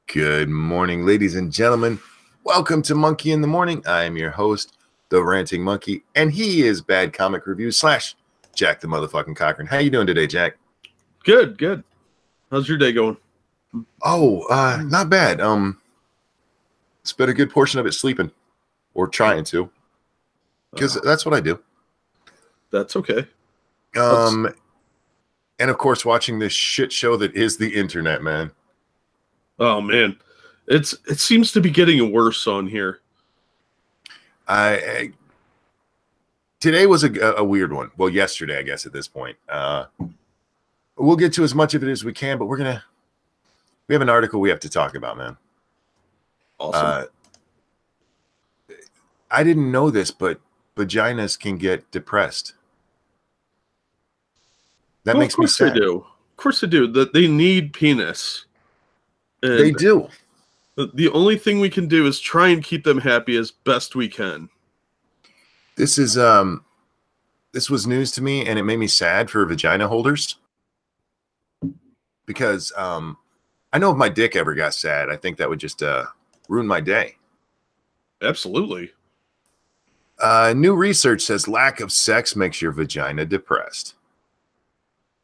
Good morning, ladies and gentlemen. Welcome to Monkey in the Morning. I am your host, the Ranting Monkey, and he is Bad Comic Reviews / Jack the motherfucking Cochran. How you doing today, Jack? Good. How's your day going? Oh, not bad. Spent a good portion of it sleeping, or trying to, because that's what I do. That's okay. And of course, watching this shit show that is the internet, man. Oh man, it seems to be getting worse on here. Today was a weird one. Well, yesterday, I guess, at this point. We'll get to as much of it as we can, but we have an article we have to talk about, man. Awesome. I didn't know this, but vaginas can get depressed. That makes me sad. Of course they do. That they need penis. And they do. The only thing we can do is try and keep them happy as best we can. This was news to me, and it made me sad for vagina holders. Because I know if my dick ever got sad, I think that would just ruin my day. Absolutely. New research says lack of sex makes your vagina depressed.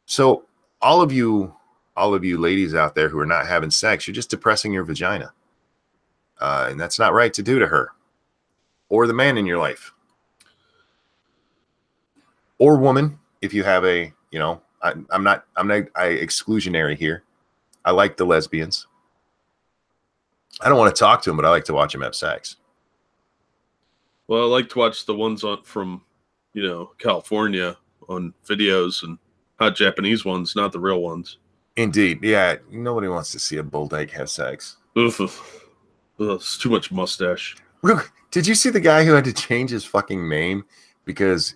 So all of you ladies out there who are not having sex, you're just depressing your vagina. And that's not right to do to her or the man in your life. Or woman, if you have a, I'm not exclusionary here. I like the lesbians. I don't want to talk to them, but I like to watch them have sex. Well, I like to watch the ones from, California on videos and not Japanese ones, not the real ones. Indeed. Yeah. Nobody wants to see a bull dyke have sex. Ugh, it's too much mustache. Did you see the guy who had to change his fucking name because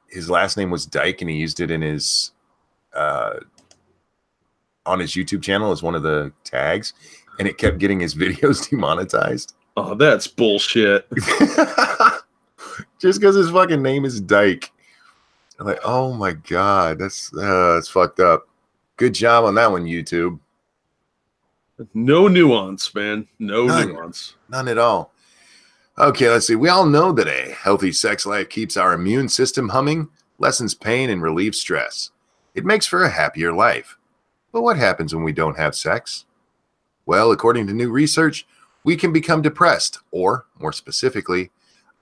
his last name was Dyke and he used it in his on his YouTube channel as one of the tags, and it kept getting his videos demonetized? Oh, that's bullshit. Just because his fucking name is Dyke. I'm like, oh my god, that's fucked up. Good job on that one, YouTube. No nuance, man. Nuance. None at all. Okay, let's see. We all know that a healthy sex life keeps our immune system humming, lessens pain, and relieves stress. It makes for a happier life. But what happens when we don't have sex? Well, according to new research, we can become depressed, or, more specifically,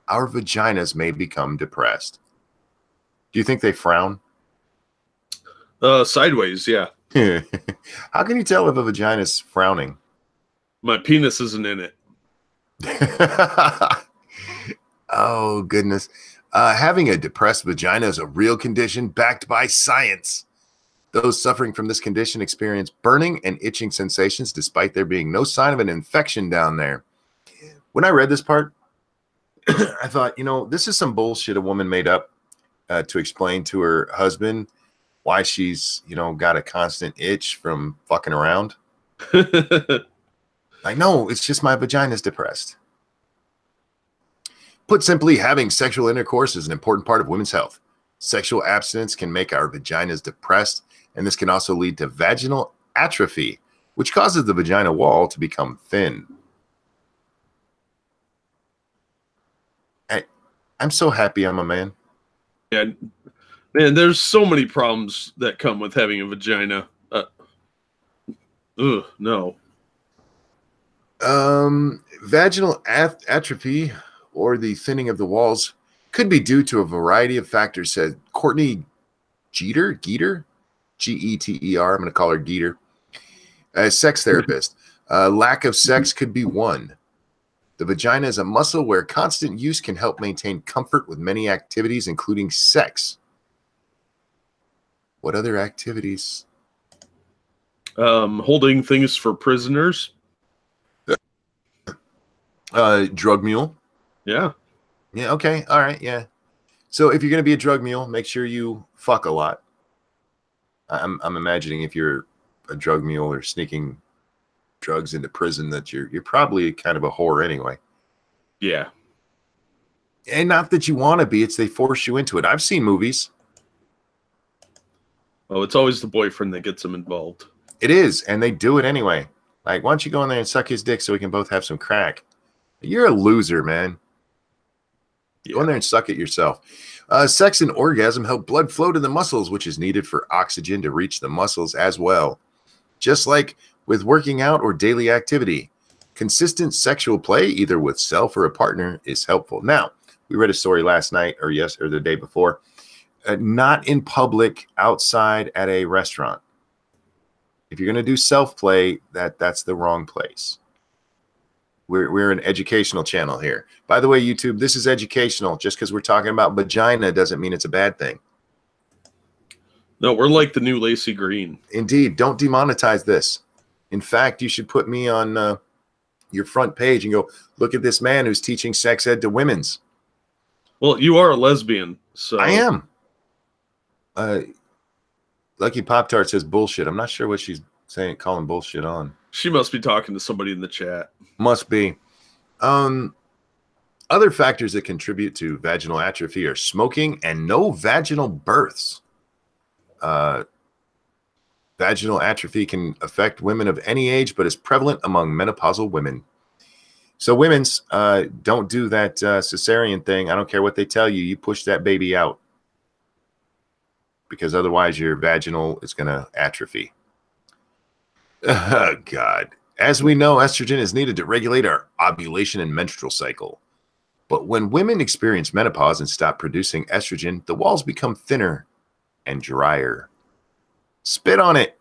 our vaginas may become depressed. Do you think they frown? Sideways, yeah. How can you tell if a vagina is frowning? My penis isn't in it. Oh, goodness. Having a depressed vagina is a real condition backed by science. Those suffering from this condition experience burning and itching sensations despite there being no sign of an infection down there. When I read this part, I thought, this is some bullshit a woman made up to explain to her husband why she's, got a constant itch from fucking around. Like, no, it's just my vagina's depressed. Put simply, having sexual intercourse is an important part of women's health. Sexual abstinence can make our vaginas depressed, and this can also lead to vaginal atrophy, which causes the vagina wall to become thin. I'm so happy I'm a man. Yeah, man, there's so many problems that come with having a vagina. No. Vaginal atrophy, or the thinning of the walls, could be due to a variety of factors, said Courtney Geter, G-E-T-E-R, I'm going to call her Geter, a sex therapist. Lack of sex could be one. The vagina is a muscle where constant use can help maintain comfort with many activities, including sex. What other activities? Holding things for prisoners. Drug mule. Yeah. Yeah, okay. All right, yeah. So if you're going to be a drug mule, make sure you fuck a lot. I'm imagining if you're a drug mule or sneaking drugs into prison that you're probably kind of a whore anyway. Yeah. And not that you want to be, it's they force you into it. I've seen movies. Oh, it's always the boyfriend that gets them involved. It is, and they do it anyway. Like, why don't you go in there and suck his dick so we can both have some crack? You're a loser, man. Go in there and suck it yourself. Sex and orgasm help blood flow to the muscles, which is needed for oxygen to reach the muscles as well. Just like with working out or daily activity, consistent sexual play, either with self or a partner, is helpful. Now, we read a story last night or the day before. Not in public, outside at a restaurant. If you're going to do self-play, that's the wrong place. We're an educational channel here. By the way, YouTube, this is educational. Just because we're talking about vagina doesn't mean it's a bad thing. No, we're like the new Lacey Green. Indeed. Don't demonetize this. In fact, you should put me on your front page and go, look at this man who's teaching sex ed to women's. Well, you are a lesbian, so I am. Lucky Pop-Tart says bullshit. I'm not sure what she's saying, calling bullshit on. She must be talking to somebody in the chat. Must be. Other factors that contribute to vaginal atrophy are smoking and no vaginal births. Vaginal atrophy can affect women of any age, but is prevalent among menopausal women. So women's, don't do that cesarean thing. I don't care what they tell you. You push that baby out, because otherwise your vaginal is going to atrophy. Oh, God. As we know, estrogen is needed to regulate our ovulation and menstrual cycle. But when women experience menopause and stop producing estrogen, the walls become thinner and drier. Spit on it.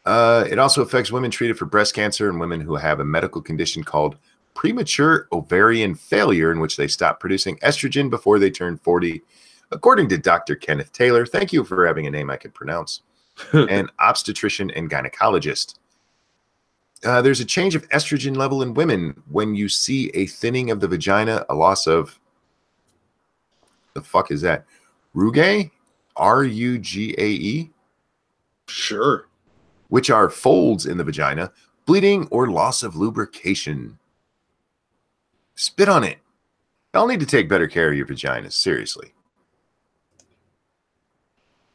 It also affects women treated for breast cancer and women who have a medical condition called premature ovarian failure, in which they stop producing estrogen before they turn 40. According to Dr. Kenneth Taylor, thank you for having a name I can pronounce, an obstetrician and gynecologist. There's a change of estrogen level in women when you see a thinning of the vagina, a loss of, the fuck is that? Rugae? R-U-G-A-E? Sure. Which are folds in the vagina, bleeding, or loss of lubrication. Spit on it. Y'all need to take better care of your vaginas, seriously.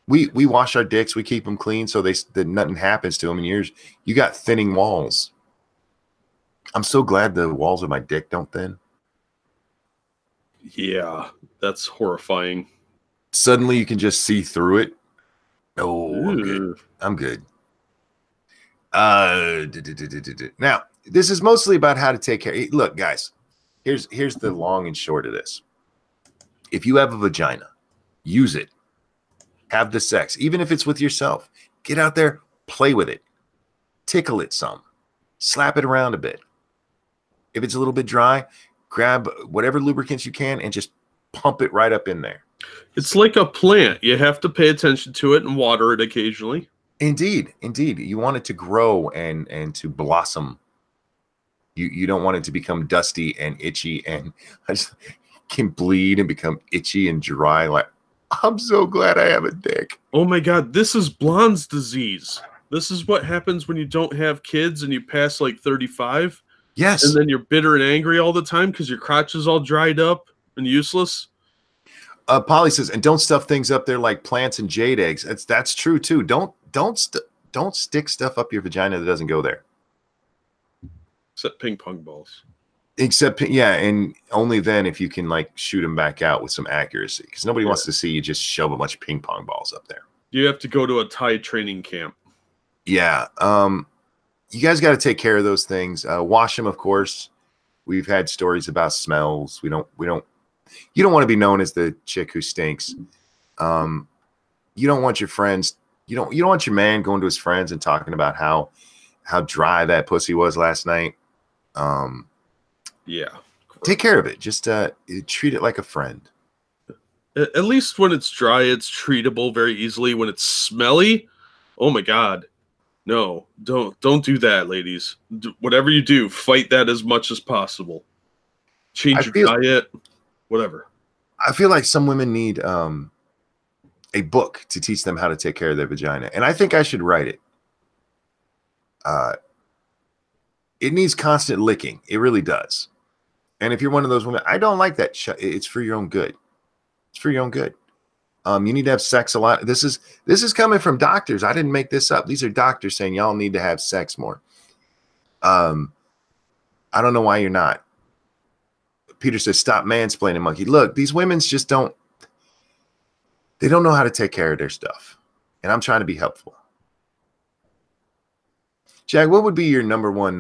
We wash our dicks, we keep them clean so that nothing happens to them. And you got thinning walls. I'm so glad the walls of my dick don't thin. Yeah, that's horrifying. Suddenly you can just see through it. Oh, I'm good. Now, this is mostly about how to take care. Look, guys, here's the long and short of this. If you have a vagina, use it. Have the sex, even if it's with yourself. Get out there, play with it. Tickle it some. Slap it around a bit. If it's a little bit dry, grab whatever lubricants you can and just pump it right up in there. It's like a plant. You have to pay attention to it and water it occasionally. Indeed, indeed. You want it to grow and to blossom. You don't want it to become dusty and itchy and can bleed and become itchy and dry. Like, I'm so glad I have a dick. Oh my God, this is Blonde's disease. This is what happens when you don't have kids and you pass like 35. Yes. And then you're bitter and angry all the time because your crotch is all dried up and useless. Polly says, and don't stuff things up there like plants and jade eggs. That's true too. Don't stick stuff up your vagina that doesn't go there. Except ping pong balls. Except, yeah, and only then if you can like shoot them back out with some accuracy, because nobody wants to see you just shove a bunch of ping pong balls up there. You have to go to a Thai training camp. Yeah, you guys got to take care of those things. Wash them, of course. We've had stories about smells. You don't want to be known as the chick who stinks. You don't want your friends. You don't want your man going to his friends and talking about how dry that pussy was last night. Yeah. Take care of it. Just treat it like a friend. At least when it's dry, it's treatable very easily. When it's smelly, oh my God. No, don't do that, ladies. Whatever you do, fight that as much as possible. Change your diet, whatever. I feel like some women need a book to teach them how to take care of their vagina. And I think I should write it. It needs constant licking. It really does. And if you're one of those women, I don't like that. It's for your own good. It's for your own good. You need to have sex a lot. This is coming from doctors. I didn't make this up. These are doctors saying y'all need to have sex more. Um, I don't know why you're not. Peter says, stop mansplaining, monkey. Look, these women's just don't, they don't know how to take care of their stuff. And I'm trying to be helpful. Jack, what would be your number one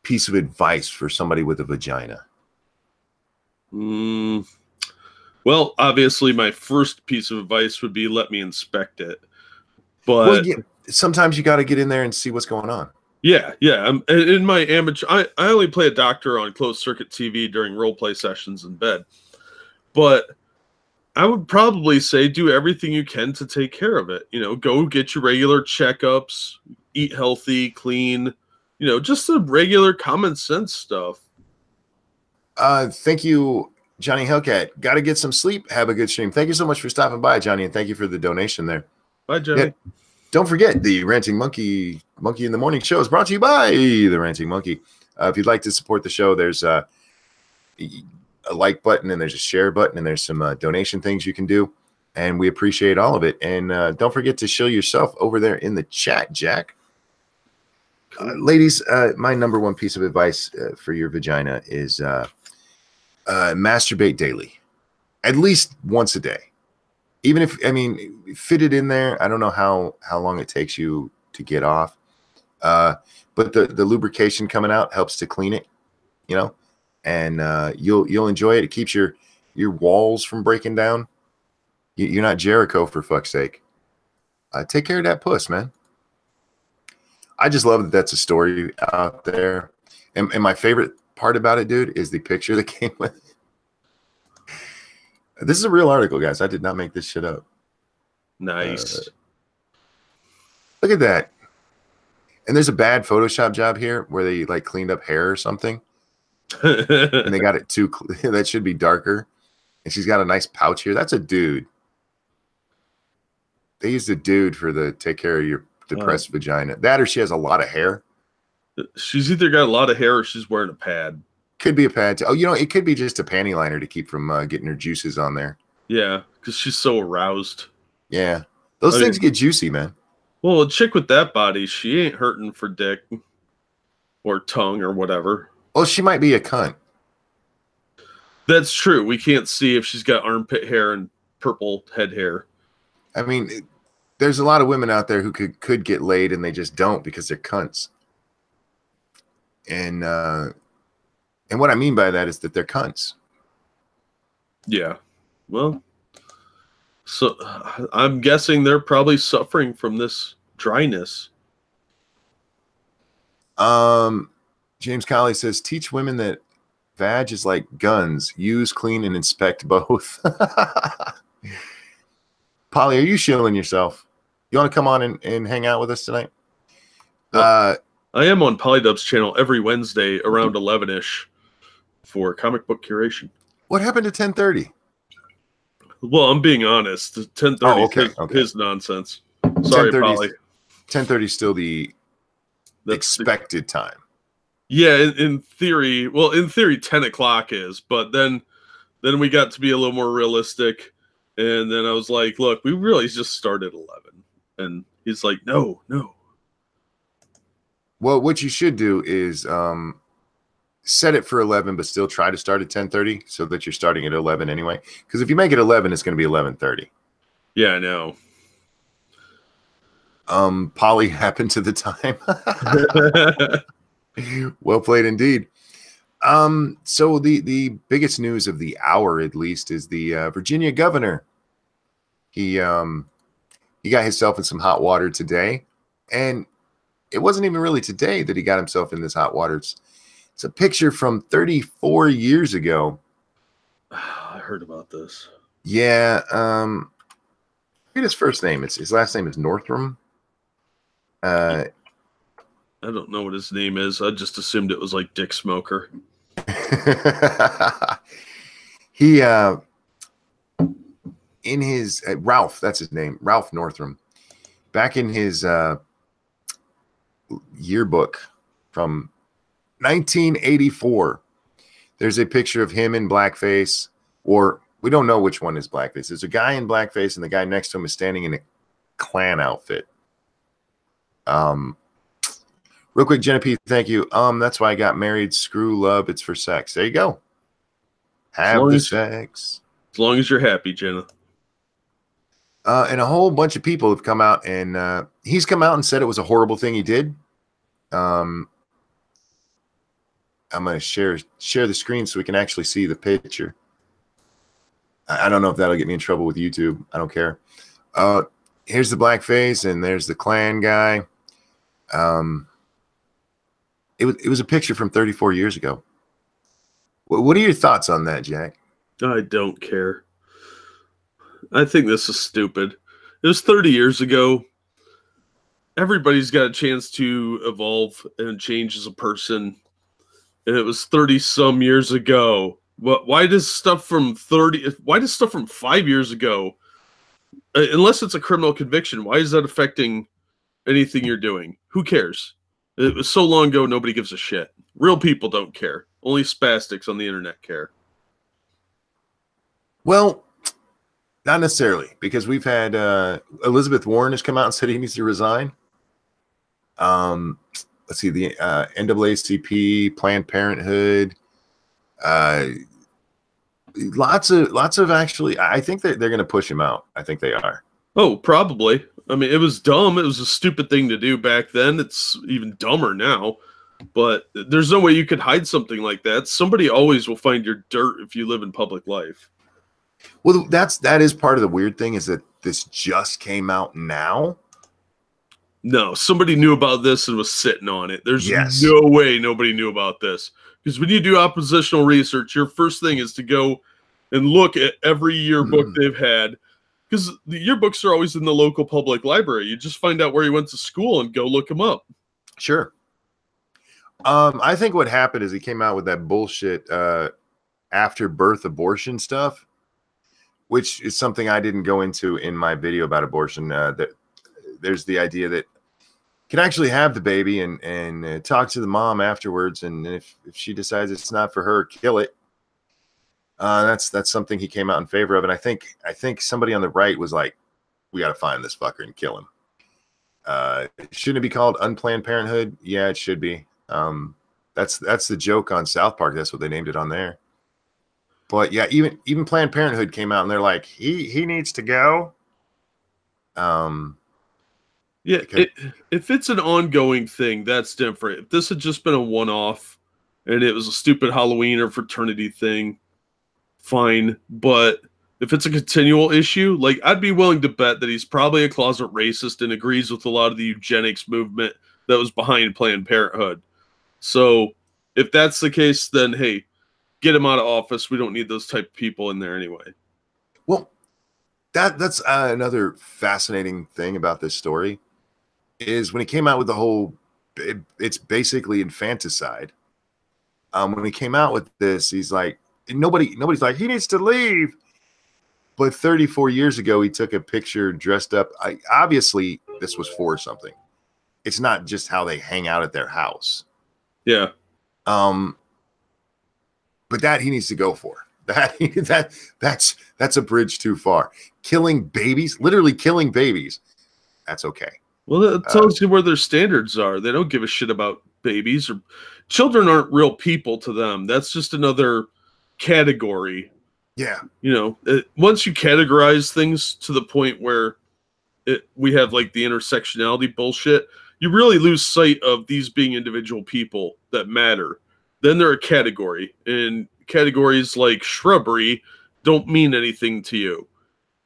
piece of advice for somebody with a vagina? Well, obviously, my first piece of advice would be let me inspect it. But well, yeah, sometimes you got to get in there and see what's going on. Yeah. In my amateur, I only play a doctor on closed circuit TV during role play sessions in bed. But I would probably say do everything you can to take care of it. You know, go get your regular checkups, eat healthy, clean, you know, just the regular common sense stuff. Thank you, Johnny Hellcat. Got to get some sleep. Have a good stream. Thank you so much for stopping by, Johnny, and thank you for the donation there. Bye, Johnny. Yeah, don't forget the Ranting Monkey in the Morning show is brought to you by the Ranting Monkey. If you'd like to support the show, there's a like button and there's a share button and there's some donation things you can do, and we appreciate all of it. And don't forget to show yourself over there in the chat, Jack. Ladies, my number one piece of advice for your vagina is masturbate daily, at least once a day. Even if, I mean, fit it in there. I don't know how long it takes you to get off, but the lubrication coming out helps to clean it, you know, and you'll enjoy it. It keeps your walls from breaking down. You're not Jericho, for fuck's sake. Take care of that puss, man. I just love that that's a story out there. And my favorite part about it, dude, is the picture that came with it. This is a real article, guys. I did not make this shit up. Nice. Look at that. And there's a bad Photoshop job here where they like cleaned up hair or something. And they got it too that should be darker. And she's got a nice pouch here. That's a dude. They used a dude for the take care of your depressed vagina. That or she has a lot of hair. She's either got a lot of hair or she's wearing a pad. Could be a pad. Oh, you know, it could be just a panty liner to keep from getting her juices on there. Yeah, because she's so aroused. Yeah. Those things get juicy, man. Well, a chick with that body, she ain't hurting for dick or tongue or whatever. Well, she might be a cunt. That's true. We can't see if she's got armpit hair and purple head hair. I mean, there's a lot of women out there who could get laid and they just don't because they're cunts. And what I mean by that is that they're cunts. Yeah. Well, so I'm guessing they're probably suffering from this dryness. James Colley says, teach women that vag is like guns. Use, clean, and inspect both. Polly, are you shilling yourself? You want to come on and hang out with us tonight? Well, I am on Polydub's channel every Wednesday around 11-ish for comic book curation. What happened to 10:30? Well, I'm being honest. 10:30 is nonsense. Sorry, Polly. 10:30 is still the expected time. Yeah, in theory. Well, in theory, 10 o'clock is, but then we got to be a little more realistic, and then I was like, "Look, we really just started 11," and he's like, "No." Well, what you should do is set it for 11, but still try to start at 10:30 so that you're starting at 11 anyway. Because if you make it 11, it's going to be 11:30. Yeah, I know. Polly happened to the time. Well played indeed. So the biggest news of the hour, at least, is the Virginia governor. He got himself in some hot water today, and it wasn't even really today that he got himself in this hot water. It's a picture from 34 years ago. I heard about this. Yeah. Forget his first name. His last name is Northrum. I don't know what his name is. I just assumed it was like Dick Smoker. He in his Ralph, that's his name, Ralph Northrum. Back in his yearbook from 1984, there's a picture of him in blackface, or we don't know which one is blackface. There's a guy in blackface, and the guy next to him is standing in clan outfit. Real quick, Jenna P, thank you. That's why I got married. Screw love, it's for sex. There you go. Have the sex. As long as you're happy, Jenna. And a whole bunch of people have come out, and he's come out and said it was a horrible thing he did. I'm going to share the screen so we can actually see the picture. I don't know if that'll get me in trouble with YouTube. I don't care. Here's the blackface, and there's the Klan guy. It was a picture from 34 years ago. What are your thoughts on that, Jack? I don't care. I think this is stupid. It was 30 years ago. Everybody's got a chance to evolve and change as a person. And it was 30 some years ago. Why does stuff from 5 years ago, unless it's a criminal conviction, why is that affecting anything you're doing? Who cares? It was so long ago, nobody gives a shit. Real people don't care. Only spastics on the internet care. Well, not necessarily, because we've had Elizabeth Warren has come out and said he needs to resign. Let's see, the NAACP, Planned Parenthood, lots of actually. I think that they're going to push him out. I think they are. Oh, probably. I mean, it was dumb. It was a stupid thing to do back then. It's even dumber now. But there's no way you could hide something like that. Somebody always will find your dirt if you live in public life. Well, that is part of the weird thing, is that this just came out now. No, somebody knew about this and was sitting on it. There's no way nobody knew about this. Because when you do oppositional research, your first thing is to go and look at every yearbook they've had. Because the yearbooks are always in the local public library. You just find out where he went to school and go look him up. Sure. I think what happened is he came out with that bullshit after birth abortion stuff, which is something I didn't go into in my video about abortion. That there's the idea that you can actually have the baby and talk to the mom afterwards, and if she decides it's not for her, kill it. That's something he came out in favor of, and I think somebody on the right was like, we got to find this fucker and kill him. Shouldn't it be called Unplanned Parenthood? Yeah, it should be. That's the joke on South Park. That's what they named it on there. But yeah, even Planned Parenthood came out and they're like, he needs to go. Yeah, if it's an ongoing thing, that's different. If this had just been a one-off and it was a stupid Halloween or fraternity thing, fine. But if it's a continual issue, like, I'd be willing to bet that he's probably a closet racist and agrees with a lot of the eugenics movement that was behind Planned Parenthood. So if that's the case, then hey, get him out of office. We don't need those type of people in there anyway. Well, that's another fascinating thing about this story is when he came out with the whole, it's basically infanticide. When he came out with this, he's like, nobody's like, he needs to leave. But 34 years ago, he took a picture dressed up. Obviously, this was for something. It's not just how they hang out at their house. Yeah. But that he needs to go for. That's a bridge too far. Killing babies, literally killing babies. That's okay. Well, that tells you where their standards are. They don't give a shit about babies, or children aren't real people to them. That's just another category. Yeah. You know, once you categorize things to the point where we have like the intersectionality bullshit, you really lose sight of these being individual people that matter. Then they're a category, and categories like shrubbery don't mean anything to you.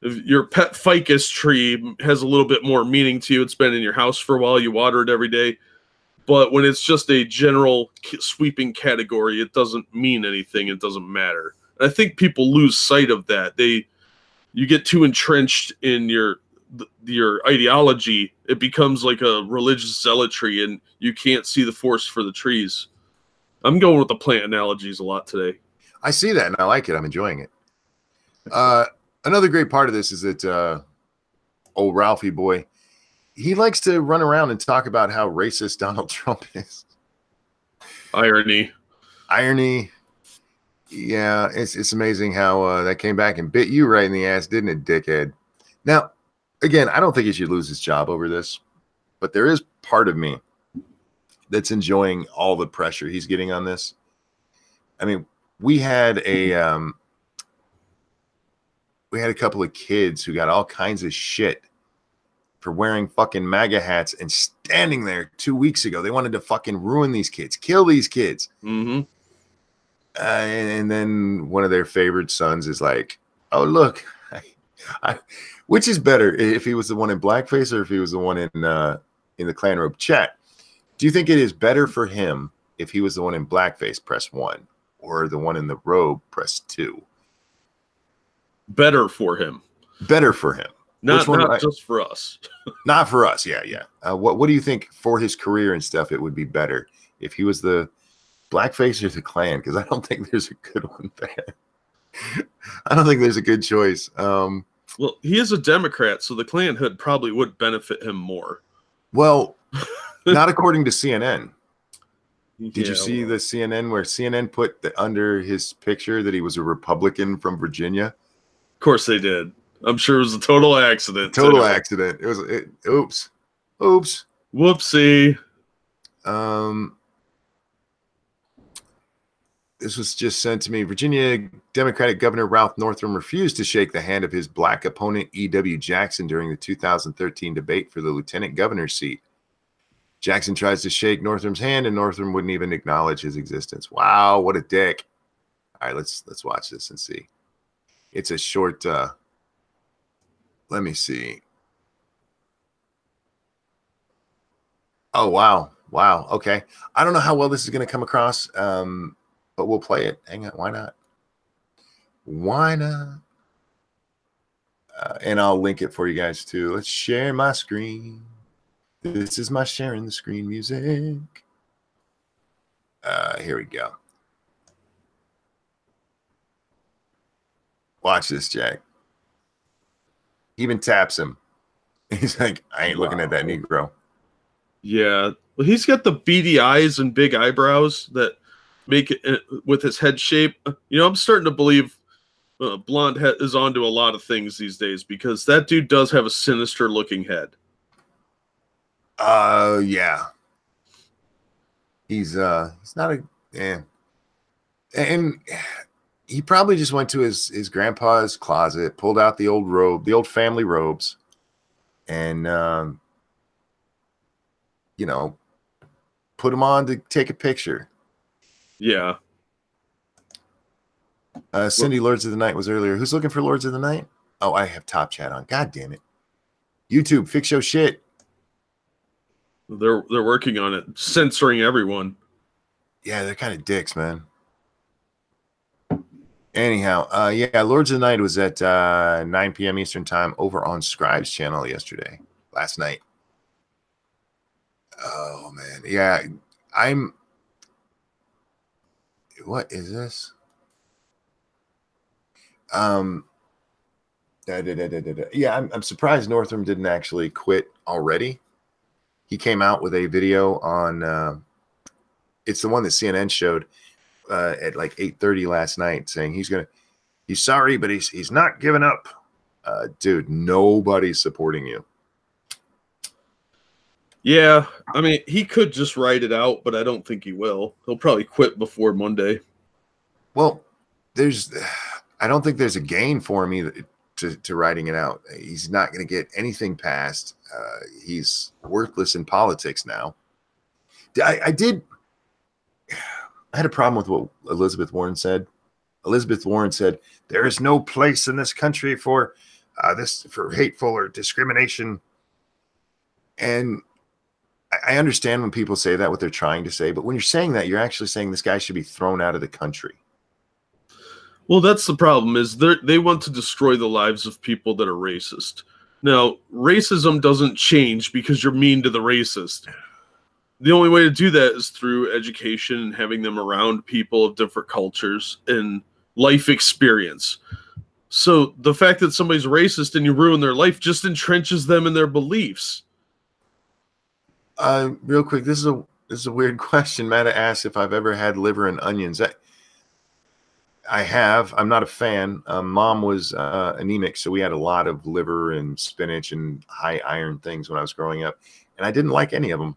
If your pet ficus tree has a little bit more meaning to you, it's been in your house for a while, you water it every day. But when it's just a general sweeping category, it doesn't mean anything. It doesn't matter. And I think people lose sight of that. You get too entrenched in your ideology. It becomes like a religious zealotry, and you can't see the forest for the trees. I'm going with the plant analogies a lot today. I see that, and I like it. I'm enjoying it. Another great part of this is that old Ralphie boy, he likes to run around and talk about how racist Donald Trump is. Irony. Yeah, it's amazing how that came back and bit you right in the ass, didn't it, dickhead? Now, again, I don't think he should lose his job over this, but there is part of me that's enjoying all the pressure he's getting on this. I mean, we had a couple of kids who got all kinds of shit for wearing fucking MAGA hats and standing there 2 weeks ago. They wanted to fucking ruin these kids, kill these kids. Mm-hmm. And then one of their favorite sons is like, oh, look, which is better, if he was the one in blackface or if he was the one in the Klan robe? Chat, do you think it is better for him if he was the one in blackface? Press 1, or the one in the robe? Press 2. Better for him. Better for him. Not just for us. Not for us. Yeah. What do you think for his career and stuff? It would be better if he was the blackface or the Klan? Because I don't think there's a good one there. I don't think there's a good choice. Well, he is a Democrat, so the Klan hood probably would benefit him more. Well, not according to CNN. Did you see the CNN where CNN put under his picture that he was a Republican from Virginia? Of course they did. I'm sure it was a total accident. Total accident. Oops. Whoopsie. This was just sent to me. Virginia Democratic Governor Ralph Northam refused to shake the hand of his black opponent, E.W. Jackson, during the 2013 debate for the lieutenant governor's seat. Jackson tries to shake Northam's hand, and Northam wouldn't even acknowledge his existence. Wow, what a dick. All right, let's watch this and see. It's a short, let me see. Oh, wow. Okay. I don't know how well this is going to come across, but we'll play it. Hang on. Why not? And I'll link it for you guys too. Let's share my screen. This is my sharing the screen music. Here we go. Watch this, Jack. He even taps him. He's like, I ain't looking at that Negro. Yeah. Well, he's got the beady eyes and big eyebrows that make it with his head shape. You know, I'm starting to believe blonde head is onto a lot of things these days, because that dude does have a sinister looking head. Yeah. He's not a, yeah. And he probably just went to his grandpa's closet, pulled out the old robe, the old family robes, and you know, put them on to take a picture. Yeah. Cindy, Lords of the Night was earlier. Who's looking for Lords of the Night? Oh, I have top chat on. God damn it. YouTube, fix your shit. They're working on it, censoring everyone. Yeah, they're kind of dicks, man. Anyhow, yeah, Lords of the Night was at 9 p.m. Eastern time over on Scribe's channel last night. Oh, man. Yeah, what is this? Yeah, I'm surprised Northam didn't actually quit already. He came out with a video on, it's the one that CNN showed at like 8:30 last night, saying he's sorry, but he's not giving up. Dude, nobody's supporting you. Yeah, I mean, he could just write it out, but I don't think he will. He'll probably quit before Monday. Well, I don't think there's a gain for him either to writing it out. He's not going to get anything passed. He's worthless in politics now. I had a problem with what Elizabeth Warren said. Elizabeth Warren said, there is no place in this country for hateful or discrimination. And I understand when people say that, what they're trying to say, but when you're saying that, you're actually saying this guy should be thrown out of the country. Well, that's the problem, is they want to destroy the lives of people that are racist. Now, racism doesn't change because you're mean to the racist. The only way to do that is through education and having them around people of different cultures and life experience. So the fact that somebody's racist and you ruin their life just entrenches them in their beliefs. Real quick, this is a weird question. Matt asked if I've ever had liver and onions. I have. I'm not a fan. Mom was anemic, so we had a lot of liver and spinach and high iron things when I was growing up, and I didn't like any of them.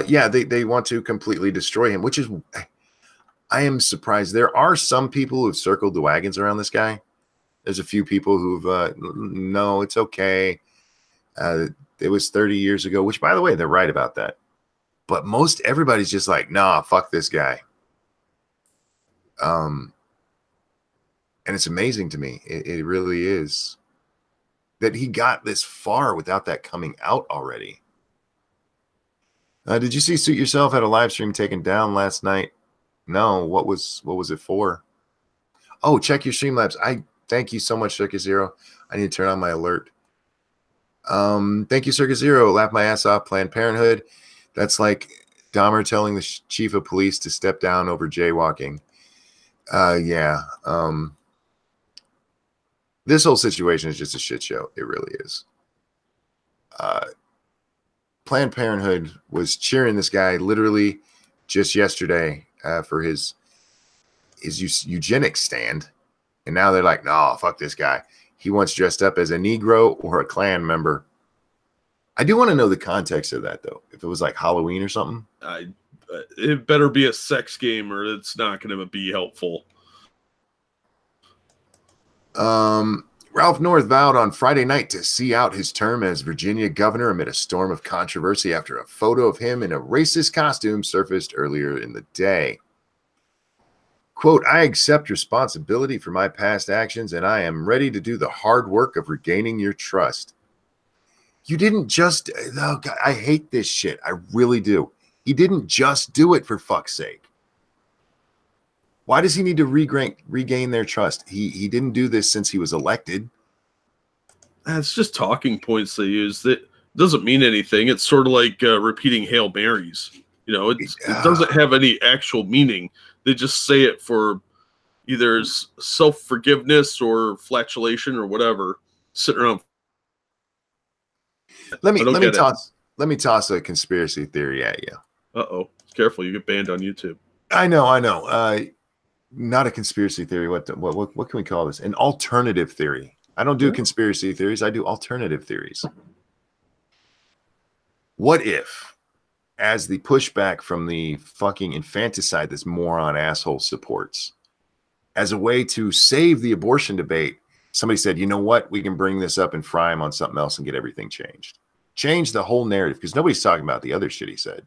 Yeah, they want to completely destroy him, which is, I am surprised. There are some people who've circled the wagons around this guy. There's a few people who've, no, it's okay. It was 30 years ago, which, by the way, they're right about that. But most everybody's just like, nah, fuck this guy. And it's amazing to me. It really is that he got this far without that coming out already. Did you see Suit Yourself had a live stream taken down last night? No. What was it for? Oh, check your Streamlabs. I thank you so much, Circus Zero. I need to turn on my alert. Thank you, Circus Zero. Laugh my ass off. Planned Parenthood. That's like Dahmer telling the chief of police to step down over jaywalking. Yeah. This whole situation is just a shit show. It really is. Planned Parenthood was cheering this guy literally just yesterday for his eugenics stand. And now they're like, no, fuck this guy. He once dressed up as a Negro or a Klan member. I do want to know the context of that, though. If it was like Halloween or something. It better be a sex game or it's not going to be helpful. Ralph North vowed on Friday night to see out his term as Virginia governor amid a storm of controversy after a photo of him in a racist costume surfaced earlier in the day. Quote, I accept responsibility for my past actions and I am ready to do the hard work of regaining your trust. You didn't just, oh God, I hate this shit. I really do. He didn't just do it for fuck's sake. Why does he need to regain their trust? He didn't do this since he was elected. It's just talking points they use. That doesn't mean anything. It's sort of like repeating Hail Marys. You know, it doesn't have any actual meaning. They just say it for either self-forgiveness or flatulation or whatever. Sitting around. Let me toss a conspiracy theory at you. Uh-oh. Careful, you get banned on YouTube. I know. Not a conspiracy theory. What can we call this? An alternative theory. I don't do conspiracy theories. I do alternative theories. What if, as the pushback from the fucking infanticide this moron asshole supports, as a way to save the abortion debate, somebody said, you know what? We can bring this up and fry him on something else and get everything changed. Change the whole narrative because nobody's talking about the other shit he said.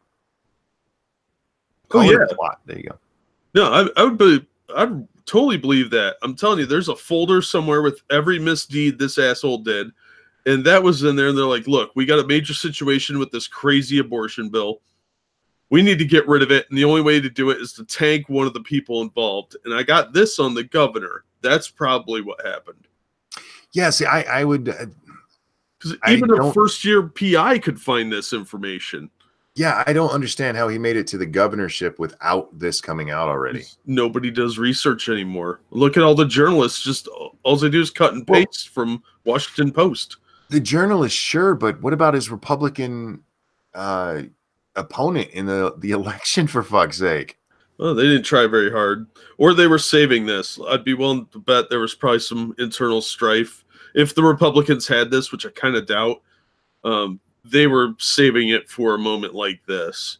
Oh, yeah. There you go. No, I'd totally believe that. I'm telling you, there's a folder somewhere with every misdeed this asshole did. And that was in there. And they're like, look, we got a major situation with this crazy abortion bill. We need to get rid of it. And the only way to do it is to tank one of the people involved. And I got this on the governor. That's probably what happened. Yeah, see, I would. Because even a first-year PI could find this information. Yeah, I don't understand how he made it to the governorship without this coming out already. Nobody does research anymore. Look at all the journalists. Just all they do is cut and paste from Washington Post. The journalists, sure, but what about his Republican opponent in the election, for fuck's sake? Well, they didn't try very hard. Or they were saving this. I'd be willing to bet there was probably some internal strife. If the Republicans had this, which I kind of doubt, they were saving it for a moment like this.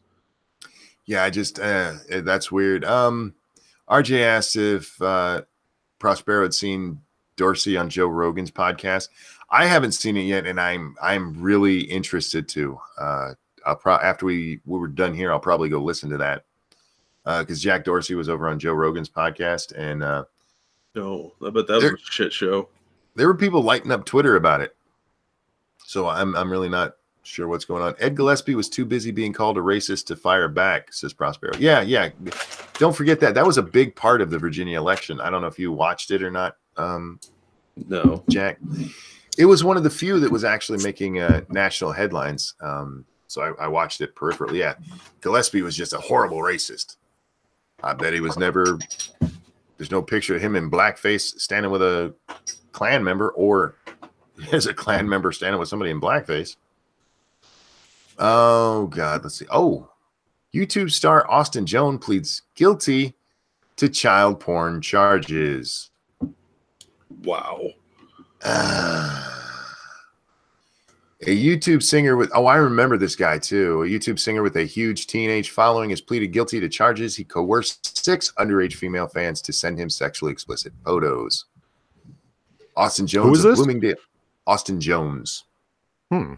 Yeah, I just that's weird. RJ asked if Prospero had seen Dorsey on Joe Rogan's podcast. I haven't seen it yet, and I'm really interested to. After we were done here, I'll probably go listen to that because Jack Dorsey was over on Joe Rogan's podcast, and no, I bet that was a shit show. There were people lighting up Twitter about it, so I'm really not sure what's going on. Ed Gillespie was too busy being called a racist to fire back, says Prospero. Yeah. Don't forget that. That was a big part of the Virginia election. I don't know if you watched it or not. No, Jack. It was one of the few that was actually making national headlines. So I watched it peripherally. Yeah, Gillespie was just a horrible racist. I bet he was never. There's no picture of him in blackface standing with a Klan member, or there's a Klan member standing with somebody in blackface. Oh God, let's see. Oh, YouTube star Austin Jones pleads guilty to child porn charges. Wow. A YouTube singer with, I remember this guy too. A YouTube singer with a huge teenage following has pleaded guilty to charges. He coerced 6 underage female fans to send him sexually explicit photos. Austin Jones. Who is this? Bloomingdale. Austin Jones. Hmm.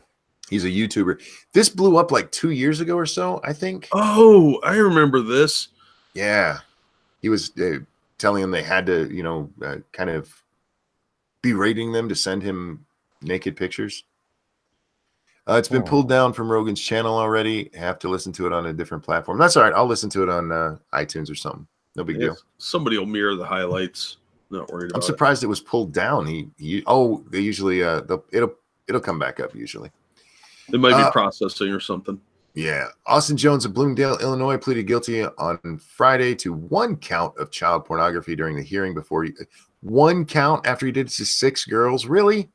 He's a YouTuber. This blew up like 2 years ago or so, I think. Oh, I remember this. Yeah. He was telling them they had to, kind of berating them to send him naked pictures. It's been pulled down from Rogan's channel already. Have to listen to it on a different platform. That's all right. I'll listen to it on iTunes or something. No big deal. Somebody will mirror the highlights. Not worried about it. I'm surprised it was pulled down. They usually it'll come back up usually. It might be processing or something. Yeah. Austin Jones of Bloomingdale, Illinois, pleaded guilty on Friday to 1 count of child pornography during the hearing before 1 count after he did it to 6 girls. Really?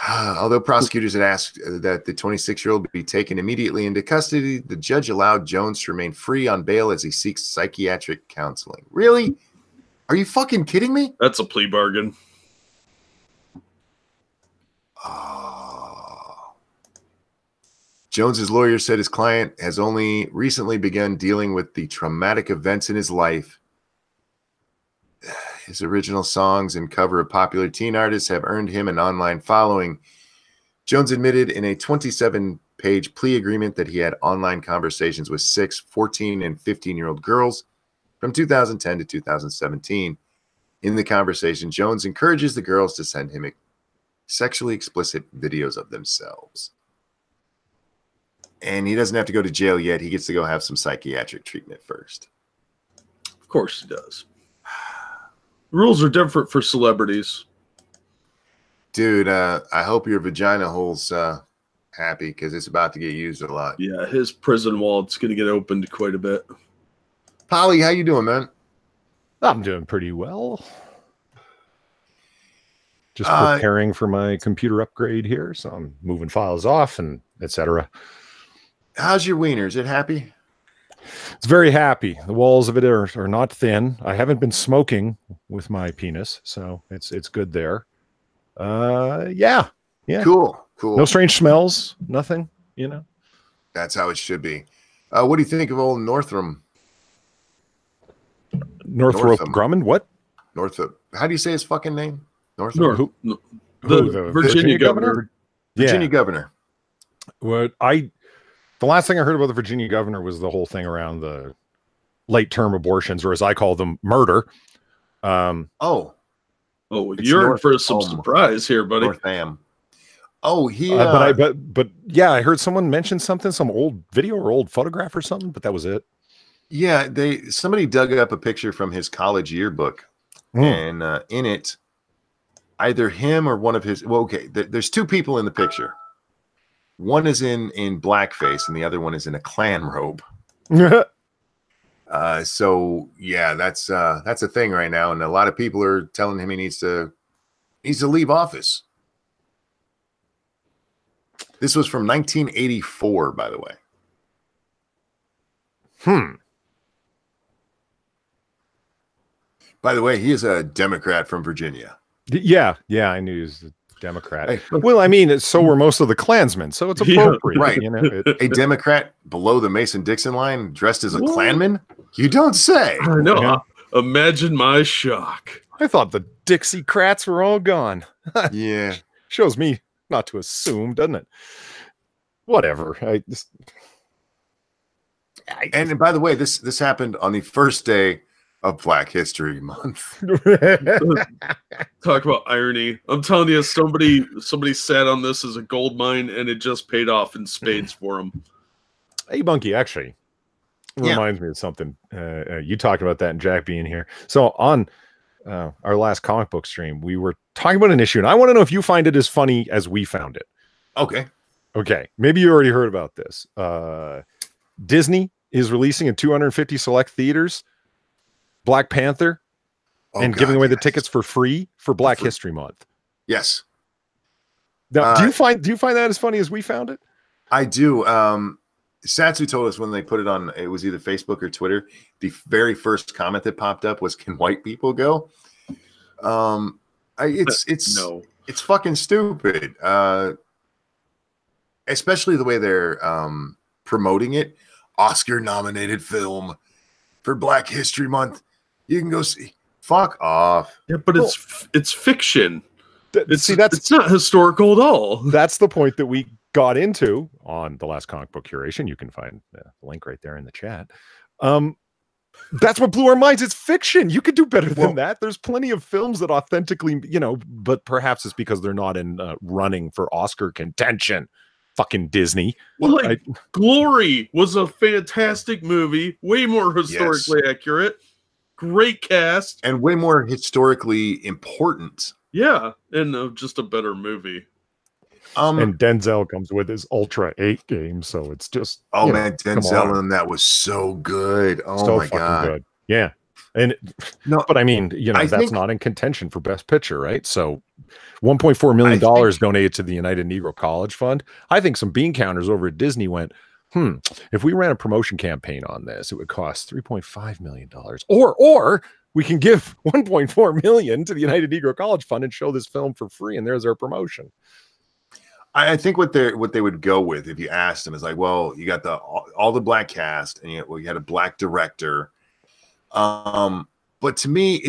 Although prosecutors had asked that the 26-year-old be taken immediately into custody, the judge allowed Jones to remain free on bail as he seeks psychiatric counseling. Really? Are you fucking kidding me? That's a plea bargain. Jones's lawyer said his client has only recently begun dealing with the traumatic events in his life. His original songs and cover of popular teen artists have earned him an online following. Jones admitted in a 27-page plea agreement that he had online conversations with 6 14 and 15-year-old girls from 2010 to 2017. In the conversation, Jones encourages the girls to send him sexually explicit videos of themselves. And he doesn't have to go to jail yet. He gets to go have some psychiatric treatment first. Of course he does. Rules are different for celebrities. Dude, I hope your vagina hole's happy because it's about to get used a lot. Yeah, his prison wallet's going to get opened quite a bit. Polly, how you doing, man? I'm doing pretty well. Just preparing for my computer upgrade here, so I'm moving files off and etc. How's your wiener? Is it happy? It's very happy. The walls of it are not thin. I haven't been smoking with my penis, so it's good there. Yeah. Cool. No strange smells, nothing, That's how it should be. What do you think of old Northrop Grumman? What? Northrop. How do you say his fucking name? Northrop. The Virginia governor. Virginia governor. The last thing I heard about the Virginia governor was the whole thing around the late-term abortions, or as I call them, murder. You're in for some surprise here, buddy. Northam. Oh, he. But yeah, I heard someone mention something, some old video or old photograph or something, but that was it. Yeah, somebody dug up a picture from his college yearbook, and in it, either him or one of his. Well, okay, there's 2 people in the picture. One is in blackface, and the other one is in a Klan robe. So yeah, that's a thing right now, and a lot of people are telling him he needs to leave office. This was from 1984, by the way. By the way, he is a Democrat from Virginia. Yeah, I knew he was a Democrat. Hey. Well, I mean, so were most of the Klansmen, so it's appropriate, right? A Democrat below the Mason-Dixon line, dressed as a Klanman? You don't say. I know. Yeah. Imagine my shock. I thought the Dixiecrats were all gone. Yeah, shows me not to assume, doesn't it? Whatever. And by the way, this happened on the first day of Black History Month. Talk about irony. I'm telling you, somebody sat on this as a gold mine, and it just paid off in spades for him. Hey, Bunky, actually, reminds me of something. You talked about that and Jack being here. So on our last comic book stream, we were talking about an issue, and I want to know if you find it as funny as we found it. Okay. Maybe you already heard about this. Disney is releasing in 250 select theaters Black Panther and giving away the tickets for free for Black History Month. Yes. Now, do you find that as funny as we found it? I do. Satsu told us when they put it on, it was either Facebook or Twitter. The very first comment that popped up was, "Can white people go?" It's fucking stupid. Especially the way they're promoting it. Oscar-nominated film for Black History Month. You can go see. Fuck off. Yeah, but it's fiction. It's not historical at all. That's the point that we got into on the last comic book curation. You can find the link right there in the chat. That's what blew our minds. It's fiction. You could do better than that. There's plenty of films that authentically, but perhaps it's because they're not in running for Oscar contention. Fucking Disney. Well, Glory was a fantastic movie, way more historically accurate, great cast, and way more historically important. Yeah, and just a better movie. And Denzel comes with his Ultra 8 game, so it's just man, Denzel and that was so good. Oh so my god, good. Yeah. And but I mean, that's not in contention for Best Picture, right? So $1.4 million donated to the United Negro College Fund. I think some bean counters over at Disney went, if we ran a promotion campaign on this, it would cost $3.5 million. Or we can give $1.4 million to the United Negro College Fund and show this film for free, and there's our promotion. I think what they would go with, if you asked them, is like, well, you got all the black cast, and you had a black director. But to me,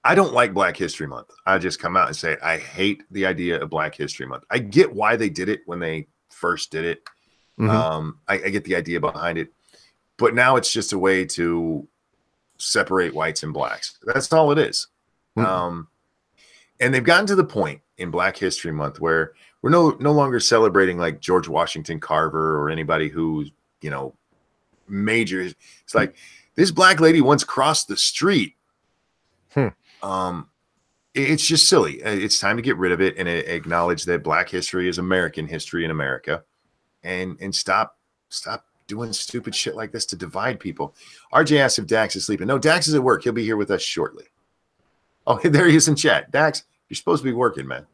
I don't like Black History Month. I just come out and say I hate the idea of Black History Month. I get why they did it when they first did it. I get the idea behind it, but now it's just a way to separate whites and blacks. That's all it is. And they've gotten to the point in Black History Month where we're no longer celebrating like George Washington Carver or anybody who, major. It's like this black lady once crossed the street. It's just silly. It's time to get rid of it and acknowledge that Black history is American history in America, and stop doing stupid shit like this to divide people. RJ asked if Dax is sleeping. No, Dax is at work. He'll be here with us shortly. Oh, there he is in chat. Dax, you're supposed to be working, man.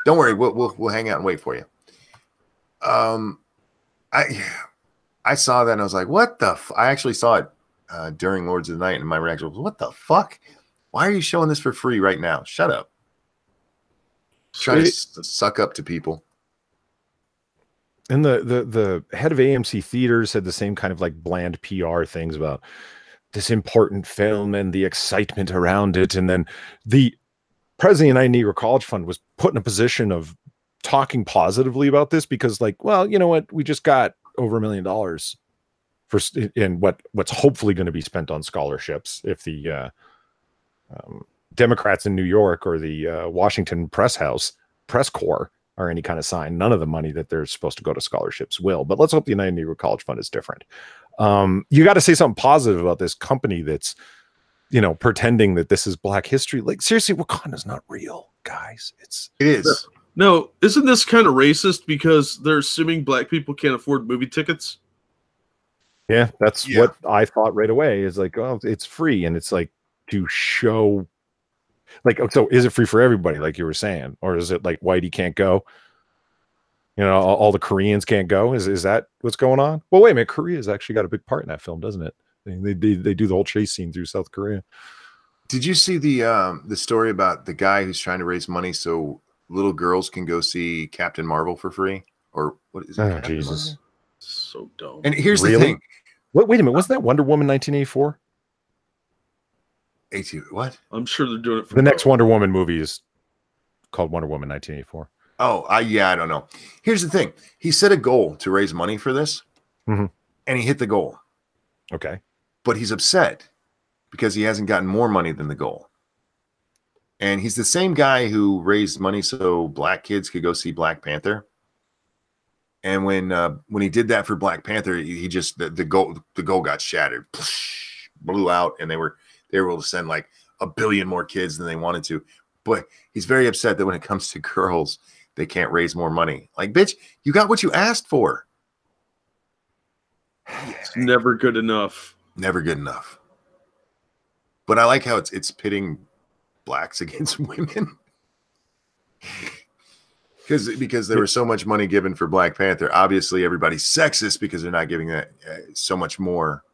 Don't worry, we'll hang out and wait for you. I saw that and I was like, what the I actually saw it during Lords of the Night, and my reaction was, what the fuck? Why are you showing this for free right now? Shut up. Try to suck up to people. And the head of AMC Theaters said the same kind of like bland PR things about this important film and the excitement around it. And then the president of the United Negro College Fund was put in a position of talking positively about this because, like, well, you know what? We just got over $1 million in what's hopefully going to be spent on scholarships if the Democrats in New York or the Washington press corps are any kind of sign. None of the money that they're supposed to go to scholarships will. But let's hope the United Negro College Fund is different. You got to say something positive about this company that's, pretending that this is Black history. Like, seriously, Wakanda's not real, guys. It is. No, isn't this kind of racist because they're assuming black people can't afford movie tickets? Yeah, that's what I thought right away. Is like, oh, it's free, and it's like to show, like, so is it free for everybody, like you were saying, or is it like Whitey can't go? All the Koreans can't go. Is that what's going on? Well, wait a minute, Korea's actually got a big part in that film, doesn't it? They do the whole chase scene through South Korea. Did you see the story about the guy who's trying to raise money so little girls can go see Captain Marvel for free? Or what is it? Oh, Jesus. Marvel? So dumb. And here's the thing. Wait a minute. Wasn't that Wonder Woman 1984? What? I'm sure they're doing it for the next Wonder Woman movie is called Wonder Woman 1984. Oh, I don't know. Here's the thing. He set a goal to raise money for this, and he hit the goal. Okay. But he's upset because he hasn't gotten more money than the goal. And he's the same guy who raised money so black kids could go see Black Panther. And when he did that for Black Panther, he just the goal got shattered, blew out, and they were able to send like 1 billion more kids than they wanted to. But he's very upset that when it comes to girls, they can't raise more money. Like, bitch, you got what you asked for. It's never good enough. Never good enough. But I like how it's pitting blacks against women. Because there was so much money given for Black Panther. Obviously, everybody's sexist because they're not giving that so much more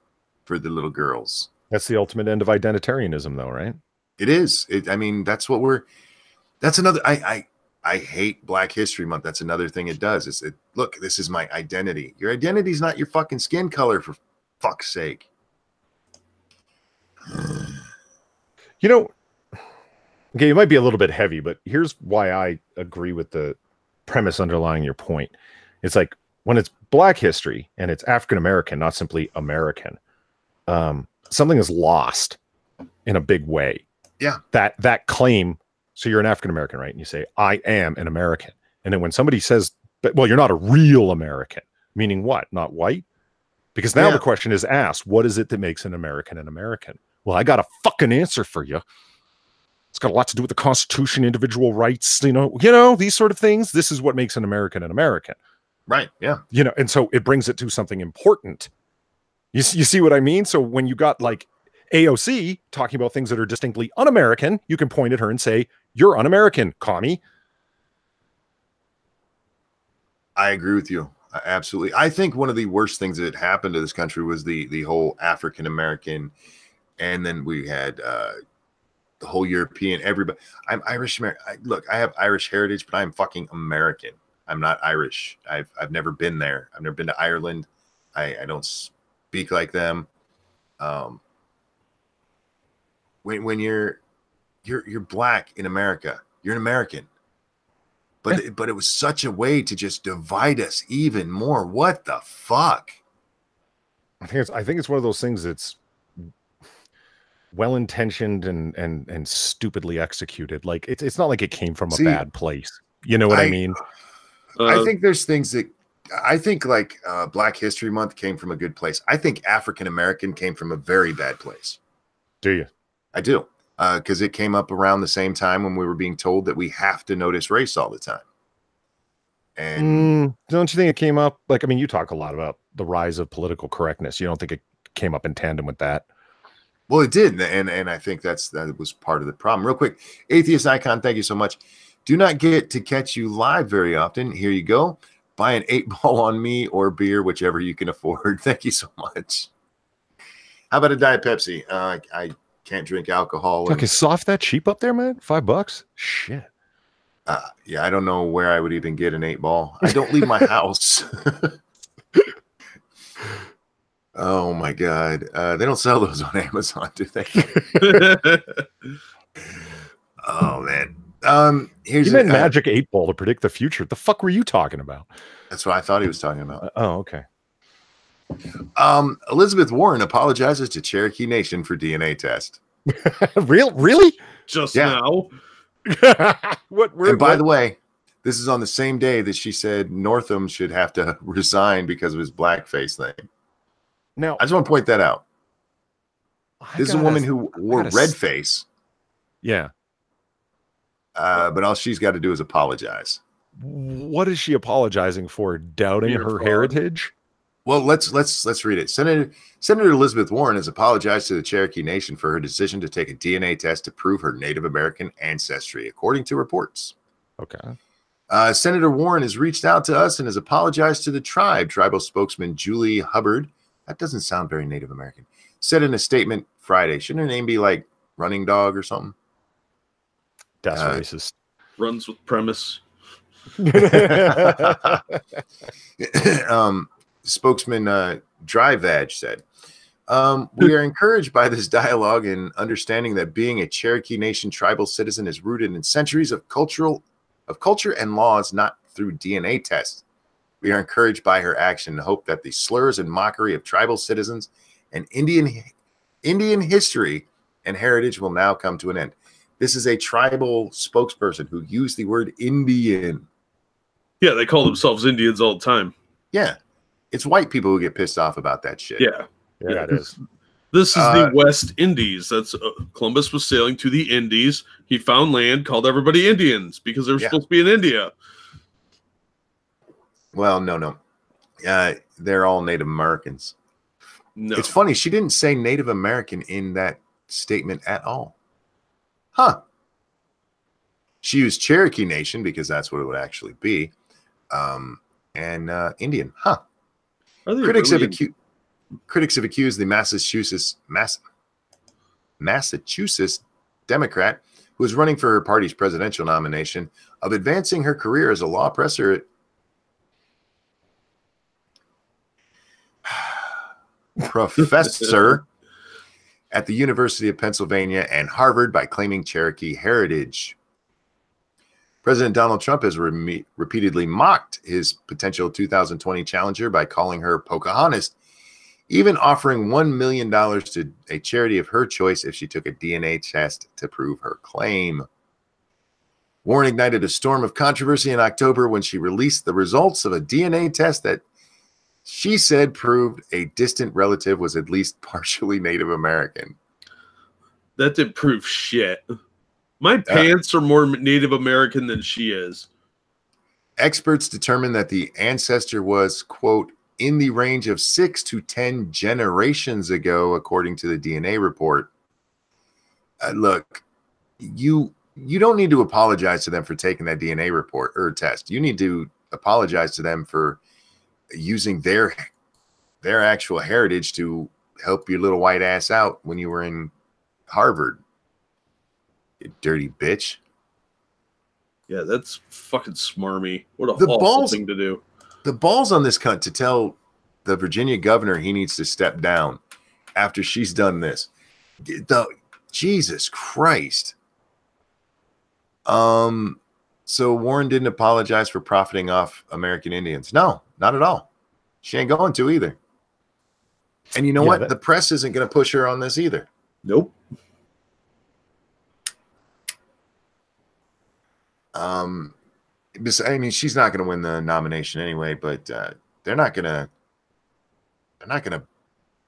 for the little girls. That's the ultimate end of identitarianism, though, right? It is. I mean, that's what we're. That's another. I hate Black History Month. That's another thing it does. Look, this is my identity. Your identity is not your fucking skin color, for fuck's sake. You know, okay, it might be a little bit heavy, but here's why I agree with the premise underlying your point. It's like when it's Black history and it's African American, not simply American, something is lost in a big way. Yeah. That claim. So you're an African American, right? And you say, I am an American. And then when somebody says, well, you're not a real American, meaning what? Not white? Because now the question is asked, what is it that makes an American an American? Well, I got a fucking answer for you. It's got a lot to do with the Constitution, individual rights, you know, these sort of things. This is what makes an American an American. Right. Yeah. You know, and so it brings it to something important. You see what I mean? So when you got like AOC talking about things that are distinctly un-American, you can point at her and say, you're un-American, commie. I agree with you. Absolutely. I think one of the worst things that happened to this country was the whole African American, and then we had the whole European, everybody. I'm Irish American. Look, I have Irish heritage, but I'm fucking American. I'm not Irish. I've never been there. I've never been to Ireland. I don't speak like them. When you're Black in America, you're an American. But it was such a way to just divide us even more. What the fuck? I think it's one of those things that's well-intentioned and stupidly executed. Like it's not like it came from a bad place. You know what I mean? I think there's things that I think like Black History Month came from a good place. I think African American came from a very bad place. Do you? I do. Because it came up around the same time when we were being told that we have to notice race all the time. And don't you think it came up? Like, I mean, you talk a lot about the rise of political correctness. You don't think it came up in tandem with that? Well, it did. And I think that was part of the problem. Real quick, Atheist Icon, thank you so much. Do not get to catch you live very often. Here you go. Buy an 8-ball on me or beer, whichever you can afford. Thank you so much. How about a Diet Pepsi? I can't drink alcohol. Okay, soft that cheap up there, man? $5? Shit. Yeah, I don't know where I would even get an 8-ball. I don't leave my house. Oh my God. They don't sell those on Amazon, do they? Oh man. Here's you meant magic 8-ball to predict the future. The fuck were you talking about? That's what I thought he was talking about. Oh, okay. Elizabeth Warren apologizes to Cherokee Nation for DNA test. Really? Just now. And by the way, this is on the same day that she said Northam should have to resign because of his blackface thing. Now, I just want to point that out. This is a woman who wore red face. Yeah. But all she's got to do is apologize. What is she apologizing for? Doubting her heritage? Well, let's read it. Senator Elizabeth Warren has apologized to the Cherokee Nation for her decision to take a DNA test to prove her Native American ancestry, according to reports. Okay. Senator Warren has reached out to us and has apologized to the tribe. Tribal spokesman Julie Hubbard, that doesn't sound very Native American, said in a statement Friday. Shouldn't her name be like Running Dog or something? That's racist. Runs with premise. Spokesman Dry Vag said, we are encouraged by this dialogue and understanding that being a Cherokee Nation tribal citizen is rooted in centuries of culture and laws, not through DNA tests. We are encouraged by her action and hope that the slurs and mockery of tribal citizens and Indian history and heritage will now come to an end. This is a tribal spokesperson who used the word Indian. Yeah, they call themselves Indians all the time. Yeah. It's white people who get pissed off about that shit. Yeah. Yeah, it is. This is the West Indies. That's Columbus was sailing to the Indies. He found land, called everybody Indians because they were supposed to be in India. Well, no. They're all Native Americans. No. It's funny. She didn't say Native American in that statement at all. Huh. She used Cherokee Nation because that's what it would actually be. And Indian. Huh. Critics have accused the Massachusetts Democrat, who is running for her party's presidential nomination, of advancing her career as a law professor at the University of Pennsylvania and Harvard by claiming Cherokee heritage. President Donald Trump has repeatedly mocked his potential 2020 challenger by calling her Pocahontas, even offering $1 million to a charity of her choice if she took a DNA test to prove her claim. Warren ignited a storm of controversy in October when she released the results of a DNA test that she said proved a distant relative was at least partially Native American. That didn't prove shit. My pants are more Native American than she is. Experts determined that the ancestor was, quote, in the range of 6 to 10 generations ago, according to the DNA report. Look, you don't need to apologize to them for taking that DNA report or test. You need to apologize to them for using their actual heritage to help your little white ass out when you were in Harvard. You dirty bitch. Yeah, that's fucking smarmy. What a awful thing to do. The balls on this cunt to tell the Virginia governor he needs to step down after she's done this. Jesus Christ. So Warren didn't apologize for profiting off American Indians. No, not at all. She ain't going to either. And you know what? The press isn't going to push her on this either. Nope. I mean, she's not going to win the nomination anyway, but they're not going to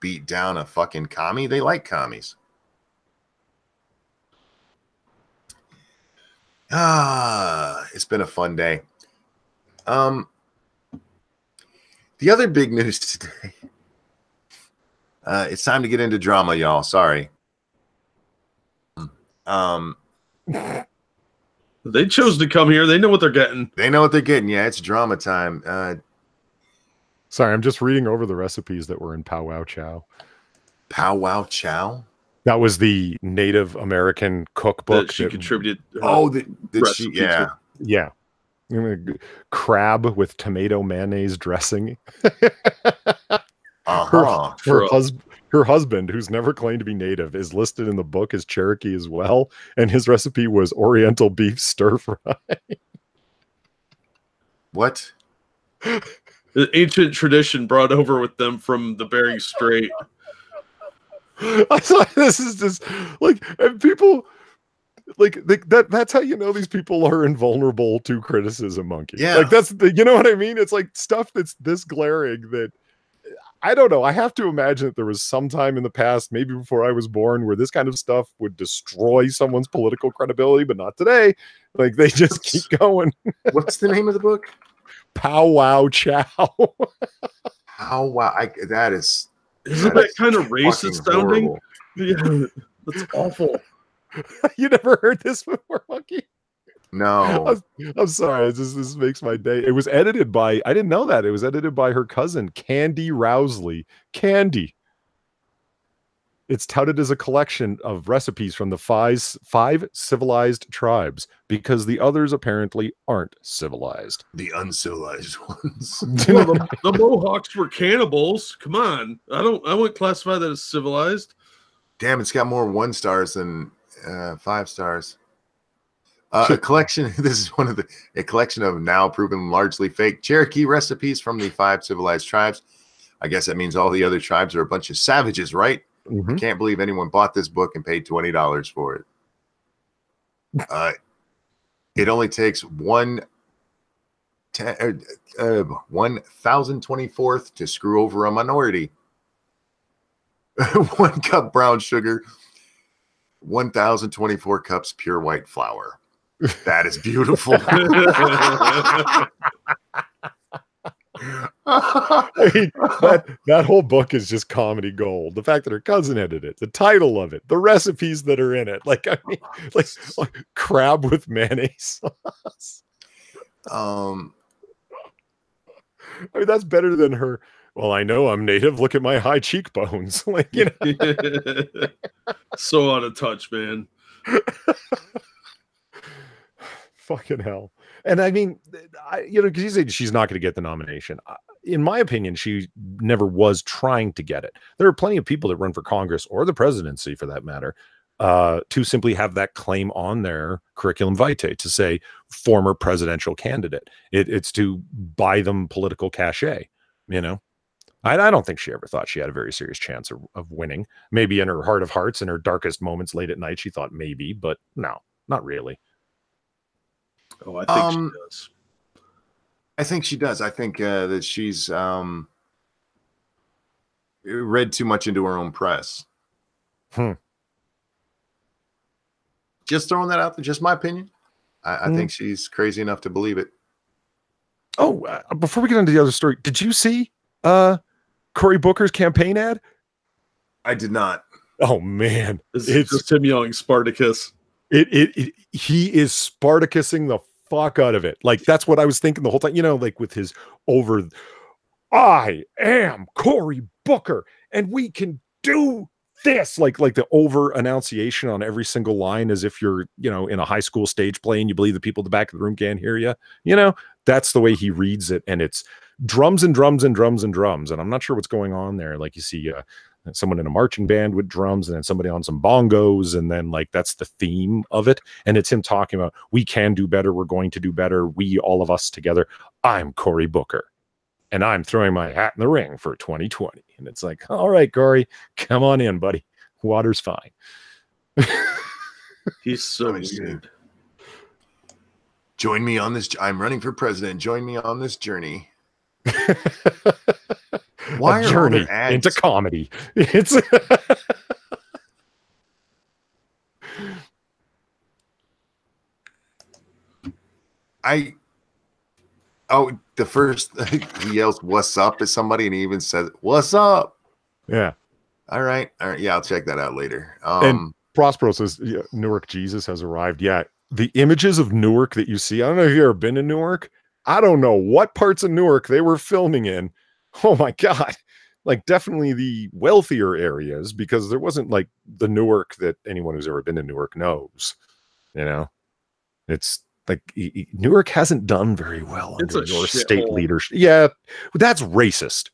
beat down a fucking commie. They like commies. It's been a fun day. The other big news today. It's time to get into drama, y'all. Sorry. They chose to come here. They know what they're getting. They know what they're getting. Yeah, it's drama time. Sorry, I'm just reading over the recipes that were in Pow Wow Chow. Pow Wow Chow? That was the Native American cookbook. That she contributed. Yeah. Yeah. Crab with tomato mayonnaise dressing. Her husband, who's never claimed to be Native, is listed in the book as Cherokee as well, and his recipe was Oriental beef stir fry. What? The ancient tradition brought over with them from the Bering Strait. I thought this is just like, and people like that's how you know these people are invulnerable to criticism, Monkey. Yeah. Like that's the, you know what I mean? It's like stuff that's this glaring that I don't know. I have to imagine that there was some time in the past, maybe before I was born, where this kind of stuff would destroy someone's political credibility, but not today. Like they just keep going. What's the name of the book? Pow Wow Chow. Pow Wow. Isn't that kind of racist sounding? Yeah, that's awful. You never heard this before, Monkey? No. I'm sorry. This makes my day. It was edited by, I didn't know that. It was edited by her cousin, Candy Rousley. Candy. It's touted as a collection of recipes from the five civilized tribes because the others apparently aren't civilized. The uncivilized ones. Well, the Mohawks were cannibals. Come on. I wouldn't classify that as civilized. Damn, it's got more 1 stars than 5 stars. A collection. This is a collection of now proven largely fake Cherokee recipes from the 5 civilized tribes. I guess that means all the other tribes are a bunch of savages, right? Mm-hmm. I can't believe anyone bought this book and paid $20 for it. It only takes 1,024th to screw over a minority. 1 cup brown sugar, 1,024 cups pure white flour. That is beautiful. I mean, that whole book is just comedy gold. The fact that her cousin edited it, the title of it, the recipes that are in it. Like, I mean, like crab with mayonnaise sauce. I mean, that's better than her. Well, I know I'm native. Look at my high cheekbones. Like, you know. So out of touch, man. Fucking hell. And I mean, you know, because you say she's not going to get the nomination. In my opinion, she never was trying to get it. There are plenty of people that run for Congress or the presidency, for that matter, to simply have that claim on their curriculum vitae to say former presidential candidate. It's to buy them political cachet, you know. I don't think she ever thought she had a very serious chance of winning. Maybe in her heart of hearts, in her darkest moments late at night, she thought maybe, but no, not really. Oh, I think she does. I think she does. I think that she's read too much into her own press. Just throwing that out there, just my opinion. I think she's crazy enough to believe it. Oh, before we get into the other story, did you see Cory Booker's campaign ad? I did not. Oh man, it's just him yelling Spartacus. He is Spartacusing the fuck out of it. Like, that's what I was thinking the whole time. You know, like with his I am Cory Booker, and we can do this. Like the over enunciation on every single line, as if you're, you know, in a high school stage play and you believe the people at the back of the room can't hear you. You know, that's the way he reads it, and it's drums and drums and drums and drums. And I'm not sure what's going on there. Like, you see someone in a marching band with drums, and then somebody on some bongos, and then like that's the theme of it. And it's him talking about, we can do better, we're going to do better, we, all of us together. I'm Cory Booker, and I'm throwing my hat in the ring for 2020. And it's like, all right, Cory, come on in, buddy. Water's fine. He's so weird. Join me on this. I'm running for president. Join me on this journey. Why a journey into comedy? It's the first he yells "What's up" at somebody, and he even says "What's up." Yeah. All right. Yeah, I'll check that out later. And Prospero says Newark Jesus has arrived. Yeah, the images of Newark that you see. I don't know if you've ever been to Newark. I don't know what parts of Newark they were filming in. Oh my God. Like, definitely the wealthier areas, because there wasn't like the Newark that anyone who's ever been to Newark knows. You know, it's like Newark hasn't done very well under your state leadership. Yeah, that's racist.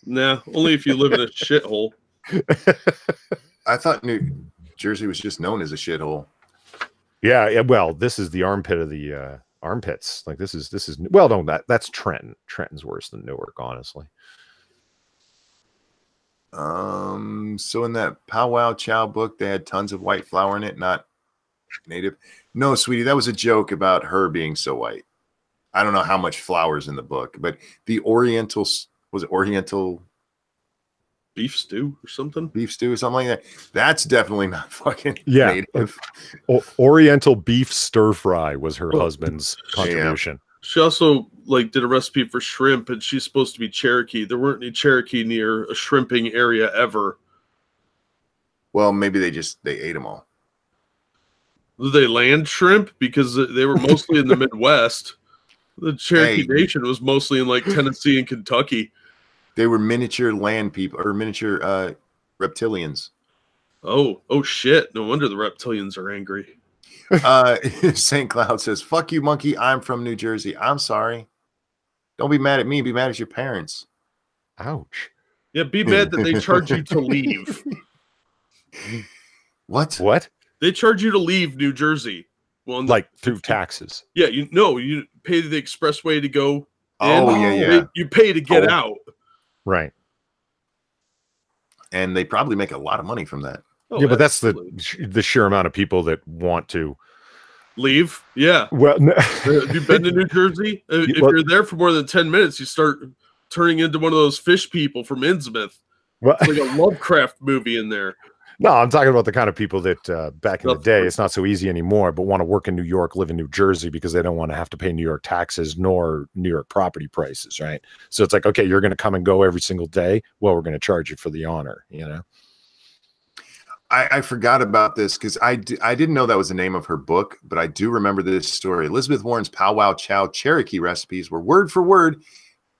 Nah, only if you live in a shithole. I thought New Jersey was just known as a shithole. Yeah. Well, this is the armpit of the armpits. Like, this is well, no, that's Trenton. Trenton's worse than Newark, honestly. So in that Pow Wow Chow book, they had tons of white flour in it, not native. No, sweetie, that was a joke about her being so white. I don't know how much flour's in the book, but the Oriental, was it Oriental beef stew or something? Beef stew or something like that. That's definitely not fucking native. Oriental beef stir fry was her husband's contribution. She also like did a recipe for shrimp, and she's supposed to be Cherokee. There weren't any Cherokee near a shrimping area ever. Well, maybe they ate them all. Did they land shrimp? Because they were mostly in the Midwest. The Cherokee Nation was mostly in like Tennessee and Kentucky. They were miniature land people, or miniature reptilians. Oh shit. No wonder the reptilians are angry. St. Cloud says, "Fuck you, monkey. I'm from New Jersey. I'm sorry. Don't be mad at me. Be mad at your parents." Ouch. Yeah, be mad that they charge you to leave. What? They charge you to leave New Jersey. Well, like through taxes. Yeah, you pay the expressway to go. Yeah. You pay to get out. Right. And they probably make a lot of money from that. Oh, yeah, but that's the sheer amount of people that want to leave. Yeah. Well, have you been to New Jersey? If you're there for more than 10 minutes, you start turning into one of those fish people from Innsmouth. Well, it's like a Lovecraft movie in there. No, I'm talking about the kind of people that back in the day, it's not so easy anymore, but want to work in New York, live in New Jersey because they don't want to have to pay New York taxes nor New York property prices, right? So it's like, okay, you're going to come and go every single day. Well, we're going to charge you for the honor, you know? I forgot about this because I didn't know that was the name of her book, but I do remember this story. Elizabeth Warren's Pow Wow Chow Cherokee recipes were word for word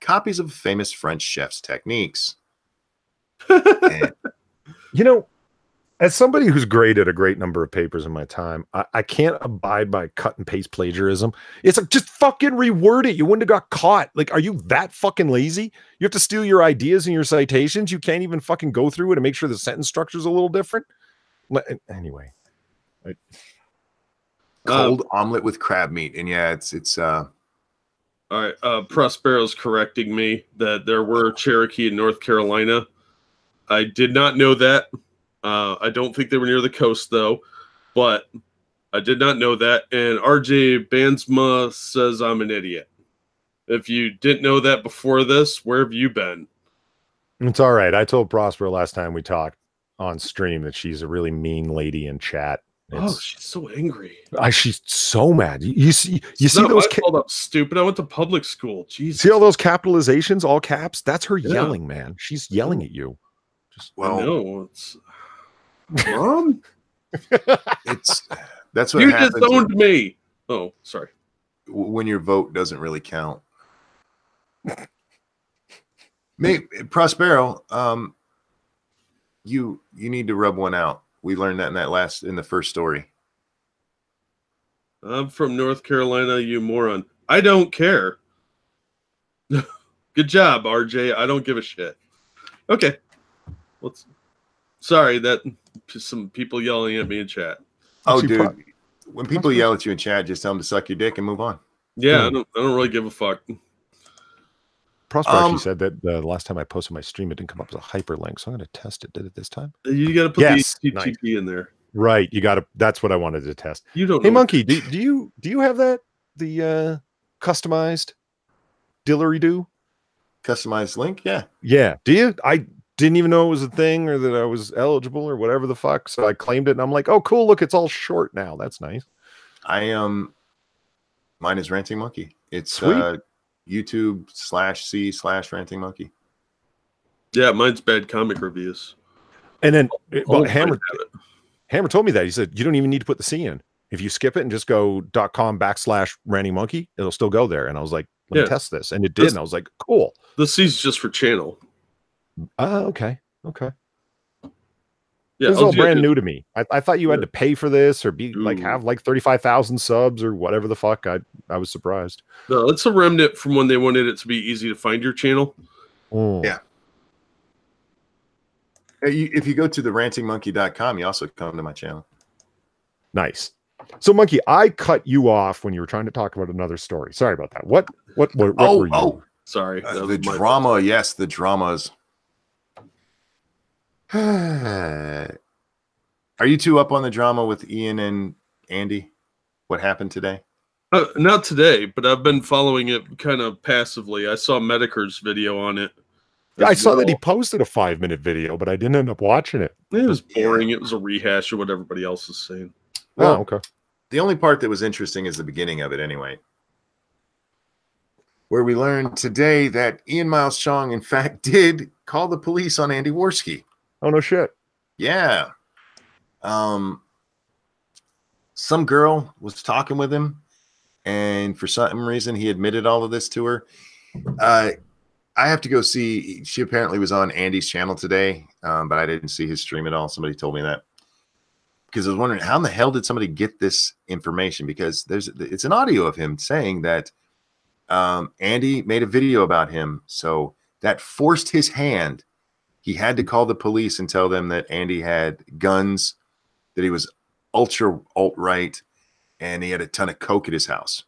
copies of famous French chef's techniques. And, you know, as somebody who's graded a great number of papers in my time, I can't abide by cut and paste plagiarism. It's like, just fucking reword it. You wouldn't have got caught. Like, are you that fucking lazy? You have to steal your ideas and your citations. You can't even fucking go through it and make sure the sentence structure is a little different. Anyway. cold omelet with crab meat. And yeah, it's all right. Prospero's correcting me that there were Cherokee in North Carolina. I did not know that. I don't think they were near the coast, though, but I did not know that. And RJ Bansma says I'm an idiot. If you didn't know that before this, where have you been? It's all right. I told Prospero last time we talked on stream that she's a really mean lady in chat. She's so angry. She's so mad. You see those called up stupid. I went to public school. Jesus. See all those capitalizations, all caps? That's her yelling, man. She's yelling at you. No, it's Mom. That's what you happens. You disowned me. Oh, sorry. When your vote doesn't really count. Prospero, you need to rub one out. We learned that in the first story. I'm from North Carolina, you moron. I don't care. Good job, RJ. I don't give a shit. Okay. Sorry, that just some people yelling at me in chat. Oh, dude. When people yell at you in chat, just tell them to suck your dick and move on. Yeah, I don't really give a fuck. Prosper actually said that the last time I posted my stream, it didn't come up as a hyperlink, so I'm going to test it. Did it this time? You got to put the HTTP in there. Right, you got to. That's what I wanted to test. You don't. Hey, Monkey, do you have that the customized dillery-do? Customized link? Yeah. Do you? I didn't even know it was a thing or that I was eligible or whatever the fuck. So I claimed it, and I'm like, oh, cool. Look, it's all short now. That's nice. Mine is Ranting Monkey. It's Sweet. YouTube/C/Ranting Monkey. Yeah, mine's bad comic reviews. And then Hammer told me that. He said, you don't even need to put the C in. If you skip it and just go .com/Ranting Monkey, it'll still go there. And I was like, let me test this. And it did. And I was like, cool. The C's just for channel. Okay. Yeah, this is all brand new to me. I thought you had to pay for this or have 35,000 subs or whatever the fuck. I was surprised. No, it's a remnant from when they wanted it to be easy to find your channel. Yeah. If you go to the rantingmonkey.com, you also come to my channel. Nice. So, Monkey, I cut you off when you were trying to talk about another story. Sorry about that. What were you? Sorry. The drama. Yes, the dramas. Are you two up on the drama with Ian and Andy? What happened today? Not today, but I've been following it kind of passively. I saw Mediker's video on it. Yeah, I saw that he posted a 5-minute video, but I didn't end up watching it. It was boring. It was a rehash of what everybody else is saying. Well, okay. The only part that was interesting is the beginning of it anyway, where we learned today that Ian Miles Chong, in fact, did call the police on Andy Worski. Oh, no shit. Yeah. Some girl was talking with him, and for some reason, he admitted all of this to her. I have to go see. She apparently was on Andy's channel today, but I didn't see his stream at all. Somebody told me that. Because I was wondering, how in the hell did somebody get this information? Because it's an audio of him saying that Andy made a video about him. So that forced his hand. He had to call the police and tell them that Andy had guns, that he was ultra alt-right, and he had a ton of coke at his house.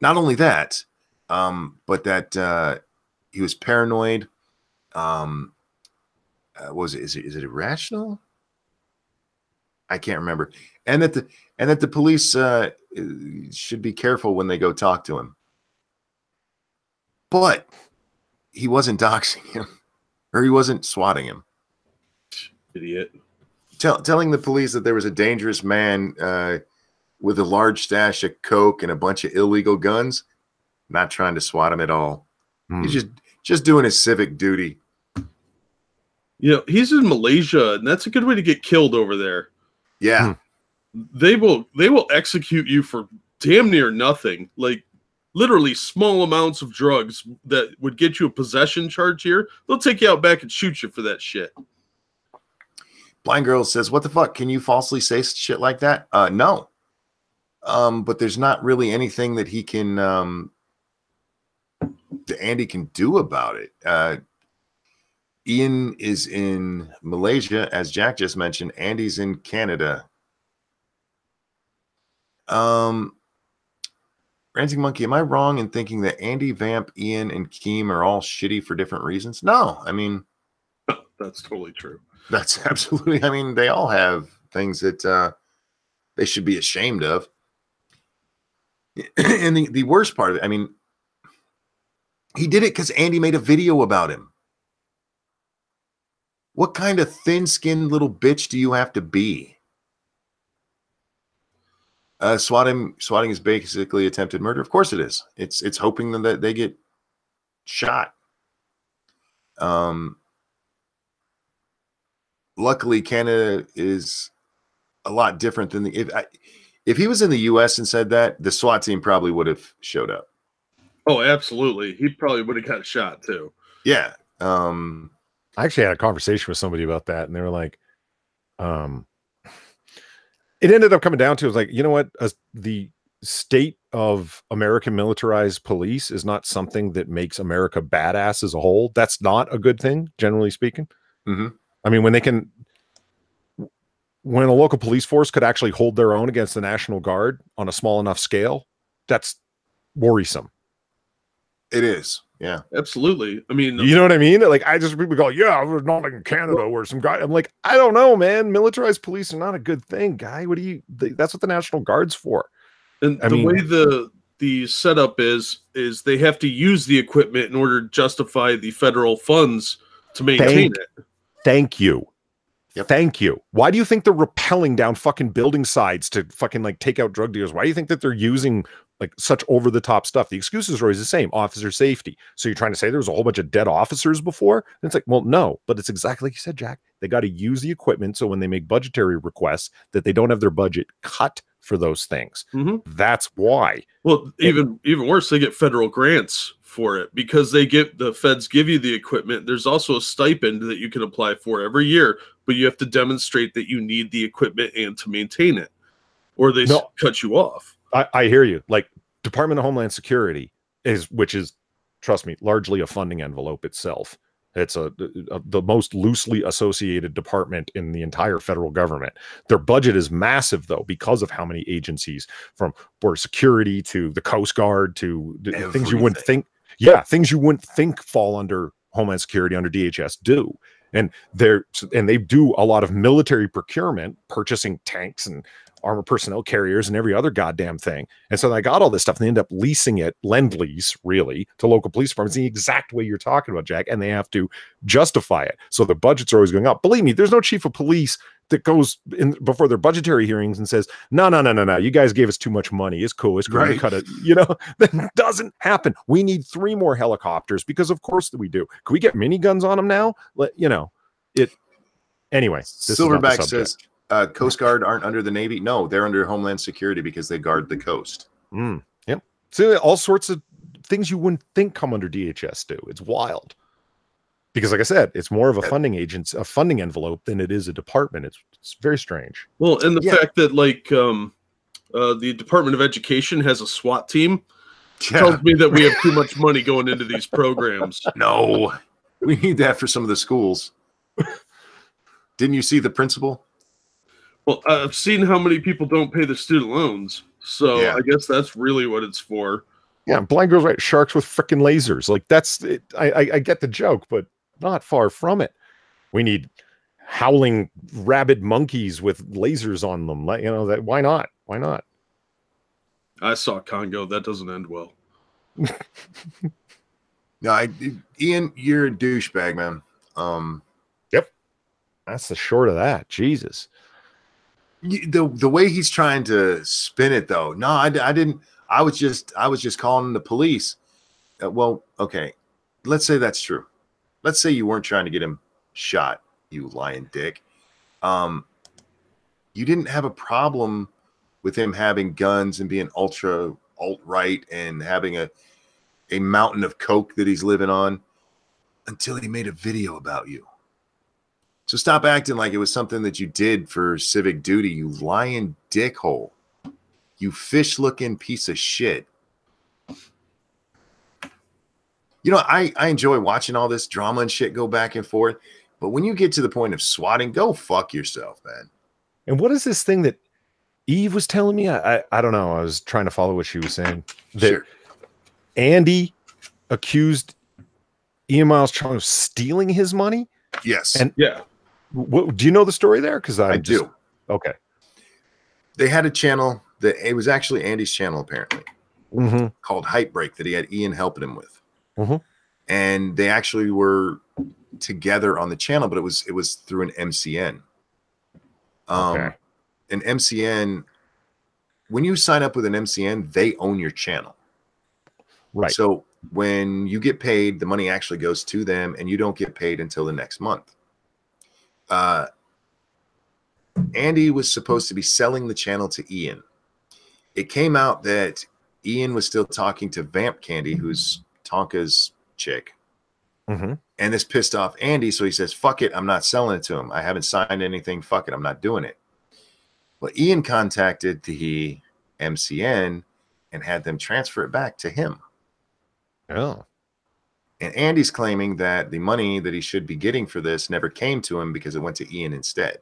Not only that, but that he was paranoid. Is it irrational? I can't remember. And that the police should be careful when they go talk to him. But he wasn't doxing him. Or he wasn't swatting him. Idiot. telling the police that there was a dangerous man with a large stash of coke and a bunch of illegal guns. Not trying to swat him at all. He's just doing his civic duty. You know, he's in Malaysia, and that's a good way to get killed over there. Yeah. They will execute you for damn near nothing. Like, literally small amounts of drugs that would get you a possession charge here. They'll take you out back and shoot you for that shit. Blind Girl says, what the fuck? Can you falsely say shit like that? No. But there's not really anything that he can, that Andy can do about it. Ian is in Malaysia, as Jack just mentioned. Andy's in Canada. Ranting Monkey, am I wrong in thinking that Andy, Vamp, Ian, and Keem are all shitty for different reasons? No, I mean, that's totally true. That's absolutely, I mean, they all have things that they should be ashamed of. And the worst part of it, I mean, he did it because Andy made a video about him. What kind of thin-skinned little bitch do you have to be? Swatting is basically attempted murder. Of course it is. It's hoping that they get shot. Luckily, Canada is a lot different than if he was in the U.S. and said that, the SWAT team probably would have showed up. Oh, absolutely. He probably would have got shot too. Yeah. I actually had a conversation with somebody about that, and they were like, it ended up coming down to, it was like, you know what? The state of American militarized police is not something that makes America badass as a whole. That's not a good thing, generally speaking. Mm-hmm. I mean, when a local police force could actually hold their own against the National Guard on a small enough scale, that's worrisome. It is. Yeah, absolutely. I mean, you know what I mean? Like, I just people go, yeah, we're not like in Canada where some guy. I'm like, I don't know, man. Militarized police are not a good thing, guy. That's what the National Guard's for. And the way the setup is they have to use the equipment in order to justify the federal funds to maintain it. Thank you. Yep. Thank you. Why do you think they're rappelling down fucking building sides to fucking like take out drug dealers? Why do you think that they're using like such over the top stuff? The excuses are always the same: officer safety. So you're trying to say there was a whole bunch of dead officers before? And it's like, well, no, but it's exactly like you said, Jack. They got to use the equipment so when they make budgetary requests that they don't have their budget cut for those things. Mm-hmm. That's why. Well, even worse, they get federal grants for it because the feds give you the equipment. There's also a stipend that you can apply for every year, but you have to demonstrate that you need the equipment and to maintain it, or they cut you off. I hear you. Like, Department of Homeland Security which is, trust me, largely a funding envelope itself. It's the most loosely associated department in the entire federal government. Their budget is massive, though, because of how many agencies, from border security to the Coast Guard to things you wouldn't think. Yeah, things you wouldn't think fall under Homeland Security, under DHS, do. And they do a lot of military procurement, purchasing tanks and armored personnel carriers and every other goddamn thing. And so they got all this stuff and they end up leasing it, lend-lease, really, to local police departments the exact way you're talking about, Jack, and they have to justify it. So the budgets are always going up. Believe me, there's no chief of police that goes in before their budgetary hearings and says, no, you guys gave us too much money. It's cool. It's great. Right. Cut it. That doesn't happen. We need 3 more helicopters because of course we do. Can we get miniguns on them now? Anyway. Silverback says, Coast Guard aren't under the Navy. No, they're under Homeland Security because they guard the coast. Yep. So all sorts of things you wouldn't think come under DHS do. It's wild. Because, like I said, it's more of a funding envelope than it is a department. It's very strange. Well, and the fact that the Department of Education has a SWAT team tells me that we have too much money going into these programs. No, we need that for some of the schools. Didn't you see the principal? Well, I've seen how many people don't pay the student loans, so I guess that's really what it's for. Yeah, Blind Girl's right. Sharks with frickin' lasers. Like, that's it. I get the joke, but not far from it. We need howling rabid monkeys with lasers on them. That why not? Why not? I saw Congo. That doesn't end well. No, Ian, you're a douchebag, man. Yep. That's the short of that. Jesus. The way he's trying to spin it, though. No, I didn't. I was just calling the police. Well, okay. Let's say that's true. Let's say you weren't trying to get him shot, you lying dick. You didn't have a problem with him having guns and being ultra alt-right and having a mountain of coke that he's living on until he made a video about you. So stop acting like it was something that you did for civic duty, you lying dickhole. You fish-looking piece of shit. You know, I enjoy watching all this drama and shit go back and forth, but when you get to the point of swatting, go fuck yourself, man. And what is this thing that Eve was telling me? I don't know. I was trying to follow what she was saying. That Sure. Andy accused Ian Miles Chung of stealing his money? Yes. And yeah. Do you know the story there? Because I do. Okay. They had a channel that it was actually Andy's channel, apparently, called Hype Break that he had Ian helping him with. And they actually were together on the channel, but it was through an MCN. Okay. An MCN, when you sign up with an MCN, they own your channel. Right. So when you get paid, the money actually goes to them, and you don't get paid until the next month. Andy was supposed to be selling the channel to Ian. It came out that Ian was still talking to Vamp Candy, who's Tonka's chick. And this pissed off Andy, so he says, fuck it, I'm not selling it to him. I haven't signed anything. Fuck it, I'm not doing it. Well, Ian contacted the MCN and had them transfer it back to him. Oh. And Andy's claiming that the money that he should be getting for this never came to him because it went to Ian instead.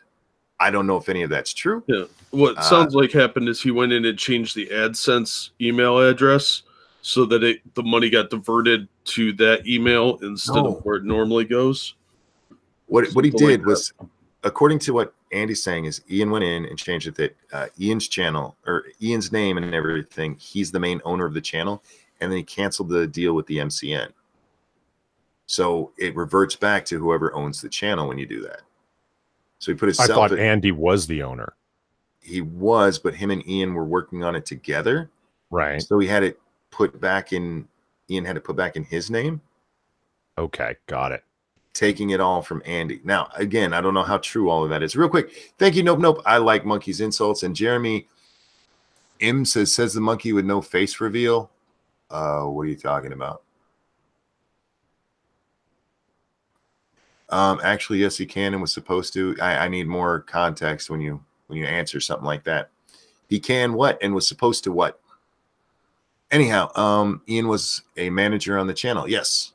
I don't know if any of that's true. Yeah. What sounds like happened is he went in and changed the AdSense email address so that the money got diverted to that email instead of where it normally goes. What he did was, according to what Andy's saying, is Ian went in and changed it that Ian's channel, or Ian's name and everything, he's the main owner of the channel, and then he canceled the deal with the MCN. So it reverts back to whoever owns the channel when you do that. So he put his. I thought Andy was the owner. He was, but him and Ian were working on it together. Right. So he had it put back in. Ian had to put back in his name. Okay, got it. Taking it all from Andy. Now, again, I don't know how true all of that is. Real quick, thank you. Nope. I like Monkey's insults. And Jeremy M says the monkey with no face reveal. What are you talking about? Actually, yes, he can and was supposed to. I need more context when you answer something like that. He can what and was supposed to what? Anyhow, Ian was a manager on the channel. Yes,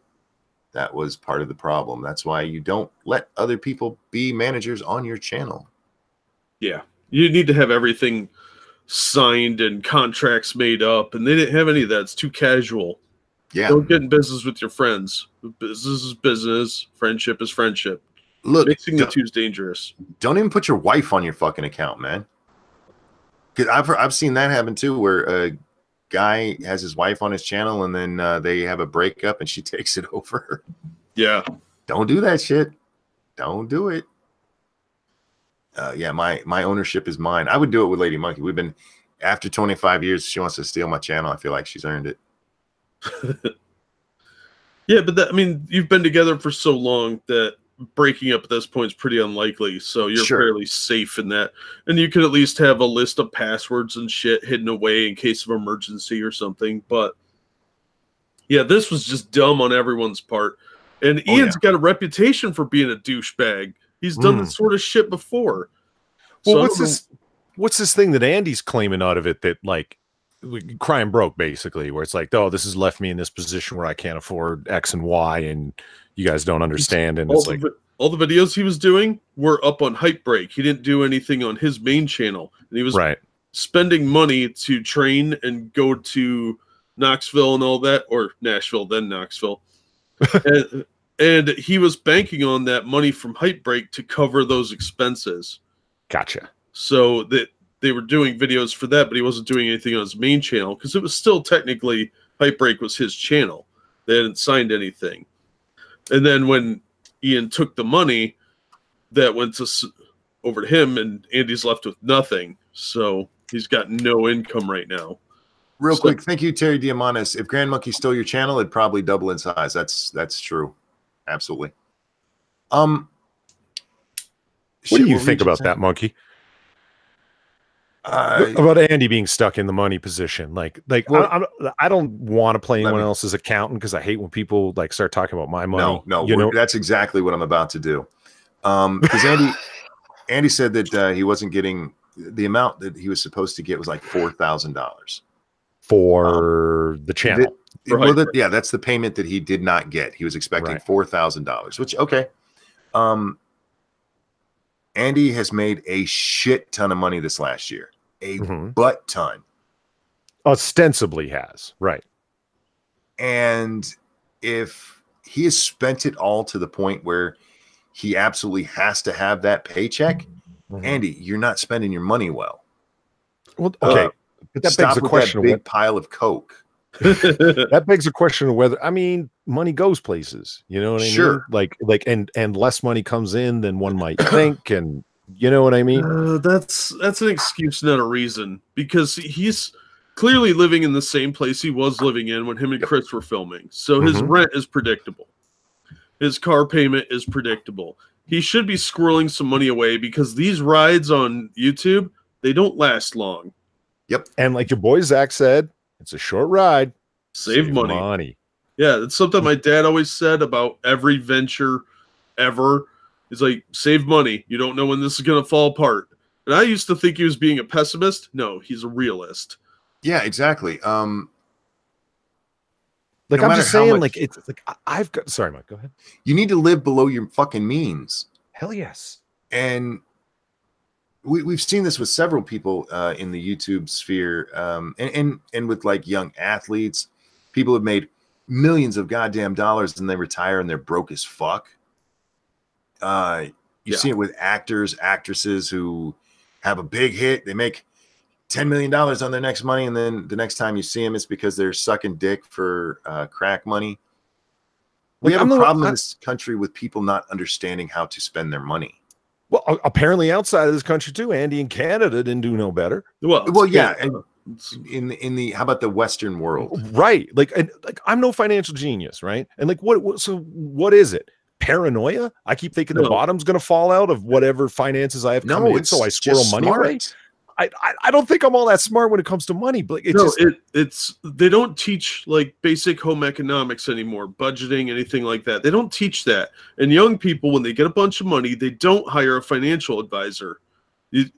that was part of the problem. That's why you don't let other people be managers on your channel. Yeah, you need to have everything signed and contracts made up, and they didn't have any of that. It's too casual. Yeah. Don't get in business with your friends. Business is business. Friendship is friendship. Look, mixing the two is dangerous. Don't even put your wife on your fucking account, man. Because I've seen that happen too, where a guy has his wife on his channel and then they have a breakup and she takes it over. Yeah. Don't do that shit. Don't do it. Yeah, my ownership is mine. I would do it with Lady Monkey. We've been, after 25 years, she wants to steal my channel. I feel like she's earned it. Yeah, but I mean, you've been together for so long that breaking up at this point is pretty unlikely. So you're fairly safe in that. And you could at least have a list of passwords and shit hidden away in case of emergency or something. But yeah, this was just dumb on everyone's part. And Ian's got a reputation for being a douchebag. He's done this sort of shit before. Well, so what's this thing that Andy's claiming out of it that, like, crime broke, basically, where it's like, oh, this has left me in this position where I can't afford X and Y, and you guys don't understand. And it's like all the videos he was doing were up on Hype Break. He didn't do anything on his main channel, and he was spending money to train and go to Knoxville and all that, or Nashville, then Knoxville. and he was banking on that money from Hype Break to cover those expenses. Gotcha. So that they were doing videos for that, but he wasn't doing anything on his main channel because it was still technically Hype Break was his channel. They hadn't signed anything. And then when Ian took the money, that went over to him, and Andy's left with nothing. So he's got no income right now. Real quick, thank you, Terry Diamandis. If Grand Monkey stole your channel, it'd probably double in size. That's true. Absolutely. What do you think about that, Monkey? About Andy being stuck in the money position? Well, I don't want to play anyone else's accountant because I hate when people like start talking about my money. No, that's exactly what I'm about to do. Because Andy said that he wasn't getting the amount that he was supposed to get was like $4,000 for the channel. That's the payment that he did not get. He was expecting $4,000, which okay. Andy has made a shit ton of money this last year, butt ton. Ostensibly has, right? And if he has spent it all to the point where he absolutely has to have that paycheck, Andy, you're not spending your money well. Well, okay, but that begs a question. That big pile of coke. That begs a question of whether, I mean, money goes places, you know what I mean? Like, and less money comes in than one might think, and you know what I mean? That's an excuse, not a reason, because he's clearly living in the same place he was living in when him and Chris were filming. So his rent is predictable. His car payment is predictable. He should be squirreling some money away because these rides on YouTube, they don't last long. Yep. And like your boy Zach said, it's a short ride. Save money. Yeah, it's something my dad always said about every venture ever. He's like, save money. You don't know when this is going to fall apart. And I used to think he was being a pessimist. No, he's a realist. Yeah, exactly. I'm just saying, like, it's like I've got. Sorry, Mike. Go ahead. You need to live below your fucking means. Hell yes. And we've seen this with several people in the YouTube sphere, and with like young athletes. People have made millions of goddamn dollars and they retire and they're broke as fuck. You see it with actors, actresses who have a big hit. They make $10 million on their next money, and then the next time you see them, it's because they're sucking dick for crack money. We have a problem in this country with people not understanding how to spend their money. Well, apparently outside of this country too, Andy, in Canada didn't do no better. Well, yeah, and in the how about the Western world, right? Like I'm no financial genius, right? And like so what is it? Paranoia? I keep thinking the bottom's going to fall out of whatever finances I have coming in, so I squirrel money away. I don't think I'm all that smart when it comes to money, but it's they don't teach like basic home economics anymore, budgeting, anything like that. They don't teach that. And young people, when they get a bunch of money, they don't hire a financial advisor.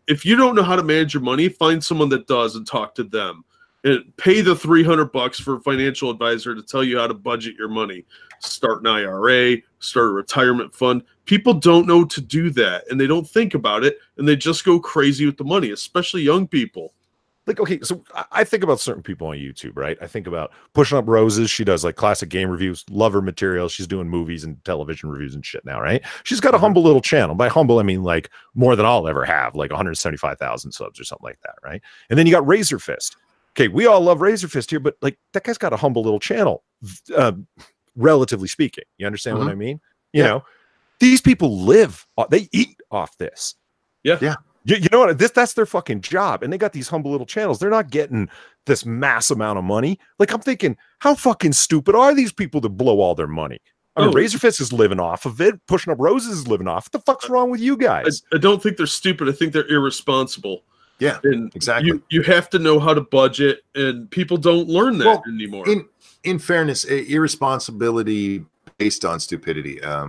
If you don't know how to manage your money, find someone that does and talk to them. And pay the $300 for a financial advisor to tell you how to budget your money. Start an IRA, start a retirement fund. People don't know to do that, and they don't think about it, and they just go crazy with the money, especially young people. Like, okay, so I think about certain people on YouTube, right? I think about Pushing Up Roses. She does like classic game reviews, love her material. She's doing movies and television reviews and shit now, right? She's got a humble little channel. By humble, I mean like more than I'll ever have, like 175,000 subs or something like that, right? And then you got Razor Fist. Okay, we all love Razor Fist here, but like that guy's got a humble little channel, relatively speaking. You understand what I mean? You know, these people live, they eat off this. Yeah. You know what? That's their fucking job. And they got these humble little channels. They're not getting this mass amount of money. Like, I'm thinking, how fucking stupid are these people to blow all their money? I mean, Razor Fist is living off of it. Pushing Up Roses is living off. What the fuck's wrong with you guys? I don't think they're stupid. I think they're irresponsible. Yeah, and exactly. You have to know how to budget, and people don't learn that anymore. In fairness, irresponsibility based on stupidity. I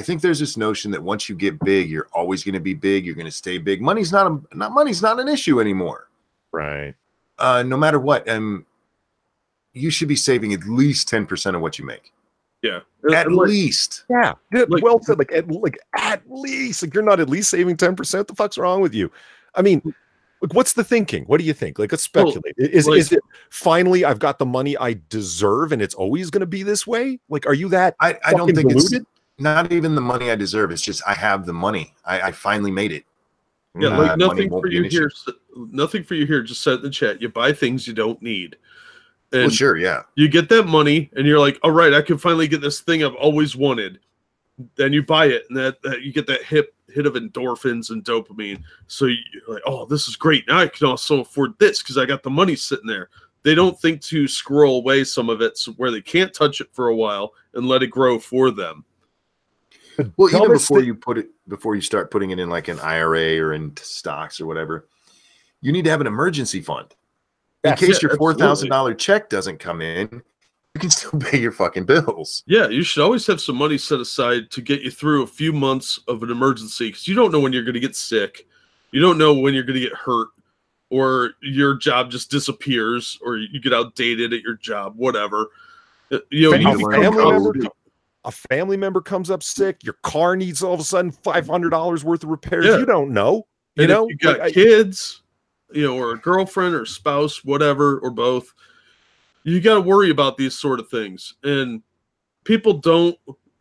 think there's this notion that once you get big, you're always going to be big. You're going to stay big. Money's not an issue anymore. Right. No matter what, you should be saving at least 10% of what you make. Yeah. At least. Yeah. Well said. Like at least. Like, you're not at least saving 10%. The fuck's wrong with you? I mean, like, what's the thinking? What do you think? Like, let's speculate. Is it finally I've got the money I deserve and it's always going to be this way? Like, are you that I don't think deluded? It's not even the money I deserve. It's just I have the money. I finally made it. Yeah, like nothing for you here. Nothing for you here. Just set in the chat. You buy things you don't need. And sure, yeah. You get that money and you're like, all right, I can finally get this thing I've always wanted. then you buy it, and that you get that hit of endorphins and dopamine. So you're like, oh, this is great. Now I can also afford this because I got the money sitting there. They don't think to squirrel away some of it where they can't touch it for a while and let it grow for them. Well, even before you start putting it in like an IRA or in stocks or whatever, you need to have an emergency fund in case your $4,000 check doesn't come in. You can still pay your fucking bills. Yeah, you should always have some money set aside to get you through a few months of an emergency, because you don't know when you're going to get sick, you don't know when you're going to get hurt, or your job just disappears, or you get outdated at your job, whatever. You know, a family member comes up sick, your car needs all of a sudden $500 worth of repairs. You don't know. You know, you got kids, you know, or a girlfriend or spouse, whatever, or both. You got to worry about these sort of things. And people don't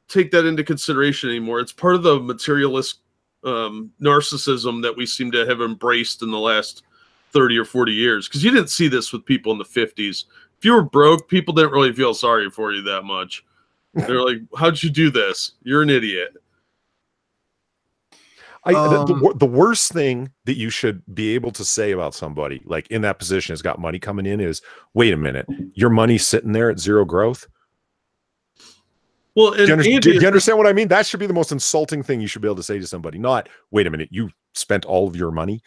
take that into consideration anymore. It's part of the materialist narcissism that we seem to have embraced in the last 30 or 40 years. Because you didn't see this with people in the 50s. If you were broke, people didn't really feel sorry for you that much. They're like, how'd you do this? You're an idiot. The worst thing that you should be able to say about somebody like in that position has got money coming in is, wait a minute, your money's sitting there at zero growth. Well, do you understand what I mean? That should be the most insulting thing you should be able to say to somebody. Not, wait a minute, you spent all of your money.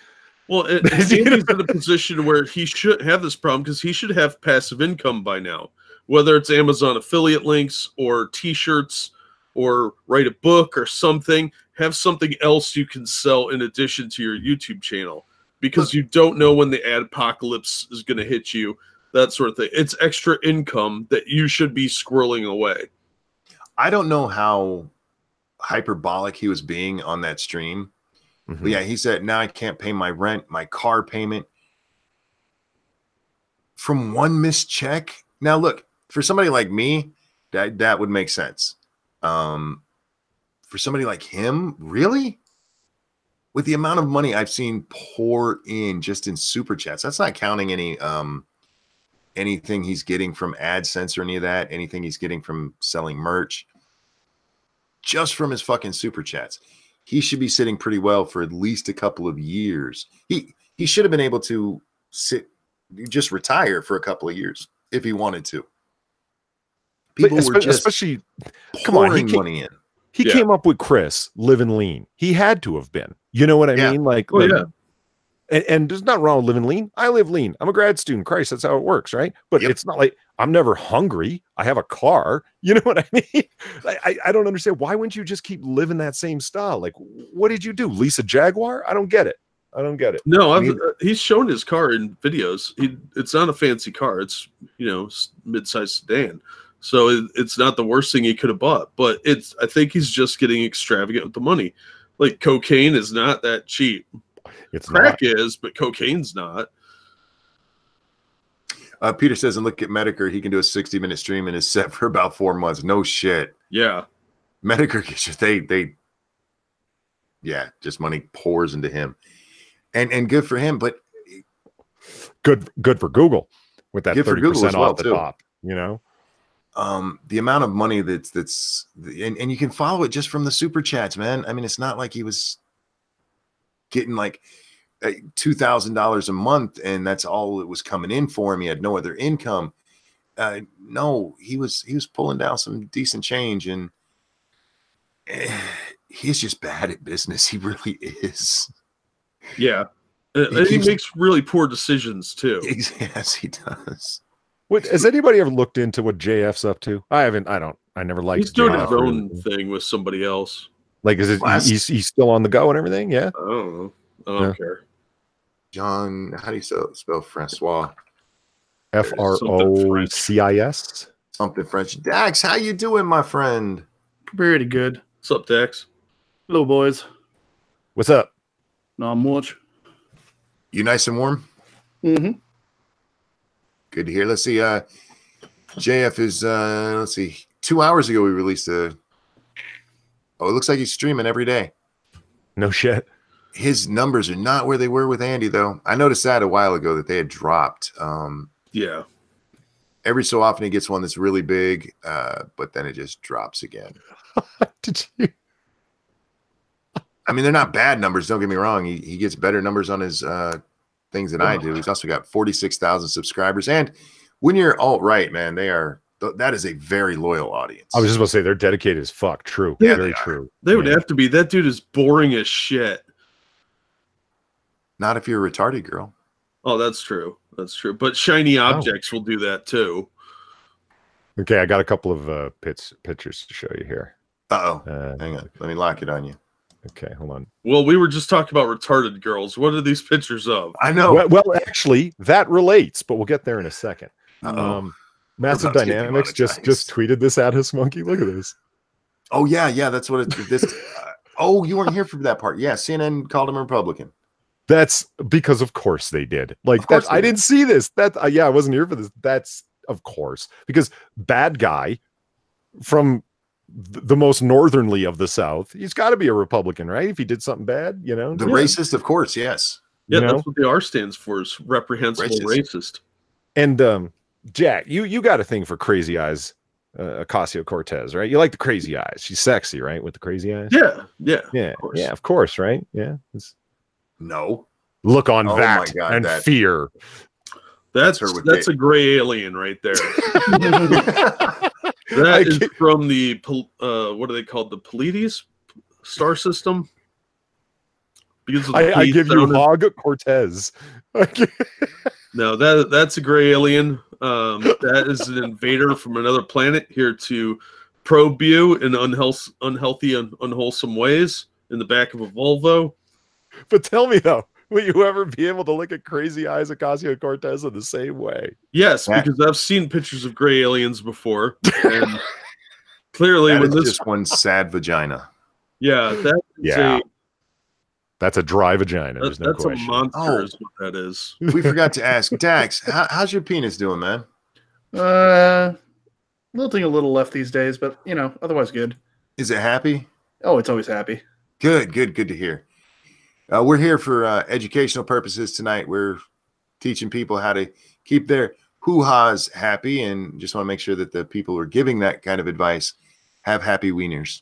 Well, Andy's in a position where he shouldn't have this problem because he should have passive income by now, whether it's Amazon affiliate links or T-shirts or write a book or something. Have something else you can sell in addition to your YouTube channel, because you don't know when the ad apocalypse is going to hit you, that sort of thing. It's extra income that you should be squirreling away. I don't know how hyperbolic he was being on that stream. But yeah, he said, now I can't pay my rent, my car payment from one missed check. Now, look, for somebody like me, that would make sense. For somebody like him, really? With the amount of money I've seen pour in just in super chats, that's not counting any anything he's getting from AdSense or any of that, anything he's getting from selling merch, just from his fucking super chats. He should be sitting pretty well for at least a couple of years. He should have been able to just retire for a couple of years if he wanted to. People were just especially pouring money in. He came up with Chris living lean. He had to have been. You know what I mean? Like, and there's nothing wrong with living lean. I live lean. I'm a grad student. Christ, that's how it works, right? But it's not like I'm never hungry. I have a car. You know what I mean? I don't understand. Why wouldn't you just keep living that same style? Like, what did you do? Lease a Jaguar? I don't get it. I don't get it. No, he's shown his car in videos. It's not a fancy car. It's, you know, mid-sized sedan. So it's not the worst thing he could have bought, but I think he's just getting extravagant with the money. Like, cocaine is not that cheap. Crack is, but cocaine's not. Peter says, and look at Medicare, he can do a 60-minute stream and is set for about 4 months. No shit. Yeah. Medicare, just money pours into him. And good for him, but good for Google with that 30% off the top, you know? The amount of money that's and you can follow it just from the super chats, man. I mean, it's not like he was getting like $2,000 a month and that's all it was coming in for him. He had no other income. No, he was pulling down some decent change, and he's just bad at business. He really is. Yeah. He makes really poor decisions too. Yes, he does. Has anybody ever looked into what JF's up to? I haven't. I never liked. He's doing his own thing with somebody else. Like, is it? He's still on the go and everything. Yeah. I don't know. I don't care. John, how do you spell Francois? Frocis. Something French. Dax, how you doing, my friend? Pretty good. What's up, Dax? Hello, boys. What's up? Not much. You nice and warm? Mm-hmm. Good to hear. Let's see. JF is, let's see. 2 hours ago, we released it looks like he's streaming every day. No shit. His numbers are not where they were with Andy, though. I noticed that a while ago that they had dropped. Yeah. Every so often he gets one that's really big, but then it just drops again. Did you? I mean, they're not bad numbers. Don't get me wrong. He gets better numbers on his things than I do. He's also got 46,000 subscribers. And when you're alt-right, man, that is a very loyal audience. I was just going to say they're dedicated as fuck. True. Yeah, Very true. They would have to be. That dude is boring as shit. Not if you're a retarded girl. Oh, that's true. That's true. But shiny objects will do that too. Okay, I got a couple of pictures to show you here. Uh-oh. Hang on. Let me lock it on you. Okay, hold on. Well, we were just talking about retarded girls. What are these pictures of? I know. Well, actually, that relates, but we'll get there in a second. Uh-oh. Massive Dynamics just tweeted this at us, Monkey. Look at this. Oh, yeah. That's what it's this. Oh, you weren't here for that part. Yeah, CNN called him a Republican. That's because, of course, they did. Like, that, I didn't see this. I wasn't here for this. That's, of course, because bad guy from the most northernly of the South, he's got to be a Republican, right? If he did something bad, you know. The racist, of course, yes. Yeah, that's what the R stands for, is reprehensible racist. And Jack, you got a thing for Crazy Eyes, Ocasio-Cortez, right? You like the crazy eyes. She's sexy, right? With the crazy eyes. Yeah. Of course, right? Yeah. No. Look on that and fear. That's a gray alien right there. That is from the what are they called? The Pleiades star system. Because I give you Hog Cortez. No, that's a gray alien. That is an invader from another planet here to probe you in unhealthy and unwholesome ways in the back of a Volvo. But tell me though, will you ever be able to look at Crazy Eyes Ocasio-Cortez in the same way? Yes, because I've seen pictures of gray aliens before, and clearly, that is just one sad vagina. Yeah, that's a dry vagina. There's no question. That's a monster, is what that is. We forgot to ask Dax, how's your penis doing, man? Lilting a little left these days, but otherwise good. Is it happy? Oh, it's always happy. Good to hear. We're here for educational purposes tonight. We're teaching people how to keep their hoo-has happy, and just want to make sure that the people who are giving that kind of advice have happy wieners.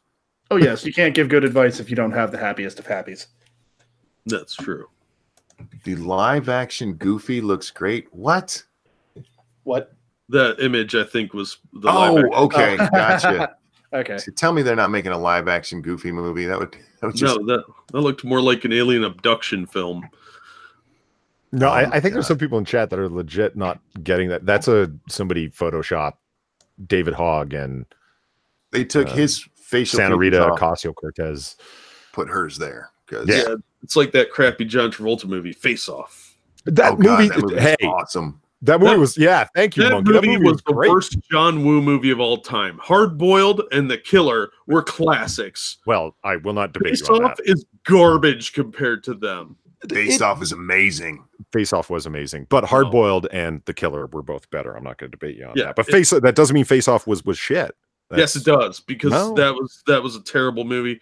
Oh, yes. You can't give good advice if you don't have the happiest of happies. That's true. The live-action Goofy looks great. What? That image, I think, was the okay. Gotcha. Okay. So tell me they're not making a live-action Goofy movie. That would just... No, that looked more like an alien abduction film. No, I think there's some people in chat that are legit not getting that. That's somebody Photoshop David Hogg, and they took his facial Santa Rita Ocasio-Cortez, put hers there. Yeah, it's like that crappy John Travolta movie, Face Off. That movie was awesome. That movie was, thank you, Monkey. That movie was the worst John Woo movie of all time. Hard Boiled and The Killer were classics. Well, I will not debate Face you on Off that. is garbage compared to them. Face Off is amazing. Face Off was amazing, but Hard Boiled and The Killer were both better. I'm not going to debate you on that. But that doesn't mean Face Off was shit. Yes, it does, because that was a terrible movie.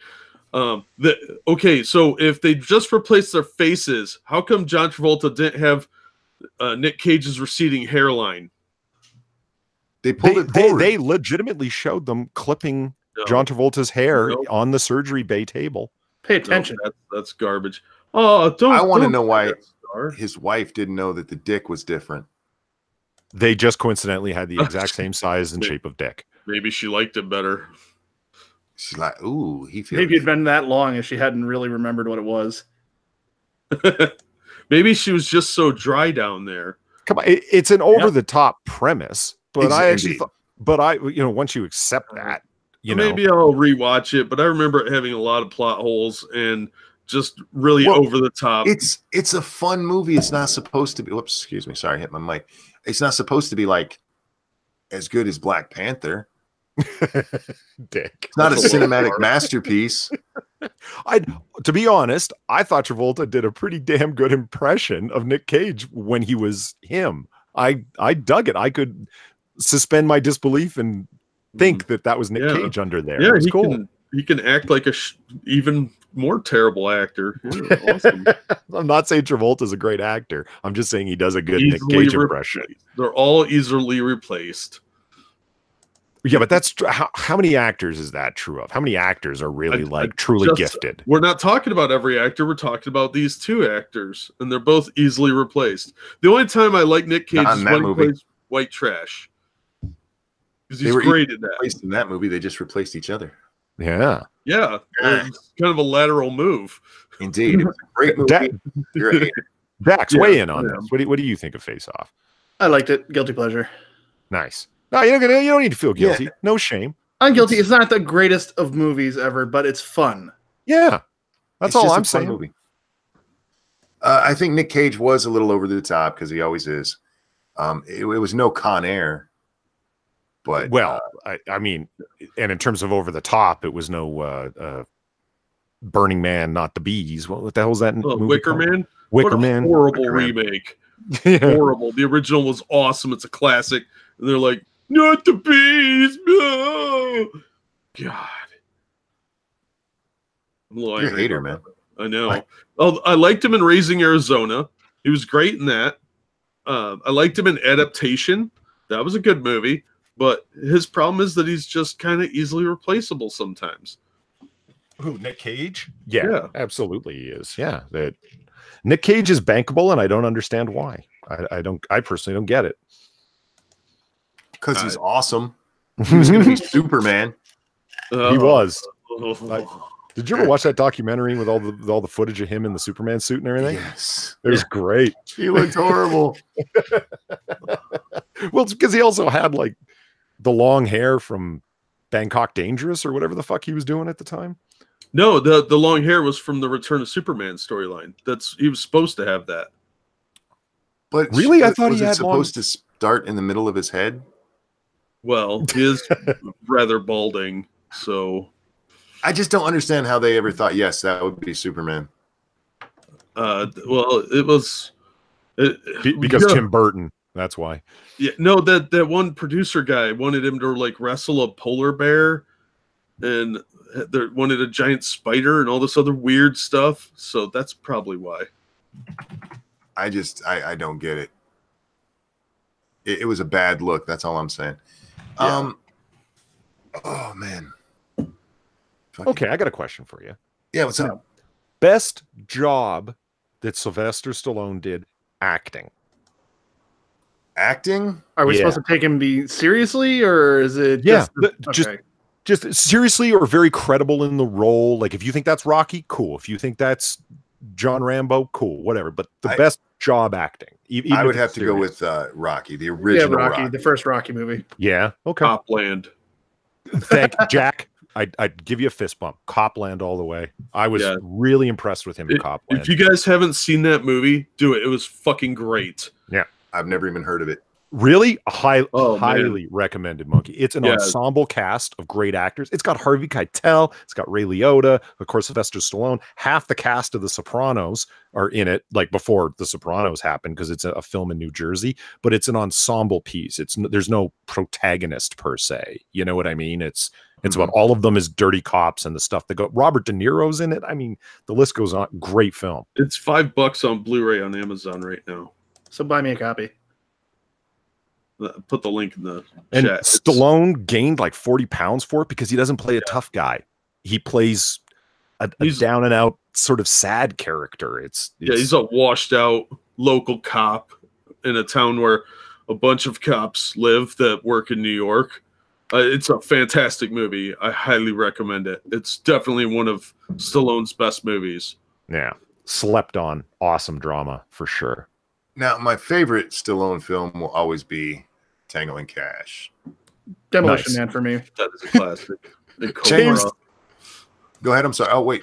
Okay, so if they just replaced their faces, how come John Travolta didn't have Nick Cage's receding hairline? They pulled it forward. They legitimately showed them clipping John Travolta's hair on the surgery bay table. Pay attention. That's garbage. Oh, I want to know why his wife didn't know that the dick was different. They just coincidentally had the exact same size and shape of dick. Maybe she liked it better. She's like, ooh, he feels. Maybe it'd been that long if she hadn't really remembered what it was. Maybe she was just so dry down there. Come on, it's an over-the-top premise, but I actually thought, once you accept that, maybe I'll rewatch it. But I remember it having a lot of plot holes and just really over the top. It's a fun movie. It's not supposed to be. Whoops, excuse me. Sorry, I hit my mic. It's not supposed to be like as good as Black Panther. Dick. It's not a cinematic masterpiece. To be honest, I thought Travolta did a pretty damn good impression of Nick Cage when he was him. I dug it. I could suspend my disbelief and think that was Nick Cage under there. Yeah, he can act like a even more terrible actor. Yeah, awesome. I'm not saying Travolta's a great actor. I'm just saying he does a good Nick Cage impression. They're all easily replaced. Yeah, but that's how many actors is that true of? How many actors are really truly gifted? We're not talking about every actor. We're talking about these two actors, and they're both easily replaced. The only time I like Nick Cage is when he plays white trash, because he's great at that. In that movie, they just replaced each other. Yeah, it's kind of a lateral move. Indeed, it's a great movie. You're a hater. Dax, weigh in on this. What do you think of Face Off? I liked it. Guilty pleasure. Nice. No, you don't need to feel guilty. Yeah. No shame. I'm guilty. It's not the greatest of movies ever, but it's fun. Yeah, that's all I'm saying. Movie. I think Nick Cage was a little over the top because he always is. It was no Con Air, but I mean, and in terms of over the top, it was no Burning Man, not the Bees. What the hell was that movie? Wicker Man. Wicker Man. Horrible remake. Horrible. The original was awesome. It's a classic. And they're like, not the Bees. No. God. You're a hater, man. I know. Oh, I liked him in Raising Arizona. He was great in that. I liked him in Adaptation. That was a good movie. But his problem is that he's just kind of easily replaceable sometimes. Who, Nick Cage? Yeah, absolutely he is. Yeah. Nick Cage is bankable, and I don't understand why. I personally don't get it. Because he's awesome. He was going to be Superman. He was. Did you ever watch that documentary with all the footage of him in the Superman suit and everything? Yes. It was great. He looked horrible. Well, it's because he also had like the long hair from Bangkok Dangerous or whatever the fuck he was doing at the time. No, the long hair was from the Return of Superman storyline. He was supposed to have that. But really, I thought he had supposed to start in the middle of his head. Well, he is rather balding, so I just don't understand how they ever thought, yes, that would be Superman. Well, it was because Tim Burton. That's why. Yeah, no, that one producer guy wanted him to like wrestle a polar bear, and they wanted a giant spider and all this other weird stuff. So that's probably why. I don't get it. It was a bad look. That's all I'm saying. Yeah. Oh man. Okay, I got a question for you. Yeah, what's up? Best job that Sylvester Stallone did acting. Acting? Are we supposed to take him seriously, or is it just seriously or very credible in the role? Like if you think that's Rocky, cool. If you think that's John Rambo, cool. Whatever. But the best job acting. Even I would have to go with Rocky, the original Rocky, the first Rocky movie. Yeah. Okay. Copland. Thank you, Jack. I'd give you a fist bump. Copland all the way. I was really impressed with him in Copland. If you guys haven't seen that movie, do it. It was fucking great. Yeah. I've never even heard of it. Really? Highly recommended, Monkey. It's an ensemble cast of great actors. It's got Harvey Keitel. It's got Ray Liotta. Of course, Sylvester Stallone. Half the cast of The Sopranos are in it, like before The Sopranos happened, because it's a film in New Jersey. But it's an ensemble piece. There's no protagonist per se. You know what I mean? It's about all of them as dirty cops and the stuff that go. Robert De Niro's in it. I mean, the list goes on. Great film. It's $5 on Blu-ray on Amazon right now. So buy me a copy. Put the link in the and chat. Stallone gained like 40 pounds for it because he doesn't play a tough guy. He plays a down and out sort of sad character. He's a washed out local cop in a town where a bunch of cops live that work in New York. It's a fantastic movie. I highly recommend it. It's definitely one of Stallone's best movies. Yeah. Slept on. Awesome drama for sure. Now, my favorite Stallone film will always be Tango and Cash. Demolition Man for me. That is a classic. James, go ahead. I'm sorry. Oh, wait.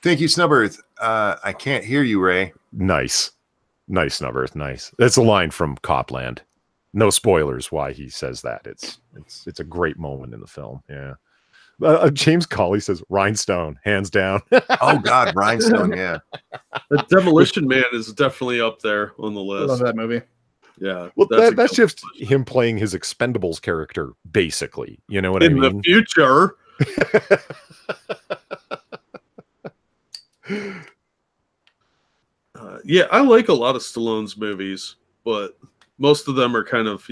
Thank you, Snubbirth. I can't hear you, Ray. Nice, Snubbirth. Nice. That's a line from Copland. No spoilers why he says that. It's a great moment in the film. Yeah. James Colley says Rhinestone, hands down. Oh God, Rhinestone, yeah. The Demolition Man is definitely up there on the list. I love that movie. Yeah. Well, that's just him playing his Expendables character, basically. You know what I mean? In the future. Yeah, I like a lot of Stallone's movies, but most of them are kind of,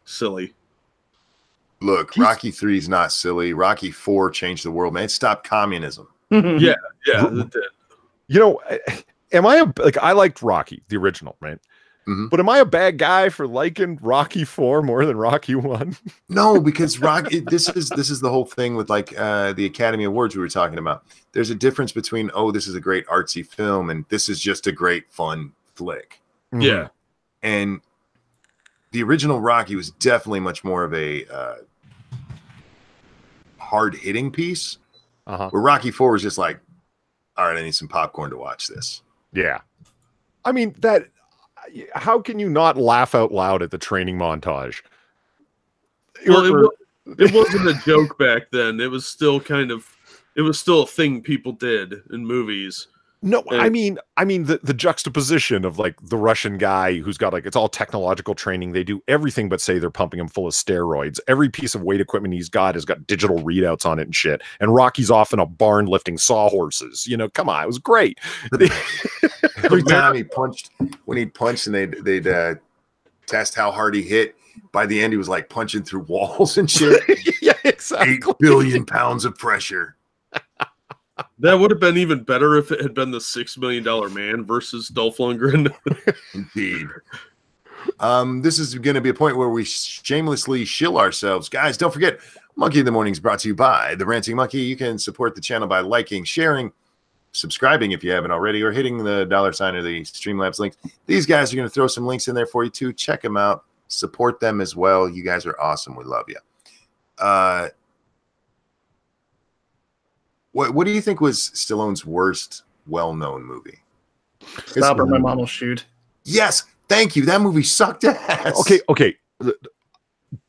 silly. Look, Rocky 3 is not silly. Rocky 4 changed the world, man. It stopped communism. Yeah, it did. You know, am I I liked Rocky, the original, right? But am I a bad guy for liking Rocky 4 more than Rocky 1? No, because Rocky. This is the whole thing with like the Academy Awards we were talking about. There's a difference between this is a great artsy film and this is just a great fun flick. Yeah, and the original Rocky was definitely much more of a hard hitting piece. Where Rocky 4 was just like, all right, I need some popcorn to watch this. Yeah, I mean that. How can you not laugh out loud at the training montage? Well, it wasn't a joke back then. It was still a thing people did in movies. No, I mean the juxtaposition of like the Russian guy who's got like it's all technological training. They do everything but say they're pumping him full of steroids. Every piece of weight equipment he's got has got digital readouts on it and shit. And Rocky's off in a barn lifting sawhorses. You know, come on, it was great. Every time when he'd punched and they'd test how hard he hit. By the end, he was like punching through walls and shit. Yeah, exactly. 8 billion pounds of pressure. That would have been even better if it had been the $6 Million Man versus Dolph Lundgren. Indeed. This is going to be a point where we shamelessly shill ourselves. Guys, don't forget, Monkey in the Morning is brought to you by The Ranting Monkey. You can support the channel by liking, sharing, subscribing if you haven't already, or hitting the $ or the Streamlabs links. These guys are going to throw some links in there for you too. Check them out. Support them as well. You guys are awesome. We love you. What do you think was Stallone's worst well-known movie? Stop or My Mom Will Shoot. Yes, thank you. That movie sucked ass. Okay.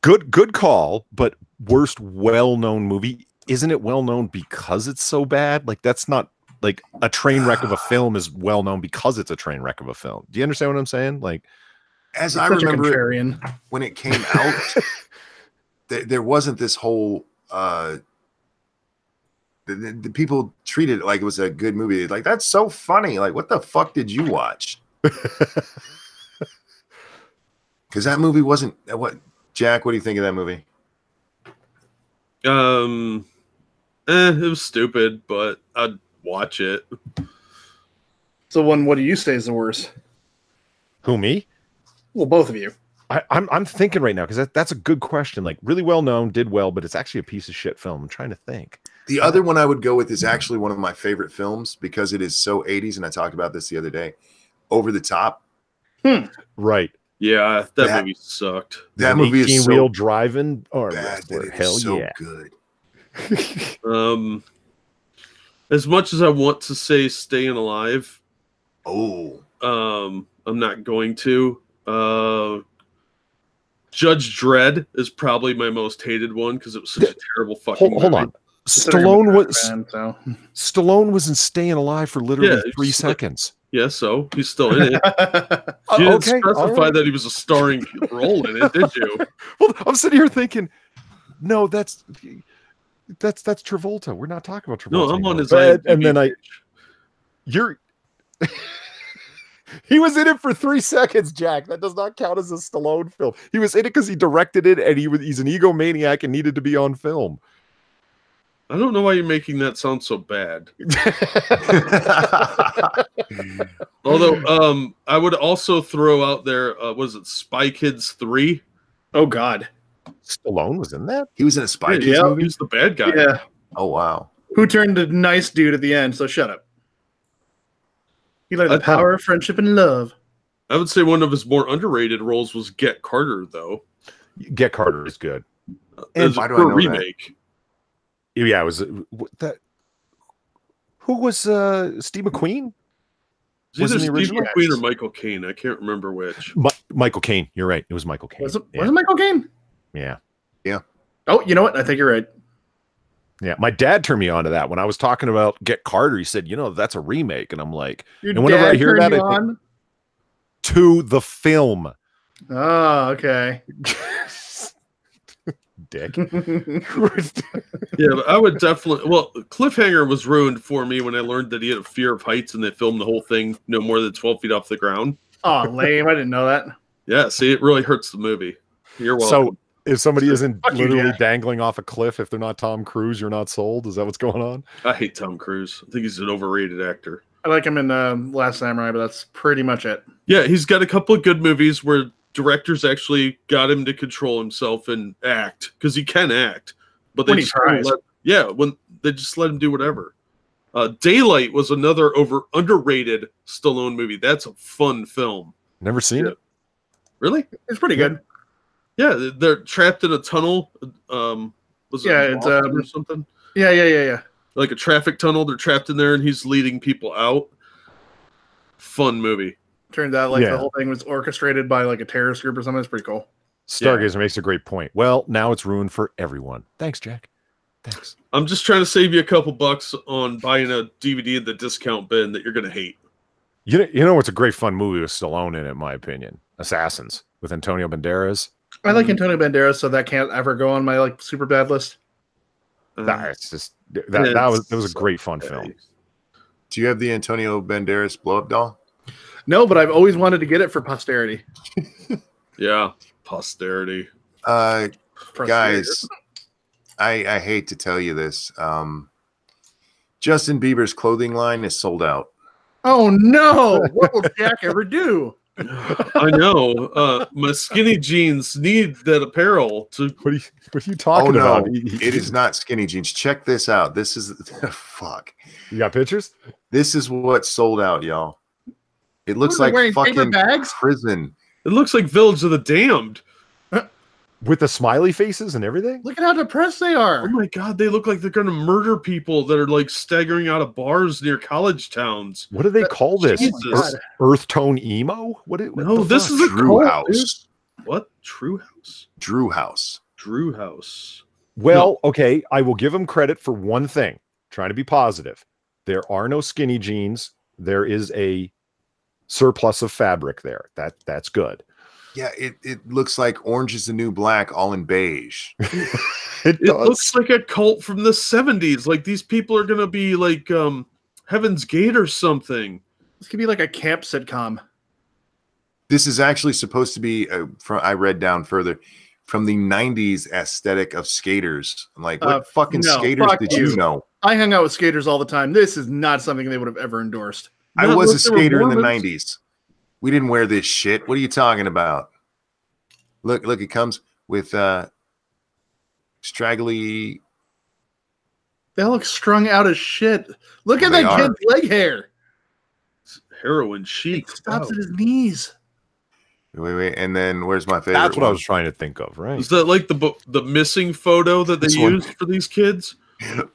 Good call, but worst well-known movie. Isn't it well-known because it's so bad? Like that's not like a train wreck of a film is well-known because it's a train wreck of a film. Do you understand what I'm saying? Like as I remember it, when it came out, there wasn't this whole the people treated it like it was a good movie. Like, that's so funny. Like, what the fuck did you watch? Because that movie wasn't what. Jack, what do you think of that movie? It was stupid, but I'd watch it. So, what do you say is the worst? Who, me? Well, both of you. I'm thinking right now because that's a good question. Like, really well known, did well, but it's actually a piece of shit film. I'm trying to think. The other one I would go with is actually one of my favorite films because it is so 80s, and I talked about this the other day. Over the Top. Right. Yeah, that movie sucked. That movie is so driving or bad, but it hell is so yeah. good. As much as I want to say Staying Alive, I'm not going to. Judge Dredd is probably my most hated one because it was such a terrible fucking movie. Hold on. Stallone was in Staying Alive for literally 3 seconds. Yeah, so he's still in it. You didn't specify that he was a starring role in it, did you? Well, I'm sitting here thinking, no, that's Travolta. We're not talking about Travolta. No, I'm on his and then you're he was in it for 3 seconds, Jack. That does not count as a Stallone film. He was in it because he directed it, and he's an egomaniac and needed to be on film. I don't know why you're making that sound so bad. Although, I would also throw out there, was it Spy Kids 3? Oh, God. Stallone was in that? He was in a Spy Kids movie? He was the bad guy. Yeah. Oh, wow. Who turned a nice dude at the end, so shut up. He learned the power of friendship and love. I would say one of his more underrated roles was Get Carter, though. Get Carter is good. And why do I know remake. That? Yeah, it was that. Who was Steve McQueen? Was it Steve McQueen or Michael Caine? I can't remember which. Michael Caine. You're right. It was Michael Caine. Was it Michael Caine? Yeah. Yeah. Oh, you know what? I think you're right. Yeah, my dad turned me on to that when I was talking about Get Carter. He said, that's a remake, and I'm like, and whenever I hear that, I think, to the film. Oh, okay. Dick. Yeah, but I would definitely. Well, Cliffhanger was ruined for me when I learned that he had a fear of heights, and they filmed the whole thing no more than 12 feet off the ground. Oh, lame! I didn't know that. Yeah, see, it really hurts the movie. You're welcome. So if somebody isn't Fuck you, literally Jack. dangling off a cliff, if they're not Tom Cruise, you're not sold? Is that what's going on? I hate Tom Cruise. I think he's an overrated actor. I like him in Last Samurai, but that's pretty much it. Yeah, he's got a couple of good movies where directors actually got him to control himself and act, because he can act. But they When he just tries. when they just let him do whatever. Daylight was another underrated Stallone movie. That's a fun film. Never seen it. Really? It's pretty good. Yeah, they're trapped in a tunnel. Was Yeah, it it's, Boston or something? Yeah. Like a traffic tunnel. They're trapped in there, and he's leading people out. Fun movie. Turns out like Yeah. the whole thing was orchestrated by like a terrorist group or something. It's pretty cool. Stargazer makes a great point. Well, now it's ruined for everyone. Thanks, Jack. Thanks. I'm just trying to save you a couple bucks on buying a DVD in the discount bin that you're gonna hate. You know what's a great fun movie with Stallone in my opinion? Assassins with Antonio Banderas. I like Antonio Banderas, so that can't ever go on my like super bad list. Nah, it's just that was a great fun film. Do you have the Antonio Banderas blow up doll? No, but I've always wanted to get it for posterity. Yeah, posterity. Guys, I hate to tell you this. Justin Bieber's clothing line is sold out. Oh no! What will Jack ever do? I know. My skinny jeans need that apparel to. What are you talking no, about? It is not skinny jeans. Check this out. This is fuck. You got pictures? This is what sold out, y'all. It looks What, are they like wearing paper fucking bags? prison. It looks like Village of the Damned. With the smiley faces and everything? Look at how depressed they Oh are. my god, they look like they're gonna murder people that are like staggering out of bars near college towns. What do they call this? Jesus. Earth tone emo? What No, the this fuck? is a Drew cult, House. dude. What? True House? Drew House. Drew House. Well, okay, I will give them credit for one thing. Trying to be positive. There are no skinny jeans. There is a surplus of fabric there. That's good. Yeah, it looks like Orange is the New Black, all in beige. It It looks like a cult from the 70s. Like these people are gonna be like Heaven's Gate or something. This could be like a camp sitcom. This is actually supposed to be, I read down further, from the 90s aesthetic of skaters. I'm like, what fucking no, skaters fuck did you. you know? I hung out with skaters all the time. This is not something they would have ever endorsed. I No, was a look, they were skater in the Mormons. 90s. We didn't wear this shit. What are you talking about? Look, it comes with straggly. They all look strung out as shit. Look at They that are. kid's leg hair. Heroin chic. It stops Wow. at his knees. Wait. And then where's my favorite? That's what I one? was trying to think of, right? Is that like the missing photo that they This one. used for these kids?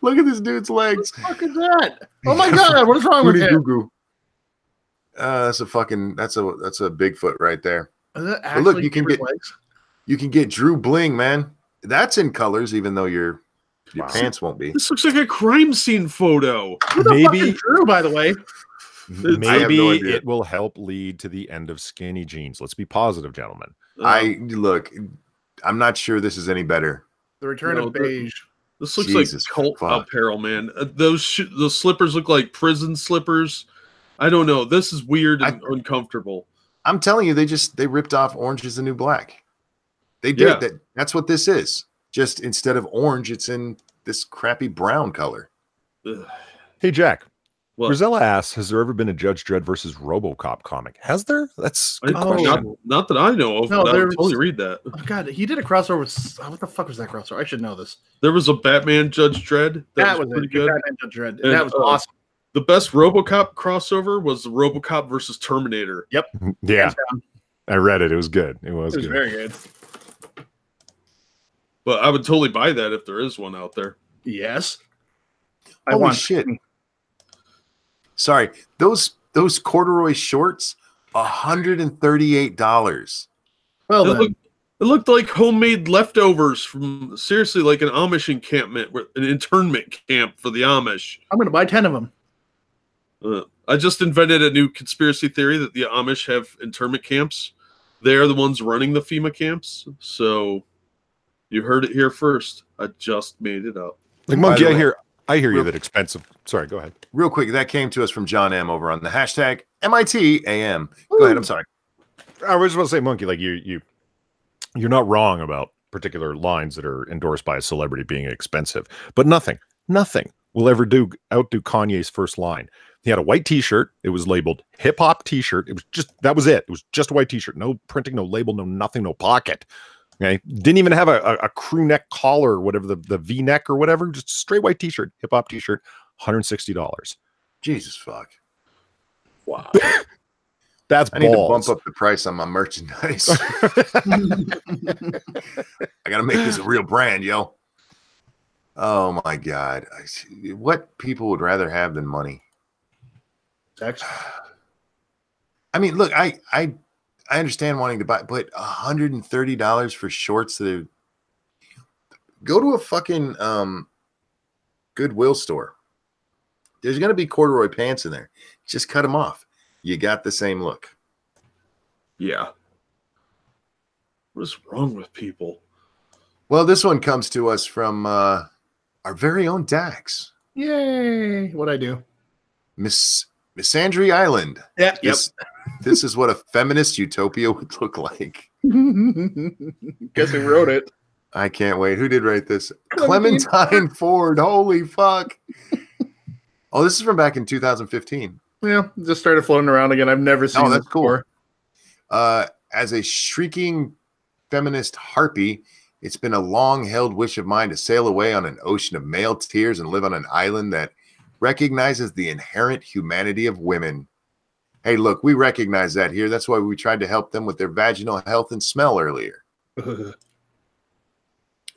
Look at this dude's What legs. the fuck is that? Oh my god, what is wrong with Goody him? goo goo. That's a Bigfoot right there. Is that But look, actually you can Drew get- legs? You can get Drew Bling, man. That's in colors, even though your Wow. pants won't be. This looks like a crime scene photo. Who the fuck Maybe- is Drew, by the way? I have Maybe no idea. it will help lead to the end of skinny jeans. Let's be positive, gentlemen. Look. I'm not sure this is any better. The return No, of beige. This looks Jesus like cult fuck. apparel, man. Those slippers look like prison slippers. I don't know. This is weird and uncomfortable. I'm telling you, they ripped off Orange is the New Black. They did Yeah. That's what this is. Just instead of orange, it's in this crappy brown color. Ugh. Hey, Jack. What? Rosella asks, has there ever been a Judge Dredd versus RoboCop comic? Has there? That's a good I- question. not that I know of. No, but I there would totally was- read that. Oh god, he did a crossover with what the fuck was that crossover? I should know this. There was a Batman Judge Dredd That was pretty it. good. Batman Judge Dredd. And, That was awesome. The best RoboCop crossover was the RoboCop versus Terminator. Yeah, Hands down. I read it. It was good. It was It was good. very good. But I would totally buy that if there is one out there. Yes. Holy shit. Sorry, those corduroy shorts, $138. Well It then. looked like homemade leftovers from seriously like an Amish encampment, an internment camp for the Amish. I'm gonna buy 10 of them. I just invented a new conspiracy theory that the Amish have internment camps. They're the ones running the FEMA camps. So you heard it here first. I just made it up. Like, By Monkey, the I way- hear you Real- that expensive. Sorry, go ahead. Real quick, that came to us from John M over on the hashtag MITAM. Go ahead. I'm sorry. I was supposed to say, Monkey, like you're not wrong about particular lines that are endorsed by a celebrity being expensive, but nothing will ever outdo Kanye's first line. He had a white T-shirt. It was labeled hip hop T-shirt. It was just that was it. It was just a white T-shirt. No printing, no label, no nothing, no pocket. Okay, didn't even have a crew neck collar or whatever, the V neck or whatever. Just straight white T-shirt, hip hop T-shirt, $160. Jesus fuck. Wow. That's I need to balls. bump up the price on my merchandise. I gotta make this a real brand, yo. Oh my god. What people would rather have than money? Sex. I mean, look, I understand wanting to buy, but $130 for shorts that are, go to a fucking Goodwill store. There's gonna be corduroy pants in there. Just cut them off. You got the same look. Yeah. What is wrong with people? Well, this one comes to us from our very own Dax. Yay! What'd I do? Misandry Island. Yeah. This is what a feminist utopia would look like. Guess who wrote it? I can't wait. Who did write this? Clementine Ford. Holy fuck. Oh, this is from back in 2015. Yeah, just started floating around again. I've never seen that's this before. Cool. As a shrieking feminist harpy, it's been a long-held wish of mine to sail away on an ocean of male tears and live on an island that recognizes the inherent humanity of women. Hey, look, we recognize that here. That's why we tried to help them with their vaginal health and smell earlier.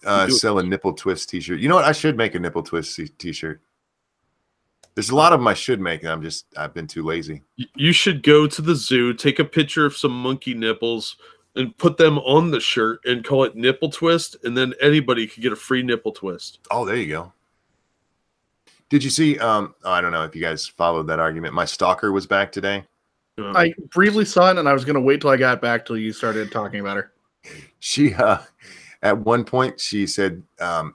Sell a nipple twist t-shirt. You know what? I should make a nipple twist t-shirt. There's a lot of them I should make, and I've been too lazy. You should go to the zoo, take a picture of some monkey nipples, and put them on the shirt and call it nipple twist, and then anybody could get a free nipple twist. Oh, there you go. Did you see, I don't know if you guys followed that argument. My stalker was back today. I briefly saw it, and I was going to wait till I got back till you started talking about her. She, at one point, she said,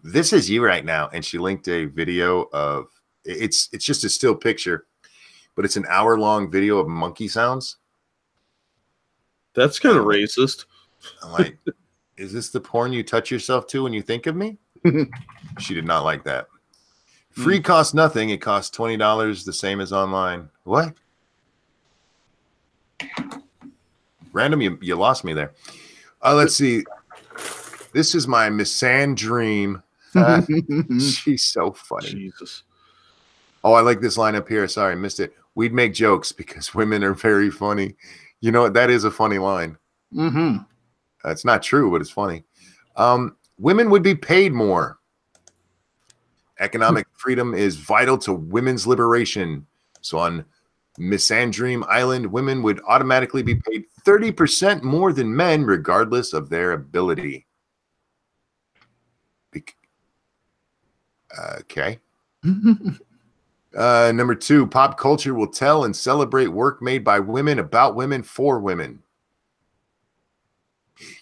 this is you right now. And she linked a video of, it's just a still picture, but it's an hour-long video of monkey sounds. That's kind of racist. I'm like, is this the porn you touch yourself to when you think of me? She did not like that. Free costs nothing. It costs $20, the same as online. What? Random, you lost me there. Let's see. This is my Misandream. She's so funny. Jesus. Oh, I like this line up here. Sorry, I missed it. We'd make jokes because women are very funny. You know what? That is a funny line. Mm-hmm. It's not true, but it's funny. Women would be paid more. Economic freedom is vital to women's liberation. So on Misandream Island, women would automatically be paid 30% more than men, regardless of their ability. Okay. Number 2, pop culture will tell and celebrate work made by women, about women, for women.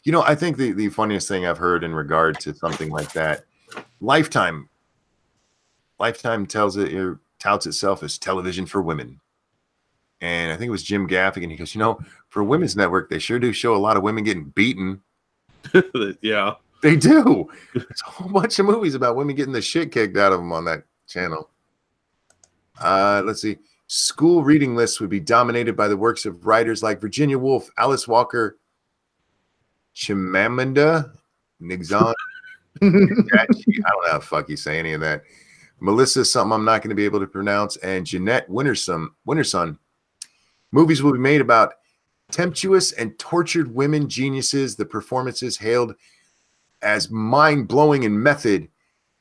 You know, I think the funniest thing I've heard in regard to something like that, Lifetime touts itself as television for women. And I think it was Jim Gaffigan. He goes, you know, for a women's network, they sure do show a lot of women getting beaten. Yeah. They do. There's a whole bunch of movies about women getting the shit kicked out of them on that channel. Let's see. School reading lists would be dominated by the works of writers like Virginia Woolf, Alice Walker, Chimamanda Ngozi. I don't know how the fuck you say any of that. Melissa, something I'm not going to be able to pronounce, and Jeanette Winterson. Movies will be made about tempestuous and tortured women geniuses. The performances hailed as mind-blowing in method,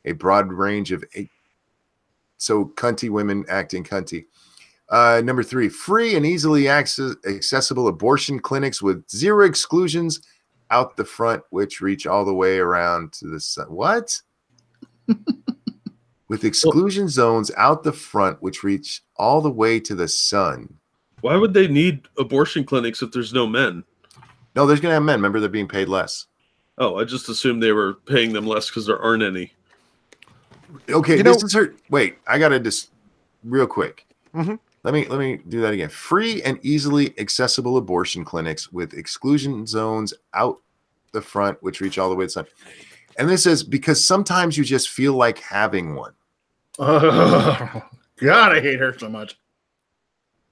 a broad range of so cunty women acting cunty. Number 3, free and easily accessible abortion clinics with 0 exclusions out the front, which reach all the way around to the sun. What? With exclusion zones out the front, which reach all the way to the sun. Why would they need abortion clinics if there's no men? No, there's going to have men. Remember, they're being paid less. Oh, I just assumed they were paying them less because there aren't any. Okay, this is her. Wait, I got to just real quick. Mm-hmm. Let me do that again. Free and easily accessible abortion clinics with exclusion zones out the front, which reach all the way to the side. And this is because sometimes you just feel like having one. Oh, God, I hate her so much.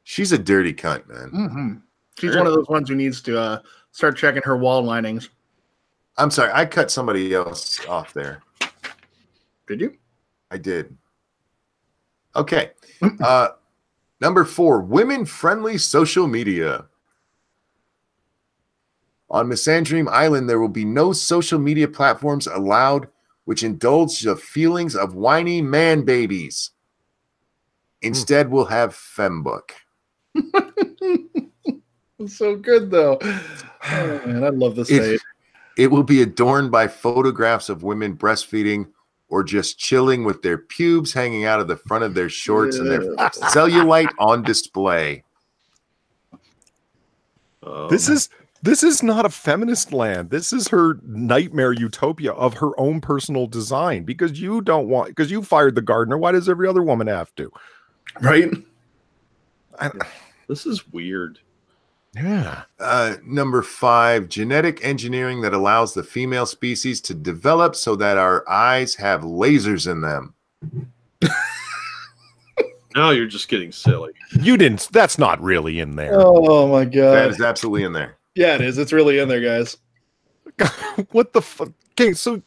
She's a dirty cunt, man. Mm-hmm. She's one of those ones who needs to start checking her wall linings. I'm sorry, I cut somebody else off there. Did you? I did. Okay. Number 4, women-friendly social media. On Misandream Island, there will be no social media platforms allowed which indulge the feelings of whiny man babies. Instead, we'll have Fembook. It's so good, though. Oh, man, I love this page. It will be adorned by photographs of women breastfeeding or just chilling with their pubes hanging out of the front of their shorts and their cellulite on display. This is not a feminist land. This is her nightmare utopia of her own personal design because you fired the gardener. Why does every other woman have to? Right? This is weird. Yeah. Number 5, genetic engineering that allows the female species to develop so that our eyes have lasers in them. Now you're just getting silly. That's not really in there. Oh, my God. That is absolutely in there. Yeah, it is. It's really in there, guys. What the fuck? Okay, so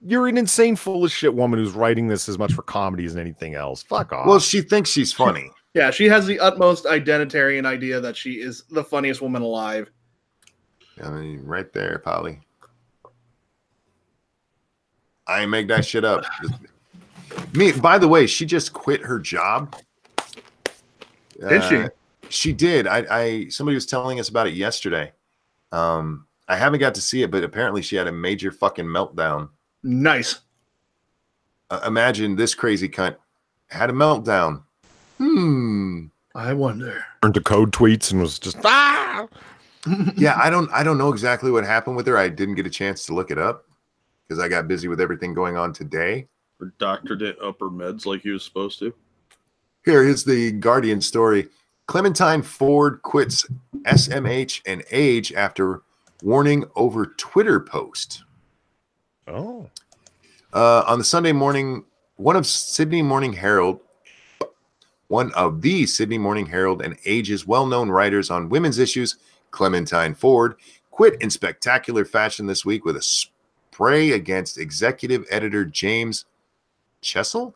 you're an insane, full of shit woman who's writing this as much for comedy as anything else. Fuck off. Well, she thinks she's funny. Yeah, she has the utmost identitarian idea that she is the funniest woman alive. I mean, right there, Polly. I ain't make that shit up. By the way, she just quit her job. Did she? She did. Somebody was telling us about it yesterday. I haven't got to see it, but apparently she had a major fucking meltdown. Nice. Imagine this crazy cunt had a meltdown. I wonder. Turned to code tweets and was just Yeah, I don't know exactly what happened with her. I didn't get a chance to look it up because I got busy with everything going on today. Her doctor didn't up her meds like he was supposed to. Here is the Guardian story. Clementine Ford quits SMH and Age after warning over Twitter post. Oh. On the Sunday morning, one of the Sydney Morning Herald and Age's well-known writers on women's issues, Clementine Ford, quit in spectacular fashion this week with a spray against executive editor James Chessel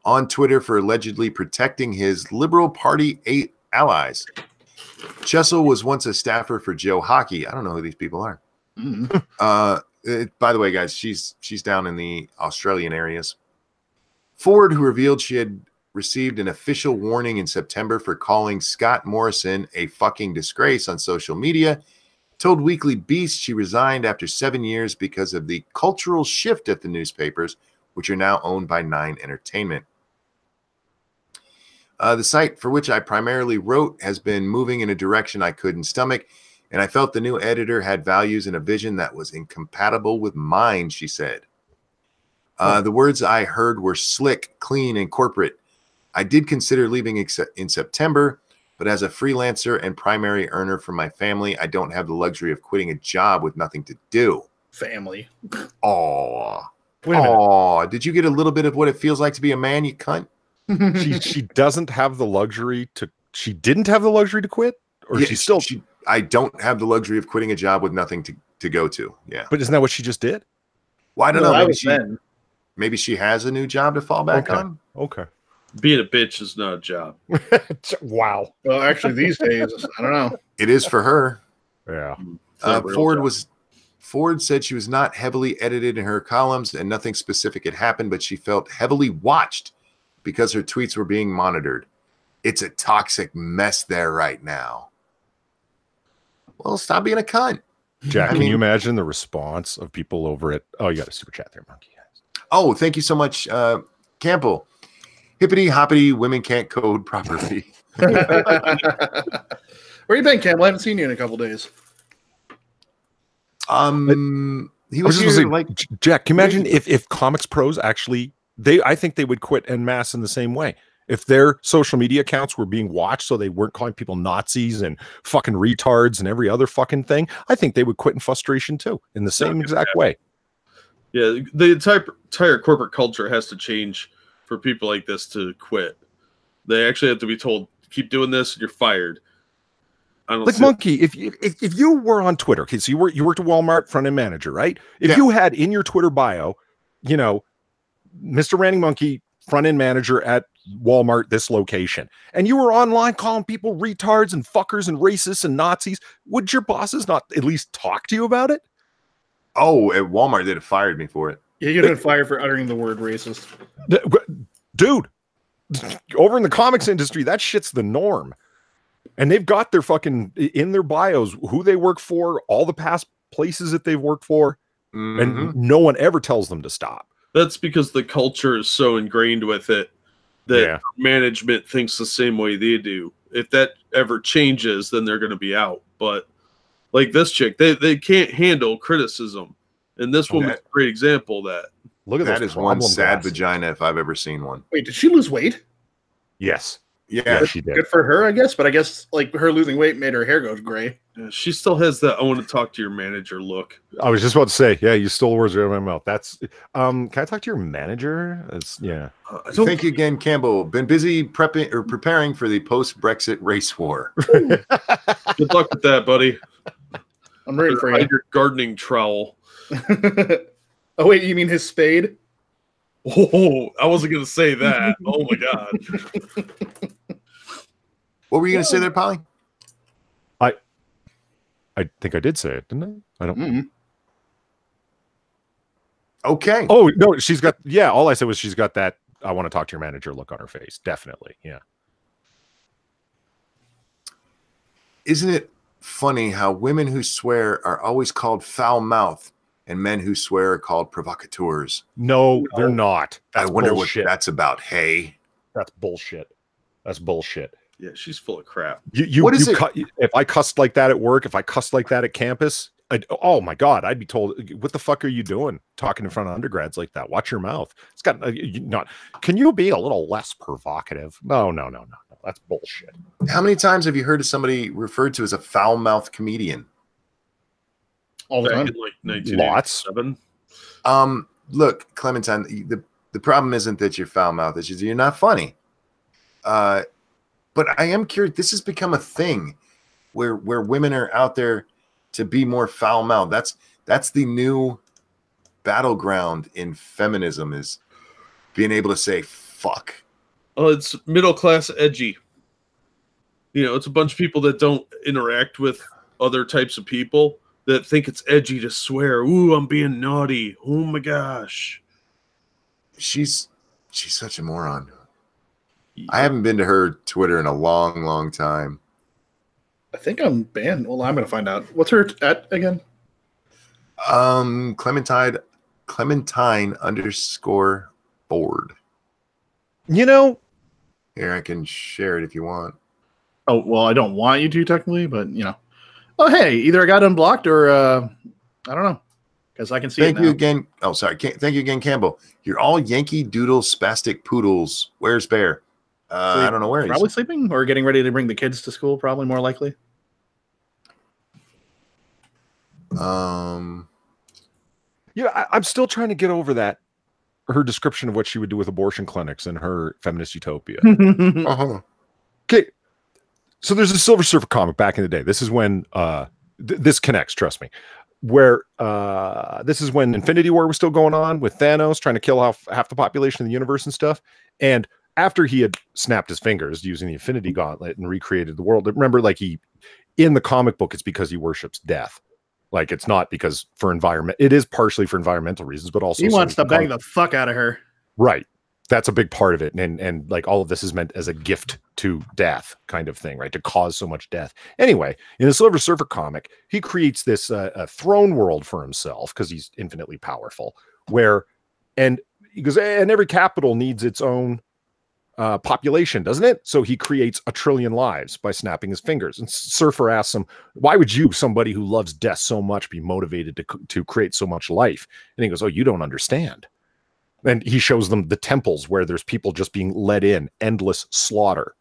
on Twitter for allegedly protecting his Liberal Party allies. Chessel was once a staffer for Joe Hockey. I don't know who these people are. By the way, guys, she's down in the Australian areas. Ford, who revealed she had received an official warning in September for calling Scott Morrison a fucking disgrace on social media, told Weekly Beast she resigned after 7 years because of the cultural shift at the newspapers, which are now owned by Nine Entertainment. The site for which I primarily wrote has been moving in a direction I couldn't stomach, and I felt the new editor had values and a vision that was incompatible with mine, she said. The words I heard were slick, clean, and corporate. I did consider leaving in September, but as a freelancer and primary earner for my family, I don't have the luxury of quitting a job with nothing to do. Family. Aw. Wait a minute. Aw. Did you get a little bit of what it feels like to be a man, you cunt? She doesn't have the luxury to. She didn't have the luxury to quit, or Yeah, she still. I don't have the luxury of quitting a job with nothing to go to. Yeah. But isn't that what she just did? Well, I don't No, know. that was then. Maybe she has a new job to fall back on. Okay. Being a bitch is not a job. Wow. Well, actually, these days, I don't know. It is for her. Yeah. It's not a real job. Ford said she was not heavily edited in her columns and nothing specific had happened, but she felt heavily watched because her tweets were being monitored. It's a toxic mess there right now. Well, stop being a cunt. Jack, can you imagine the response of people over at... Oh, you got a super chat there, Monkey. Oh, thank you so much, Campbell. Hippity hoppity, women can't code properly. Where you been, Campbell? I haven't seen you in a couple days. He was just here, gonna say, like, Jack, can you imagine if Comics Pros actually... I think they would quit en masse in the same way. If their social media accounts were being watched so they weren't calling people Nazis and fucking retards and every other fucking thing, I think they would quit in frustration too, in the same exact way. Yeah, the entire corporate culture has to change for people like this to quit. They actually have to be told, keep doing this and you're fired. I don't like Monkey, if you were on Twitter, okay, so you worked at Walmart front end manager, right? If you had in your Twitter bio, you know, Mr. Ranting Monkey, front end manager at Walmart, this location, and you were online calling people retards and fuckers and racists and Nazis, would your bosses not at least talk to you about it? Oh, at Walmart, they'd have fired me for it. Yeah, you'd have fired for uttering the word racist. Dude, over in the comics industry, that shit's the norm. And they've got their fucking, in their bios, who they work for, all the past places that they've worked for, and no one ever tells them to stop. That's because the culture is so ingrained with it that management thinks the same way they do. If that ever changes, then they're going to be out. But like this chick, they can't handle criticism. And this woman's a great example of that. Look at that. Is one sad vagina if I've ever seen one. Wait, did she lose weight? Yes. Yeah, she did. Good for her, I guess. But I guess like her losing weight made her hair go gray. Yeah, she still has that I want to talk to your manager look. I was just about to say, yeah, you stole words out of my mouth. That's can I talk to your manager? Thank you again, Campbell. Been busy prepping or preparing for the post-Brexit race war. Good luck with that, buddy. I'm ready for you. Your gardening trowel. Oh wait, you mean his spade? Oh, I wasn't going to say that. Oh my god. What were you going to say there, Polly? I think I did say it, didn't I? I don't. Okay. Oh no, she's got. Yeah, all I said was she's got that. I want to talk to your manager look on her face. Definitely, yeah. Isn't it funny how women who swear are always called foul mouth, and men who swear are called provocateurs? No, they're not. I wonder what that's about. Hey, that's bullshit. That's bullshit. Yeah, she's full of crap. If I cussed like that at work, if I cussed like that at campus, oh my god, I'd be told, "What the fuck are you doing, talking in front of undergrads like that? Watch your mouth." It's got not. Can you be a little less provocative? No. That's bullshit. How many times have you heard of somebody referred to as a foul mouthed comedian? All the time. Like Lots. Look, Clementine, the problem isn't that you're foul mouthed; it's just you're not funny. But I am curious. This has become a thing where women are out there to be more foul mouthed. That's the new battleground in feminism, is being able to say fuck. Oh, it's middle class edgy. You know, it's a bunch of people that don't interact with other types of people that think it's edgy to swear. Ooh, I'm being naughty. Oh my gosh. She's such a moron. I haven't been to her Twitter in a long, long time. I think I'm banned. Well, I'm going to find out. What's her at again? Clementine _board. You know, here, I can share it if you want. Oh, well, I don't want you to technically, but you know. Oh, hey, either I got unblocked or I don't know, because I can see. Thank you again. Oh, sorry. Thank you again, Campbell. You're all Yankee Doodle spastic poodles. Where's Bear? I don't know where he's. Probably sleeping or getting ready to bring the kids to school. Probably more likely. I'm still trying to get over that. Her description of what she would do with abortion clinics in her feminist utopia. Okay, so there's a Silver Surfer comic back in the day. This is when this connects. Trust me. Where this is when Infinity War was still going on with Thanos trying to kill half the population of the universe and stuff, and after he had snapped his fingers using the Infinity Gauntlet and recreated the world, remember, like in the comic book, it's because he worships death. Like, it's not because for environment. It is partially for environmental reasons, but also he wants to bang the fuck out of her. Right. That's a big part of it. And like all of this is meant as a gift to death kind of thing, right? To cause so much death. Anyway, in the Silver Surfer comic, he creates this a throne world for himself because he's infinitely powerful, and every capital needs its own population, doesn't it? So he creates 1 trillion lives by snapping his fingers. And Surfer asks him, why would you, somebody who loves death so much, be motivated to create so much life? And he goes, oh, you don't understand. And he shows them the temples where there's people just being let in, endless slaughter.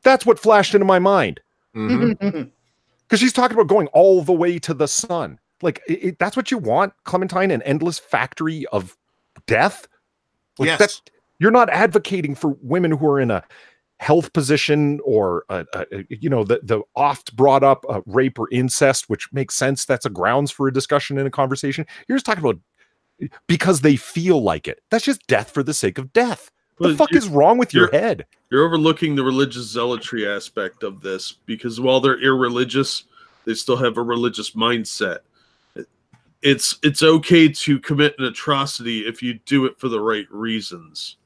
That's what flashed into my mind. Mm-hmm. Because she's talking about going all the way to the sun. Like, that's what you want, Clementine, an endless factory of death? Like, Yes. You're not advocating for women who are in a health position or, the oft brought up rape or incest, which makes sense. That's a grounds for a discussion and a conversation. You're just talking about because they feel like it. That's just death for the sake of death. What the fuck is wrong with your head? You're overlooking the religious zealotry aspect of this, because while they're irreligious, they still have a religious mindset. It's okay to commit an atrocity if you do it for the right reasons.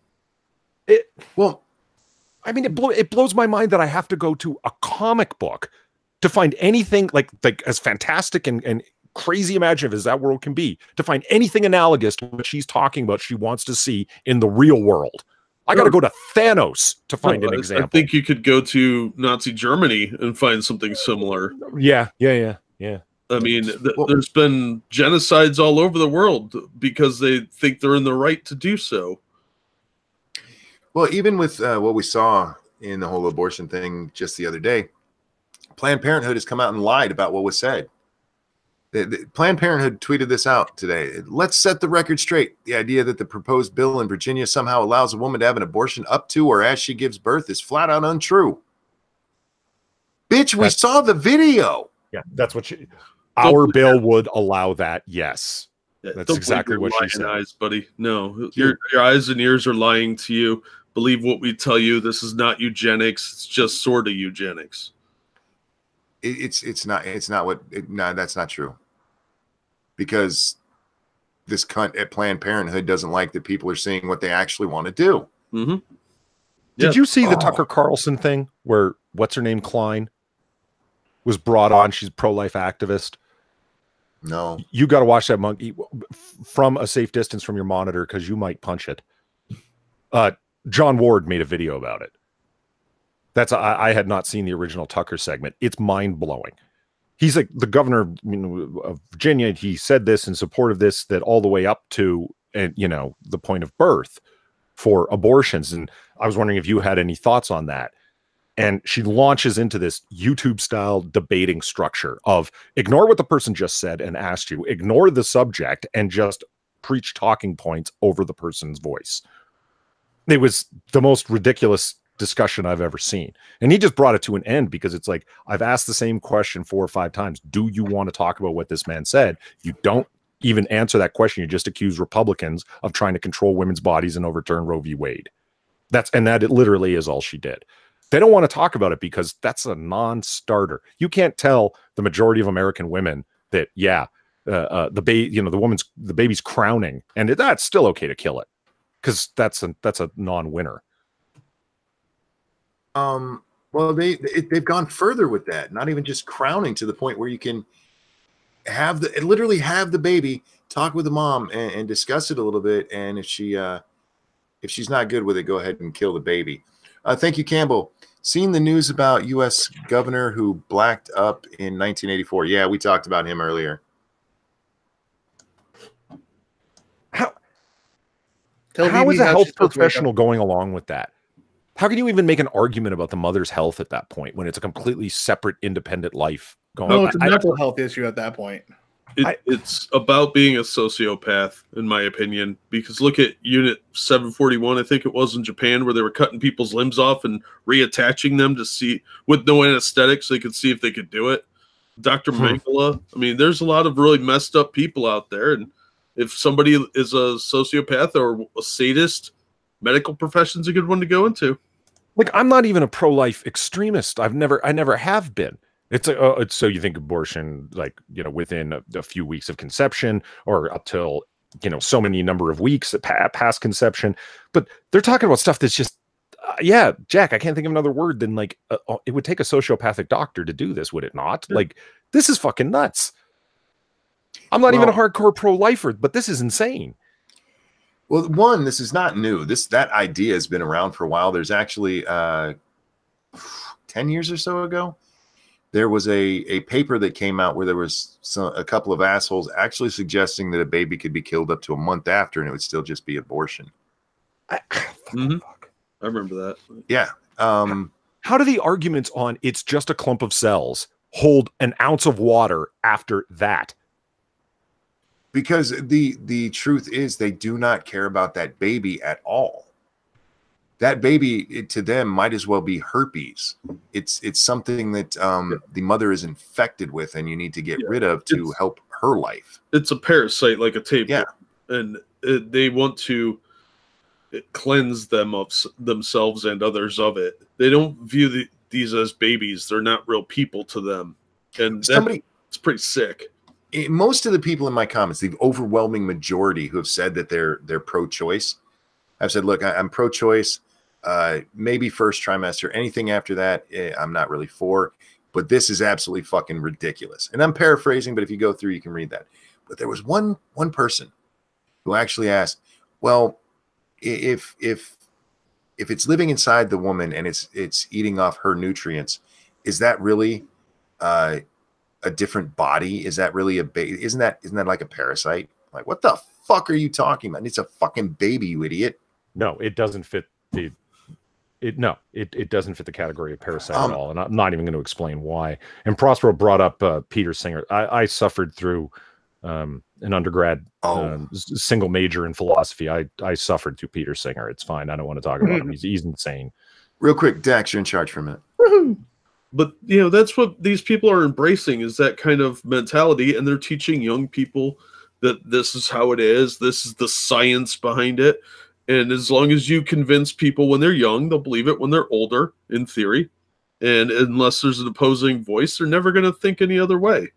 It blows my mind that I have to go to a comic book to find anything like as fantastic and crazy imaginative as that world can be, to find anything analogous to what she's talking about she wants to see in the real world. I got to go to Thanos to find an example. I think you could go to Nazi Germany and find something similar. Yeah. I mean, there's been genocides all over the world because they think they're in the right to do so. Well, even with what we saw in the whole abortion thing just the other day, Planned Parenthood has come out and lied about what was said. Planned Parenthood tweeted this out today. Let's set the record straight. The idea that the proposed bill in Virginia somehow allows a woman to have an abortion up to or as she gives birth is flat out untrue. Bitch, we saw the video. Yeah, that's what our bill would allow that. Yes. That's exactly what she said. Eyes, buddy. No, your eyes and ears are lying to you. Believe what we tell you. This is not eugenics. It's just sort of eugenics. That's not true. Because this cunt at Planned Parenthood doesn't like that people are seeing what they actually want to do. Mm-hmm. Did you see the Tucker Carlson thing where what's her name, Klein, was brought on? She's a pro-life activist. No, you got to watch that monkey from a safe distance from your monitor because you might punch it. John Ward made a video about it. I had not seen the original Tucker segment. It's mind blowing. He's like the governor of Virginia. He said this in support of this, that all the way up to, the point of birth for abortions. And I was wondering if you had any thoughts on that. And she launches into this YouTube style debating structure of ignore what the person just said and asked you, ignore the subject, and just preach talking points over the person's voice. It was the most ridiculous discussion I've ever seen. And he just brought it to an end because it's like, I've asked the same question 4 or 5 times. Do you want to talk about what this man said? You don't even answer that question. You just accuse Republicans of trying to control women's bodies and overturn Roe v. Wade. That literally is all she did. They don't want to talk about it because that's a non-starter. You can't tell the majority of American women that, the baby's crowning, and that's still okay to kill it because that's a non-winner. Well, they've gone further with that. Not even just crowning, to the point where you can literally have the baby, talk with the mom, and discuss it a little bit. And if she's not good with it, go ahead and kill the baby. Thank you, Campbell. Seen the news about U.S. governor who blacked up in 1984? Yeah, we talked about him earlier. How is a health professional going along with that? How can you even make an argument about the mother's health at that point when it's a completely separate, independent life going on? No, it's a mental health issue at that point. It's about being a sociopath, in my opinion, because look at Unit 741, I think it was, in Japan, where they were cutting people's limbs off and reattaching them to see, with no anesthetic, so they could see if they could do it. Dr. Mengele. I mean, there's a lot of really messed up people out there, and if somebody is a sociopath or a sadist, medical profession's a good one to go into. Like, I'm not even a pro-life extremist. I never have been. It's so you think abortion, within a few weeks of conception or up till, so many number of weeks past conception. But they're talking about stuff that's just, Jack, I can't think of another word than it would take a sociopathic doctor to do this, would it not? Yeah. Like, this is fucking nuts. I'm not even a hardcore pro-lifer, but this is insane. Well, one, this is not new. That idea has been around for a while. There's actually 10 years or so ago, there was a paper that came out where there was a couple of assholes actually suggesting that a baby could be killed up to a month after, and it would still just be abortion. I remember that. Yeah. How do the arguments on it's just a clump of cells hold an ounce of water after that? Because the truth is they do not care about that baby at all. That baby, to them, might as well be herpes. It's something that the mother is infected with, and you need to get rid of to help her life. It's a parasite, like a tapeworm, and they want to cleanse them of themselves and others of it. They don't view these as babies. They're not real people to them, and it's pretty sick. Most of the people in my comments, the overwhelming majority who have said that they're pro-choice, I've said, look, I'm pro-choice. Maybe first trimester, anything after that, I'm not really for, but this is absolutely fucking ridiculous. And I'm paraphrasing, but if you go through, you can read that. But there was one person who actually asked, well, if it's living inside the woman and it's eating off her nutrients, is that really a different body? Is that really a baby? Isn't that like a parasite? Like, what the fuck are you talking about? It's a fucking baby, you idiot. No, it doesn't fit it doesn't fit the category of parasite at all, and I'm not even going to explain why. And Prospero brought up Peter Singer. I suffered through an undergrad single major in philosophy. I suffered through Peter Singer. It's fine. I don't want to talk about him. He's insane. Real quick, Dax, you're in charge for a minute. Woohoo! But that's what these people are embracing, is that kind of mentality, and they're teaching young people that this is how it is. This is the science behind it. And as long as you convince people when they're young, they'll believe it when they're older, in theory. And unless there's an opposing voice, they're never going to think any other way.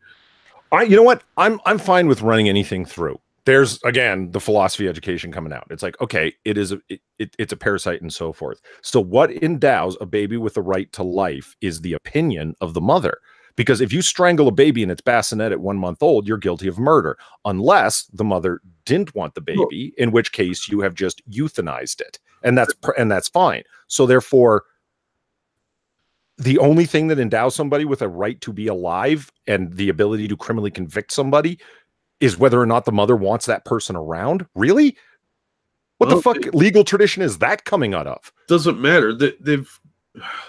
You know what? I'm fine with running anything through. There's, again, the philosophy education coming out. It's like, okay, it's a parasite and so forth. So what endows a baby with the right to life is the opinion of the mother. Because if you strangle a baby in its bassinet at 1 month old, you're guilty of murder, unless the mother didn't want the baby, in which case you have just euthanized it, and that's fine. So therefore, the only thing that endows somebody with a right to be alive and the ability to criminally convict somebody is whether or not the mother wants that person around. Really? What the fuck legal tradition is that coming out of? Doesn't matter.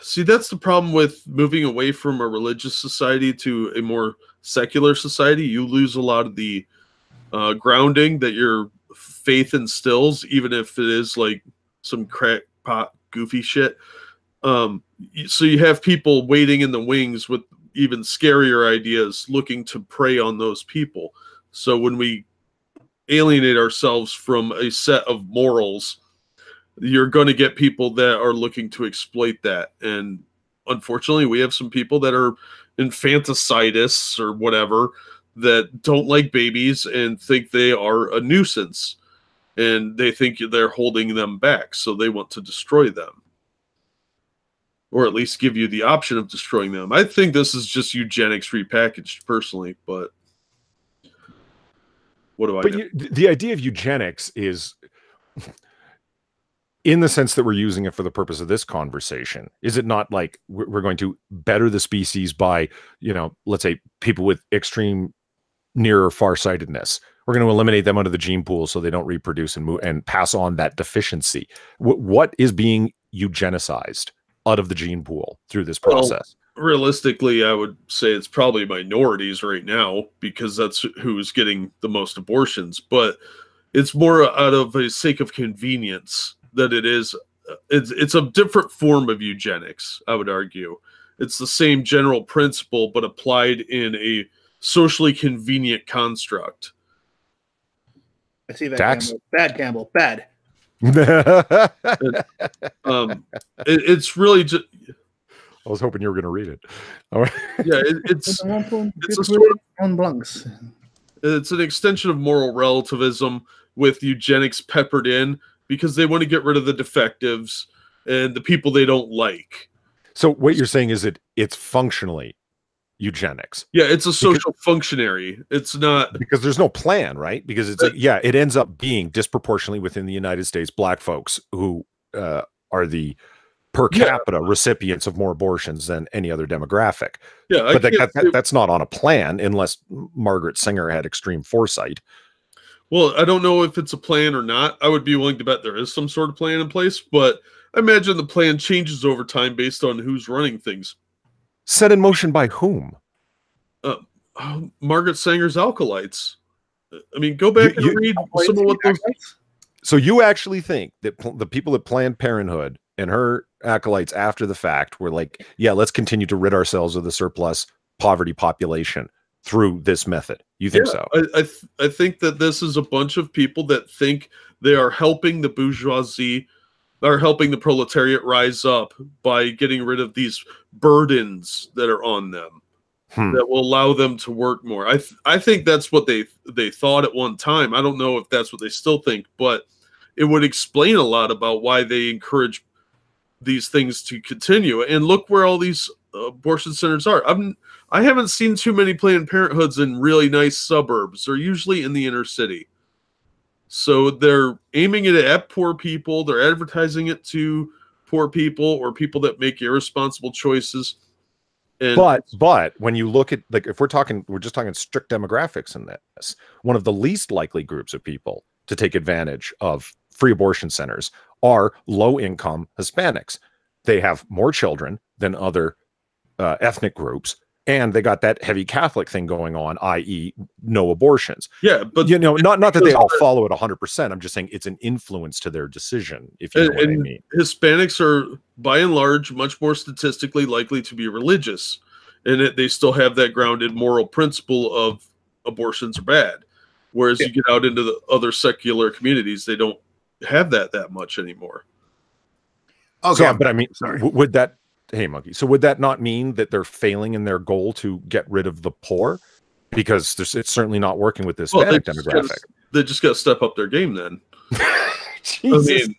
See, that's the problem with moving away from a religious society to a more secular society. You lose a lot of the grounding that your faith instills, even if it is like some crackpot goofy shit. So you have people waiting in the wings with even scarier ideas, looking to prey on those people. So when we alienate ourselves from a set of morals, you're going to get people that are looking to exploit that. And unfortunately, we have some people that are infanticidists or whatever that don't like babies and think they are a nuisance. And they think they're holding them back, so they want to destroy them. Or at least give you the option of destroying them. I think this is just eugenics repackaged, personally, but what do I know? The idea of eugenics is, in the sense that we're using it for the purpose of this conversation, is it not like we're going to better the species by, let's say people with extreme near or farsightedness? We're going to eliminate them out of the gene pool so they don't reproduce and pass on that deficiency. What is being eugenicized out of the gene pool through this process? Well, realistically, I would say it's probably minorities right now, because that's who's getting the most abortions. But it's more out of a sake of convenience that it's a different form of eugenics, I would argue. It's the same general principle, but applied in a socially convenient construct. I see that. Dax? Campbell. Bad. It's really just. I was hoping you were going to read it. Yeah, it's a sort of, it's an extension of moral relativism with eugenics peppered in, because they want to get rid of the defectives and the people they don't like. So what you're saying is it's functionally eugenics. Yeah, it's a social functionary. It's not, because there's no plan, right? Because it's it ends up being disproportionately within the United States black folks who are the per capita recipients of more abortions than any other demographic. Yeah, but that's not on a plan unless Margaret Singer had extreme foresight. Well, I don't know if it's a plan or not. I would be willing to bet there is some sort of plan in place, but I imagine the plan changes over time based on who's running things. Set in motion by whom? Margaret Sanger's acolytes. I mean, go back and read some of what those. So you actually think that the people at Planned Parenthood and her acolytes after the fact were like, yeah, let's continue to rid ourselves of the surplus poverty population through this method? You think so? I think that this is a bunch of people that think they are helping the bourgeoisie, are helping the proletariat rise up by getting rid of these burdens that are on them that will allow them to work more. I think that's what they thought at one time. I don't know if that's what they still think, but it would explain a lot about why they encourage these things to continue. And look where all these abortion centers are. I haven't seen too many Planned Parenthoods in really nice suburbs. They're usually in the inner city. So they're aiming it at poor people. They're advertising it to poor people or people that make irresponsible choices. And but when you look at, like, if we're just talking strict demographics in this, one of the least likely groups of people to take advantage of free abortion centers are low-income Hispanics. They have more children than other ethnic groups, and they got that heavy Catholic thing going on, i.e. no abortions. Yeah, but not that they all follow it 100%. I'm just saying it's an influence to their decision, if you know what I mean. Hispanics are, by and large, much more statistically likely to be religious, and they still have that grounded moral principle of abortions are bad. Whereas you get out into the other secular communities, they don't have that much anymore. Okay, so, but I mean, would that... Hey, Monkey. So would that not mean that they're failing in their goal to get rid of the poor? Because it's certainly not working with this Hispanic demographic. They just got to step up their game then. I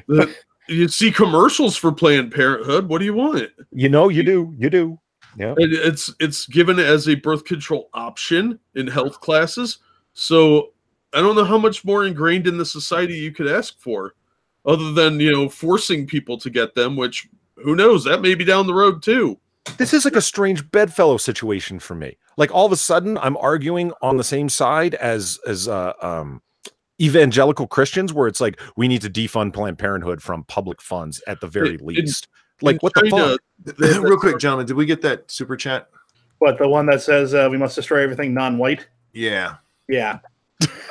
mean, you see commercials for Planned Parenthood. What do you want? You do. Yeah. It's given as a birth control option in health classes. So I don't know how much more ingrained in the society you could ask for, other than, forcing people to get them, which... who knows? That may be down the road too. This is like a strange bedfellow situation for me. Like all of a sudden, I'm arguing on the same side as evangelical Christians, where it's like we need to defund Planned Parenthood from public funds at the very least. Like what China, the fuck? Real quick, gentlemen, did we get that super chat? What, the one that says we must destroy everything non-white? Yeah. Yeah.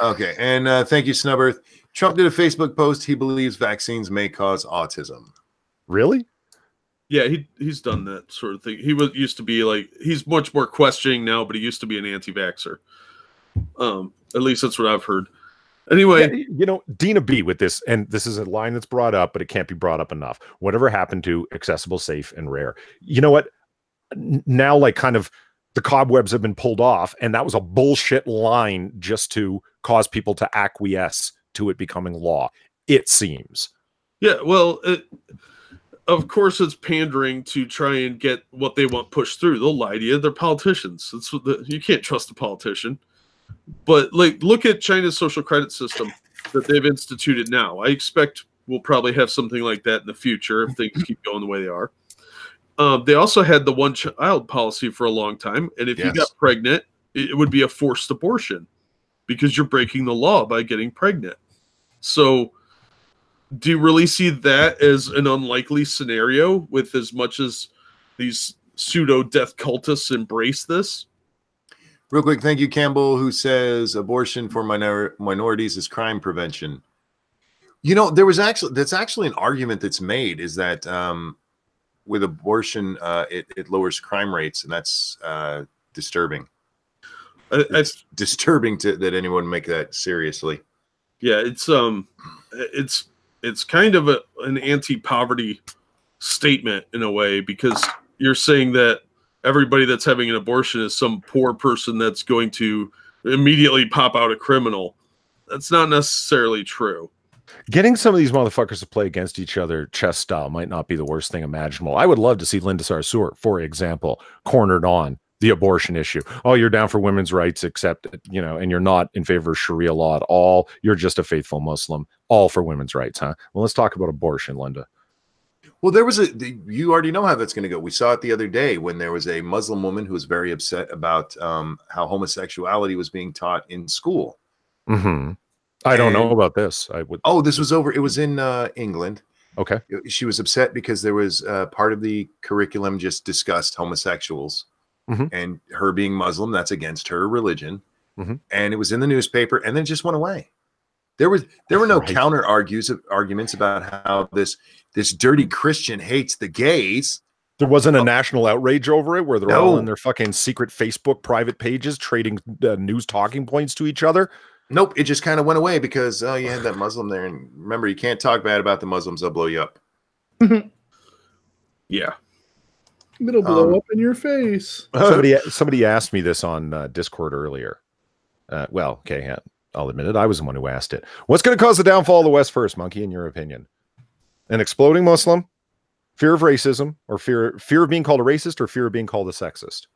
Okay, and thank you, Snubbirth. Trump did a Facebook post. He believes vaccines may cause autism. Really? Yeah, he's done that sort of thing. He used to be like, he's much more questioning now, but he used to be an anti-vaxxer. At least that's what I've heard. Anyway, Dina B with this, and this is a line that's brought up, but it can't be brought up enough. Whatever happened to accessible, safe, and rare? You know what? Now, like, kind of the cobwebs have been pulled off, and that was a bullshit line just to cause people to acquiesce to it becoming law. It seems. Yeah, well, of course, it's pandering to try and get what they want pushed through. They'll lie to you. They're politicians. That's you can't trust a politician. But look at China's social credit system that they've instituted now. I expect we'll probably have something like that in the future if things keep going the way they are. They also had the one-child policy for a long time, and if you got pregnant, it would be a forced abortion because you're breaking the law by getting pregnant. So... do you really see that as an unlikely scenario with as much as these pseudo-death cultists embrace this? Real quick, thank you, Campbell, who says abortion for minorities is crime prevention. That's actually an argument that's made, is that with abortion, it lowers crime rates, and that's disturbing. It's disturbing that anyone make that seriously. Yeah, it's kind of an anti-poverty statement in a way, because you're saying that everybody that's having an abortion is some poor person that's going to immediately pop out a criminal. That's not necessarily true. Getting some of these motherfuckers to play against each other chess style might not be the worst thing imaginable. I would love to see Linda Sarsour, for example, cornered on the abortion issue. Oh, you're down for women's rights, except, and you're not in favor of Sharia law at all. You're just a faithful Muslim, all for women's rights, huh? Well, let's talk about abortion, Linda. Well, there was you already know how that's going to go. We saw it the other day when there was a Muslim woman who was very upset about how homosexuality was being taught in school. Mm-hmm. I don't know about this. I would. Oh, this was over. It was in England. Okay. She was upset because there was part of the curriculum just discussed homosexuals, and her being Muslim, that's against her religion. And it was in the newspaper, and then it just went away. There were no counter arguments about how this dirty Christian hates the gays. There wasn't a national outrage over it where they're all in their fucking secret Facebook private pages trading news talking points to each other. Nope, it just kind of went away because you had that Muslim there, and remember, you can't talk bad about the Muslims; they'll blow you up. Yeah, it'll blow up in your face. Somebody asked me this on Discord earlier. Well, okay, I'll admit it. I was the one who asked it. What's going to cause the downfall of the West first, Monkey, in your opinion? An exploding Muslim, fear of racism, or fear of being called a racist, or fear of being called a sexist?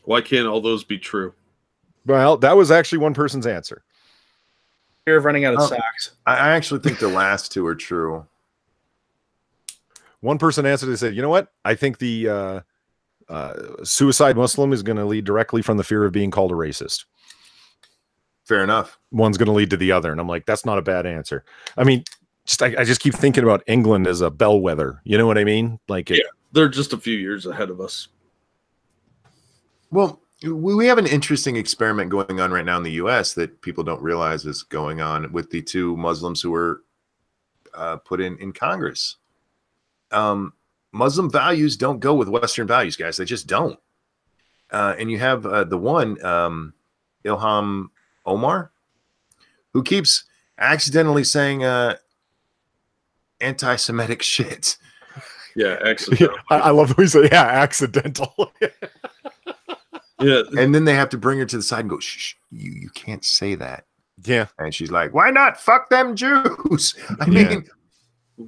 Why can't all those be true? Well, that was actually one person's answer. Fear of running out of socks. I actually think the last two are true. One person answered and said, you know what? I think the suicide Muslim is going to lead directly from the fear of being called a racist. Fair enough. One's going to lead to the other. And I'm like, that's not a bad answer. I mean, I just keep thinking about England as a bellwether. You know what I mean? Like, they're just a few years ahead of us. Well, we have an interesting experiment going on right now in the U.S. that people don't realize is going on with the two Muslims who were put in Congress. Muslim values don't go with Western values, guys. They just don't. And you have the one, Ilham Omar, who keeps accidentally saying anti-Semitic shit. Yeah, accidental. I love the way you say, yeah, accidental. Yeah, and then they have to bring her to the side and go, shh, you can't say that. Yeah. And she's like, why not? Fuck them Jews. I mean,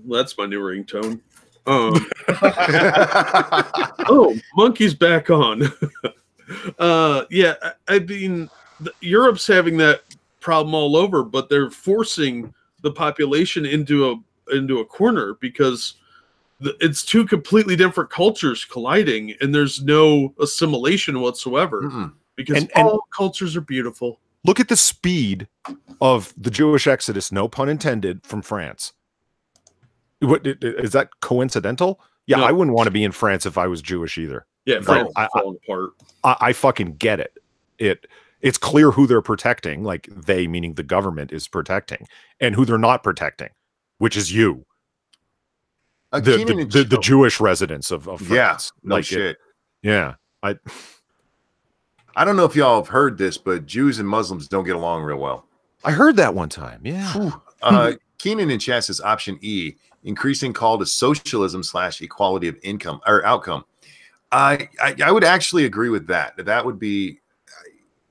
that's my new ringtone. Oh, Monkey's back on. Yeah, I mean, Europe's having that problem all over, but they're forcing the population into a corner because it's two completely different cultures colliding, and there's no assimilation whatsoever because all cultures are beautiful. Look at the speed of the Jewish exodus, no pun intended, from France. What is that coincidental? Yeah, no. I wouldn't want to be in France if I was Jewish either. Yeah, France is falling apart. I fucking get it. It's clear who they're protecting, like they meaning the government is protecting, and who they're not protecting, which is you. The Jewish residents of France. Yeah, no shit. Yeah. I don't know if y'all have heard this, but Jews and Muslims don't get along real well. I heard that one time. Yeah. Keenan in chat says option E, increasing call to socialism / equality of income or outcome. I would actually agree with that. That would be,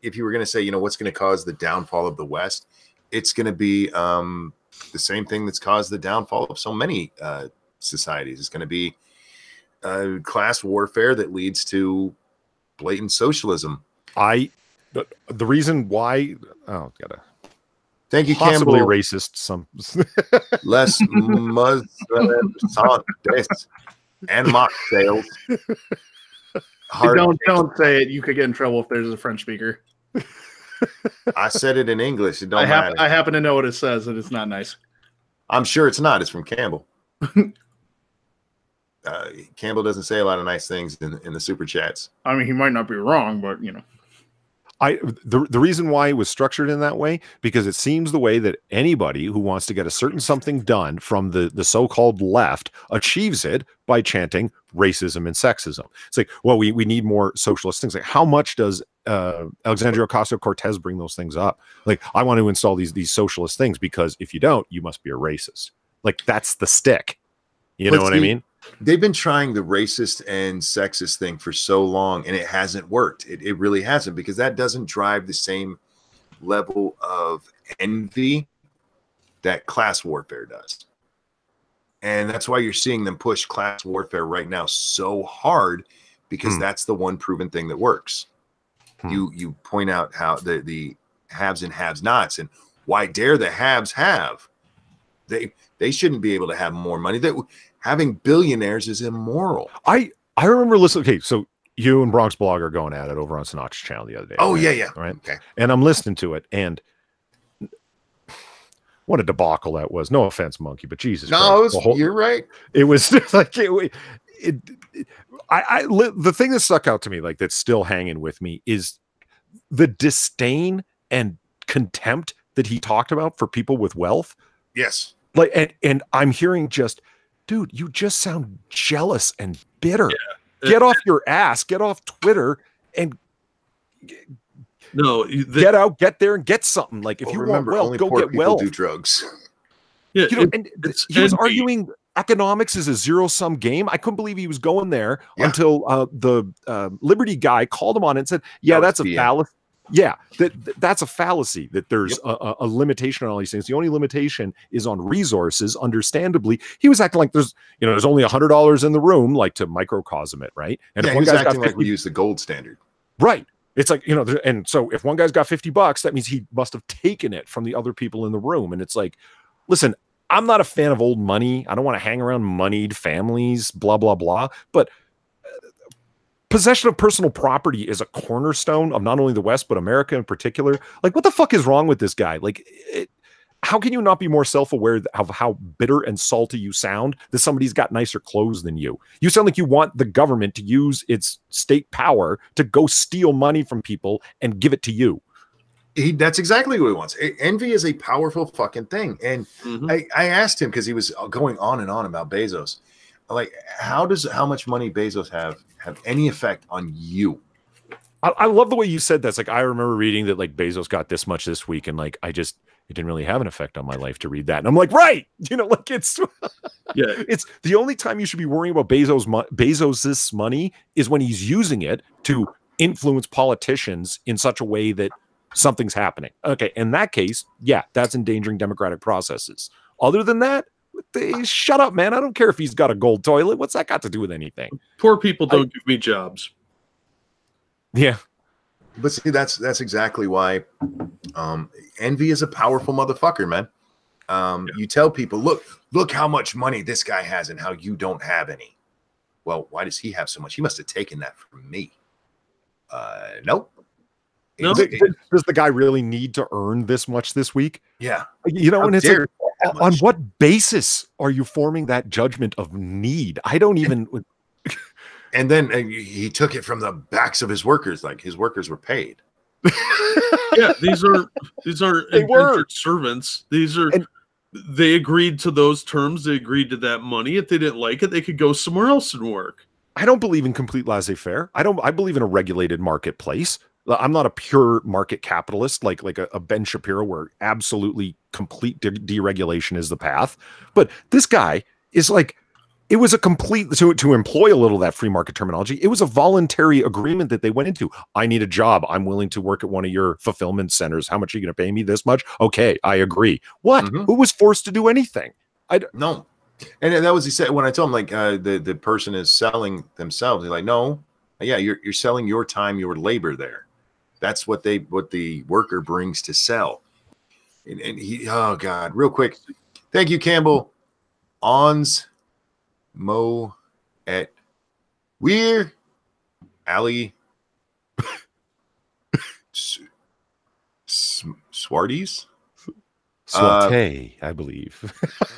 if you were going to say, what's going to cause the downfall of the West, it's going to be the same thing that's caused the downfall of so many societies. It's going to be class warfare that leads to blatant socialism. The reason why, thank you, possibly Campbell. Racist. Less Muslims and mocktails. Don't say it. You could get in trouble if there's a French speaker. I said it in English. It don't matter. I happen to know what it says, and it's not nice. I'm sure it's not. It's from Campbell. Campbell doesn't say a lot of nice things in the super chats. I mean, he might not be wrong, but the reason why it was structured in that way, because it seems the way that anybody who wants to get a certain something done from the so-called left achieves it by chanting racism and sexism. It's like, well, we need more socialist things. Like, how much does Alexandria Ocasio-Cortez bring those things up? Like, I want to install these socialist things because if you don't, you must be a racist. Like, that's the stick. You know what I mean? They've been trying the racist and sexist thing for so long, and it hasn't worked. It really hasn't, because that doesn't drive the same level of envy that class warfare does. And that's why you're seeing them push class warfare right now so hard, because that's the one proven thing that works. You point out how the haves and have-nots, and why dare the haves have. They shouldn't be able to have more money. That having billionaires is immoral. I remember listening. Okay, so you and Bronx Blog are going at it over on Sinatra's channel the other day. Oh, right? yeah. Right. Okay. And I'm listening to it, and what a debacle that was. No offense, Monkey, but Jesus. No, Christ, you're right. It was like the thing that stuck out to me, like that's still hanging with me, is the disdain and contempt that he talked about for people with wealth. Yes. Like, and I'm hearing just, dude, you just sound jealous and bitter. Yeah. Get off your ass, get off Twitter, and get out, get there, and get something. Like, if you remember, want wealth, go get wealth. Do drugs. Yeah, and he was arguing economics is a zero-sum game. I couldn't believe he was going there until the Liberty guy called him on it and said, "Yeah, that's a fallacy. Yeah, that's a fallacy. That there's a limitation on all these things. The only limitation is on resources." Understandably, he was acting like there's only $100 in the room, like to microcosm it, right? And if one guy's acting like we use the gold standard, right? It's like, and so if one guy's got $50, that means he must have taken it from the other people in the room. And it's like, listen, I'm not a fan of old money. I don't want to hang around moneyed families, blah, blah, blah. But possession of personal property is a cornerstone of not only the West, but America in particular. Like, what the fuck is wrong with this guy? Like, how can you not be more self-aware of how bitter and salty you sound that somebody's got nicer clothes than you? You sound like you want the government to use its state power to go steal money from people and give it to you. That's exactly what he wants. Envy is a powerful fucking thing. And I asked him, because he was going on and on about Bezos. Like, how much money Bezos have any effect on you? I love the way you said that. It's like, I remember reading that like Bezos got this much this week, and like it didn't really have an effect on my life to read that. And I'm like, right, like it's it's the only time you should be worrying about Bezos's money is when he's using it to influence politicians in such a way that something's happening. Okay, in that case, yeah, that's endangering democratic processes. Other than that, shut up, man. I don't care if he's got a gold toilet. What's that got to do with anything? Poor people don't give me jobs. Yeah. But see, that's exactly why envy is a powerful motherfucker, man. You tell people, look how much money this guy has and how you don't have any. Well, why does he have so much? He must have taken that from me. Nope. No. Does the guy really need to earn this much this week? Yeah. And it's like, on what basis are you forming that judgment of need? I don't even. And then he took it from the backs of his workers, like his workers were paid. Yeah, these are indentured servants. They agreed to those terms. They agreed to that money. If they didn't like it, they could go somewhere else and work. I don't believe in complete laissez-faire. I believe in a regulated marketplace. I'm not a pure market capitalist like a Ben Shapiro, where absolutely complete deregulation is the path. But this guy is like, it was a complete, to employ a little of that free market terminology, it was a voluntary agreement that they went into. I need a job. I'm willing to work at one of your fulfillment centers. How much are you going to pay me? This much? Okay, I agree. What? Who was forced to do anything? No. And that was, he said, when I told him, like, the person is selling themselves, he's like, no, yeah, you're selling your time, your labor there. That's what the worker brings to sell. And he, oh God, real quick. Thank you, Campbell. Ons Mo at Weir Ali Swarties? Swarte, I believe.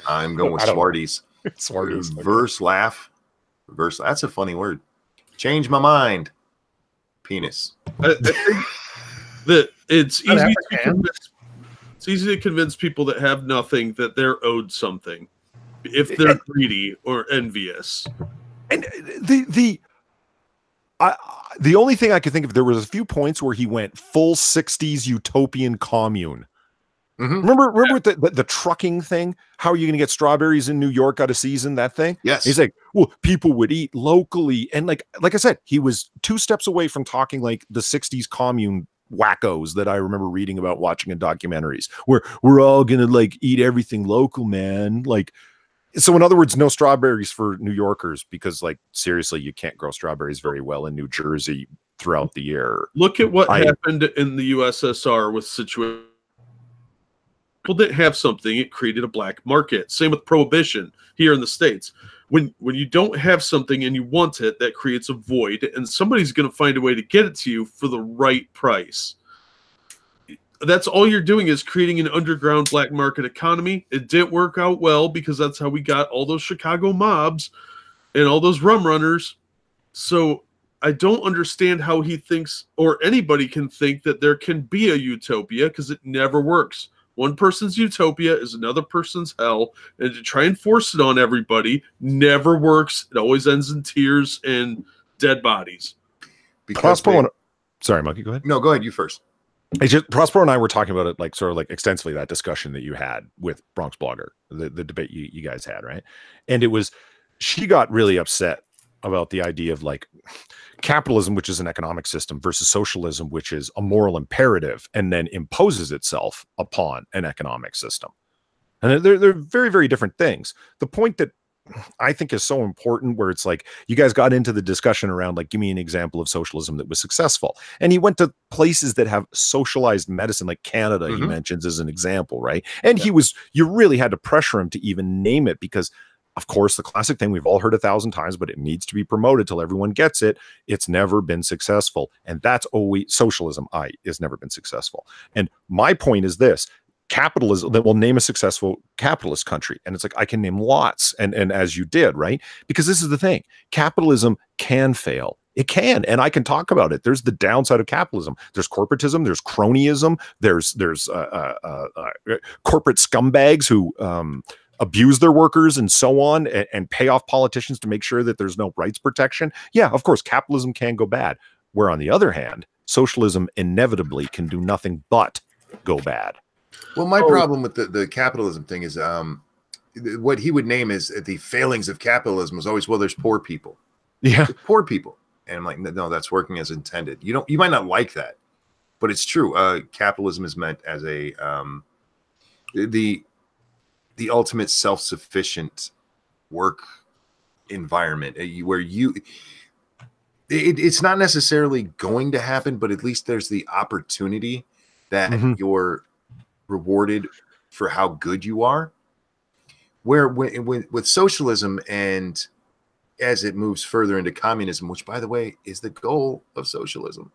I'm going with Swarties. Swarties. Reverse laugh. That's a funny word. Change my mind. Penis. I think that it's easy to convince people that have nothing that they're owed something if they're greedy or envious. And the only thing I could think of, there was a few points where he went full 60s utopian commune. Remember with the trucking thing? How are you going to get strawberries in New York out of season? That thing? Yes. He's like, well, people would eat locally. And like I said, he was 2 steps away from talking like the 60s commune wackos that I remember reading about, watching in documentaries, where we're all going to like eat everything local, man. Like, so in other words, no strawberries for New Yorkers, because like, seriously, you can't grow strawberries very well in New Jersey throughout the year. Look at what happened in the USSR with situation. people didn't have something, it created a black market. Same with prohibition here in the States. When you don't have something and you want it, that creates a void, and somebody's going to find a way to get it to you for the right price. That's all you're doing, is creating an underground black market economy. It didn't work out well, because that's how we got all those Chicago mobs and all those rum runners. So I don't understand how he thinks, or anybody can think, that there can be a utopia, because it never works. One person's utopia is another person's hell, and to try and force it on everybody never works. It always ends in tears and dead bodies. Sorry, Monkey, go ahead. No, go ahead. You first. It's just Prospero and I were talking about it, like sort of like extensively, that discussion that you had with Bronx Blogger, the debate you guys had, right? And it was, she got really upset about the idea of like capitalism, which is an economic system, versus socialism, which is a moral imperative and then imposes itself upon an economic system. And they're very, very different things. The point that I think is so important, where it's like, you guys got into the discussion around like, give me an example of socialism that was successful. And he went to places that have socialized medicine, like Canada, he mentions as an example, right? And you really had to pressure him to even name it, because of course, the classic thing we've all heard 1,000 times, but it needs to be promoted till everyone gets it. It's never been successful. And that's always socialism. Has never been successful. And my point is this: capitalism, that will name a successful capitalist country. And it's like, I can name lots. And as you did, right? Because this is the thing. Capitalism can fail. It can, and I can talk about it. There's the downside of capitalism. There's corporatism. There's cronyism. There's corporate scumbags who abuse their workers and so on, and pay off politicians to make sure that there's no rights protection. Yeah, of course, capitalism can go bad. Where on the other hand, socialism inevitably can do nothing but go bad. Well, my problem with the capitalism thing is what he would name as the failings of capitalism was always, well, there's poor people. Yeah. There's poor people. And I'm like, no, that's working as intended. You might not like that, but it's true. Capitalism is meant as a the ultimate self-sufficient work environment where it's not necessarily going to happen, but at least there's the opportunity that you're rewarded for how good you are. Where with socialism, and as it moves further into communism, which by the way is the goal of socialism,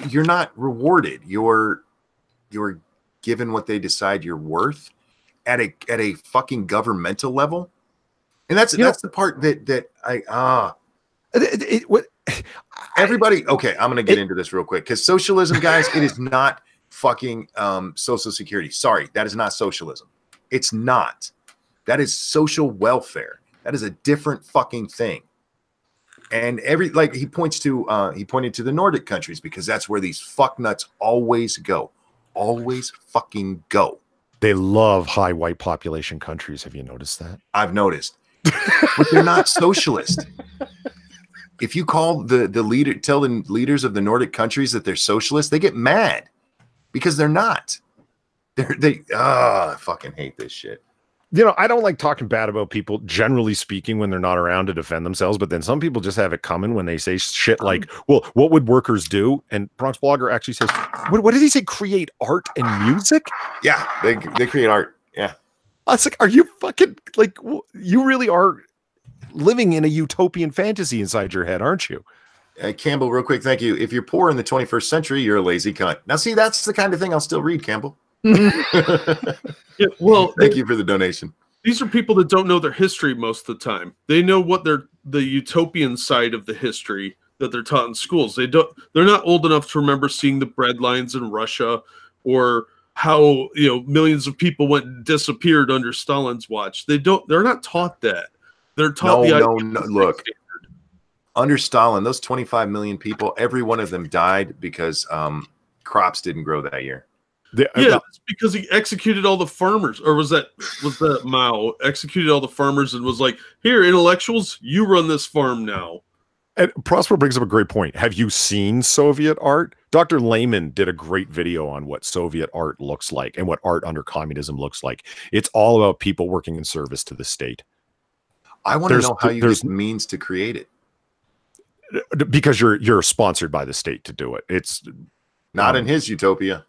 you're not rewarded. You're given what they decide you're worth at a fucking governmental level. And that's the part that everybody, okay, I'm going to get into this real quick, because socialism, guys, it is not fucking social security. Sorry, that is not socialism. It's not. That is social welfare. That is a different fucking thing. And he pointed to the Nordic countries, because that's where these fucknuts always go. Always fucking go. They love high white population countries. Have you noticed that? I've noticed. But they're not socialist. If you tell the leaders of the Nordic countries that they're socialist, they get mad, because they're not. I fucking hate this shit. You know, I don't like talking bad about people, generally speaking, when they're not around to defend themselves. But then some people just have it coming when they say shit like, well, what would workers do? And Bronx Blogger actually says, what did he say? Create art and music? Yeah, they create art. Yeah. I was like, are you fucking, like, you really are living in a utopian fantasy inside your head, aren't you? Campbell, real quick, thank you. If you're poor in the 21st century, you're a lazy cunt. Now, see, that's the kind of thing I'll still read, Campbell. Yeah, well, thank you for the donation. These are people that don't know their history most of the time. They know what the utopian side of the history that they're taught in schools. They're not old enough to remember seeing the bread lines in Russia, or how millions of people went and disappeared under Stalin's watch. They're not taught that. They're taught no. Look, under Stalin, those 25 million people, every one of them died because crops didn't grow that year. It's because he executed all the farmers, or was that Mao executed all the farmers and was like, "Here, intellectuals, you run this farm now." And Prosper brings up a great point. Have you seen Soviet art? Dr. Lehman did a great video on what Soviet art looks like and what art under communism looks like. It's all about people working in service to the state. I want to know how you get means to create it. Because you're sponsored by the state to do it. Not in his utopia.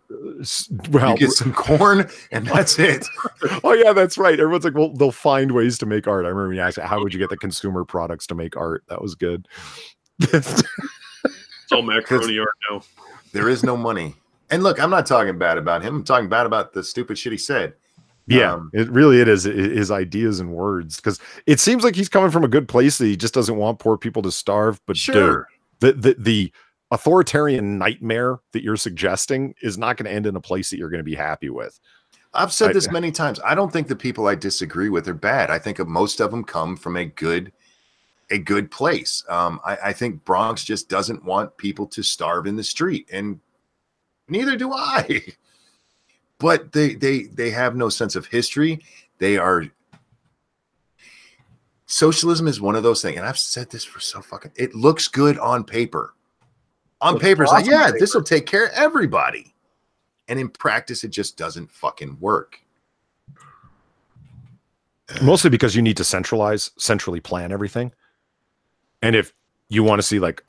Well, you get some corn and that's it. Oh yeah, that's right. Everyone's like, well, they'll find ways to make art. I remember you asked, how would you get the consumer products to make art? That was good. It's all macaroni art now. There is no money. And look, I'm not talking bad about him. I'm talking bad about the stupid shit he said. Yeah, it is his ideas and words, because it seems like he's coming from a good place that he just doesn't want poor people to starve. But sure, dude, the authoritarian nightmare that you're suggesting is not going to end in a place that you're going to be happy with. I've said this many times. I don't think the people I disagree with are bad. I think most of them come from a good place. I think Bronx just doesn't want people to starve in the street, and neither do I. But they have no sense of history. Socialism is one of those things, and I've said this for so fucking. It looks good on paper. On paper, it's like, yeah, this will take care of everybody, and in practice, it just doesn't fucking work. Mostly because you need to centrally plan everything. And if you want to see like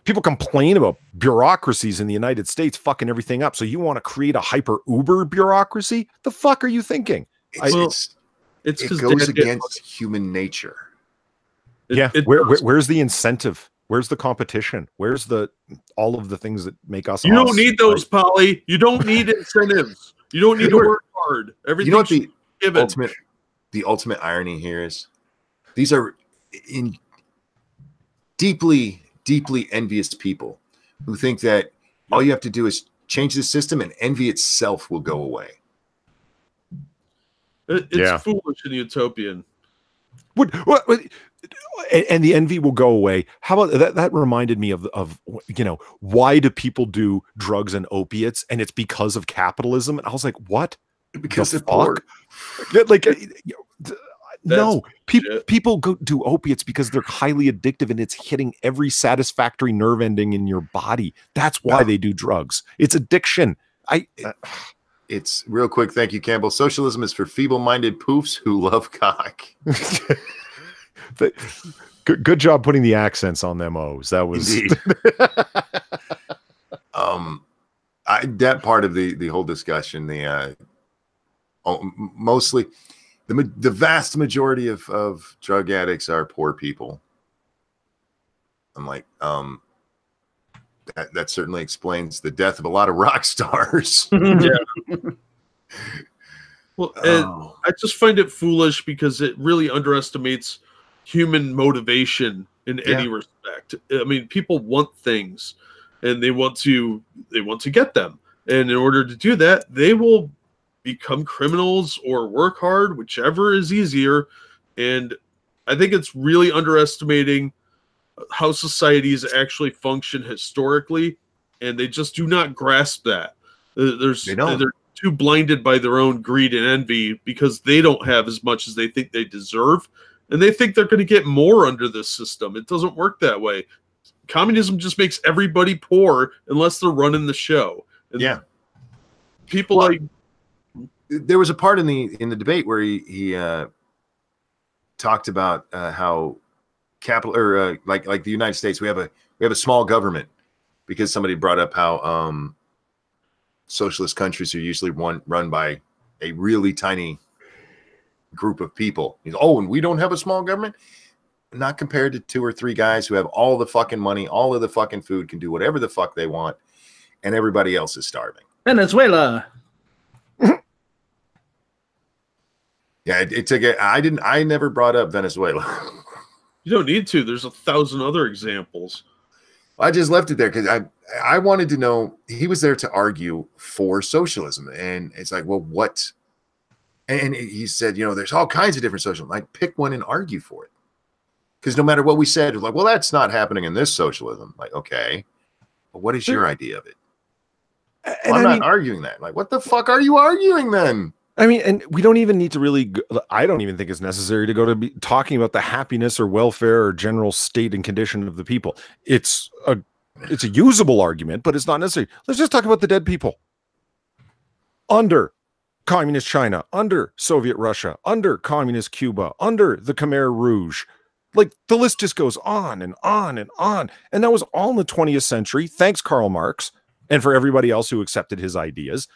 people complain about bureaucracies in the United States fucking everything up. So you want to create a hyper uber bureaucracy? The fuck are you thinking? It goes against human nature. Where's the incentive? Where's the competition? Where's all of the things that make us? You don't need those, Polly. You don't need incentives. You don't need to work hard. Everything. You know what the ultimate irony here is? These are deeply envious people who think that all you have to do is change the system and envy itself will go away. It's foolish and utopian. What, and the envy will go away. How about that? That reminded me of why do people do drugs and opiates? And it's because of capitalism. And I was like, what? Because they're poor. Like, no, people go do opiates because they're highly addictive and it's hitting every satisfactory nerve ending in your body. That's why they do drugs. It's addiction. It's real quick. Thank you, Campbell. Socialism is for feeble-minded poofs who love cock. Good job putting the accents on them O's. That was that part of the whole discussion. Mostly. The vast majority of drug addicts are poor people. I'm like, that certainly explains the death of a lot of rock stars. Yeah. Well, I just find it foolish because it really underestimates human motivation in any respect. I mean, people want things and they want to get them. And in order to do that, they will become criminals or work hard, whichever is easier. And I think it's really underestimating how societies actually function historically, and they just do not grasp that. They're too blinded by their own greed and envy because they don't have as much as they think they deserve, and they think they're going to get more under this system. It doesn't work that way. Communism just makes everybody poor unless they're running the show. And people there was a part in the debate where he talked about how capital or like the United States, we have a small government because somebody brought up how socialist countries are usually run by a really tiny group of people. And we don't have a small government? Not compared to 2 or 3 guys who have all the fucking money, all of the fucking food, can do whatever the fuck they want, and everybody else is starving. Venezuela. Yeah, I never brought up Venezuela. You don't need to. There's 1,000 other examples. I just left it there because I wanted to know. He was there to argue for socialism, and it's like, well, what? And he said, there's all kinds of different socialism. Like, pick one and argue for it. Because no matter what we said, it was like, well, that's not happening in this socialism. Like, okay, but what is your idea of it? Well, I'm not arguing that. Like, what the fuck are you arguing then? I mean, and we don't even need to really, I don't even think it's necessary to go to be talking about the happiness or welfare or general state and condition of the people. It's a usable argument, but it's not necessary. Let's just talk about the dead people. Under communist China, under Soviet Russia, under communist Cuba, under the Khmer Rouge. Like, the list just goes on and on and on. And that was all in the 20th century. Thanks, Karl Marx. and for everybody else who accepted his ideas.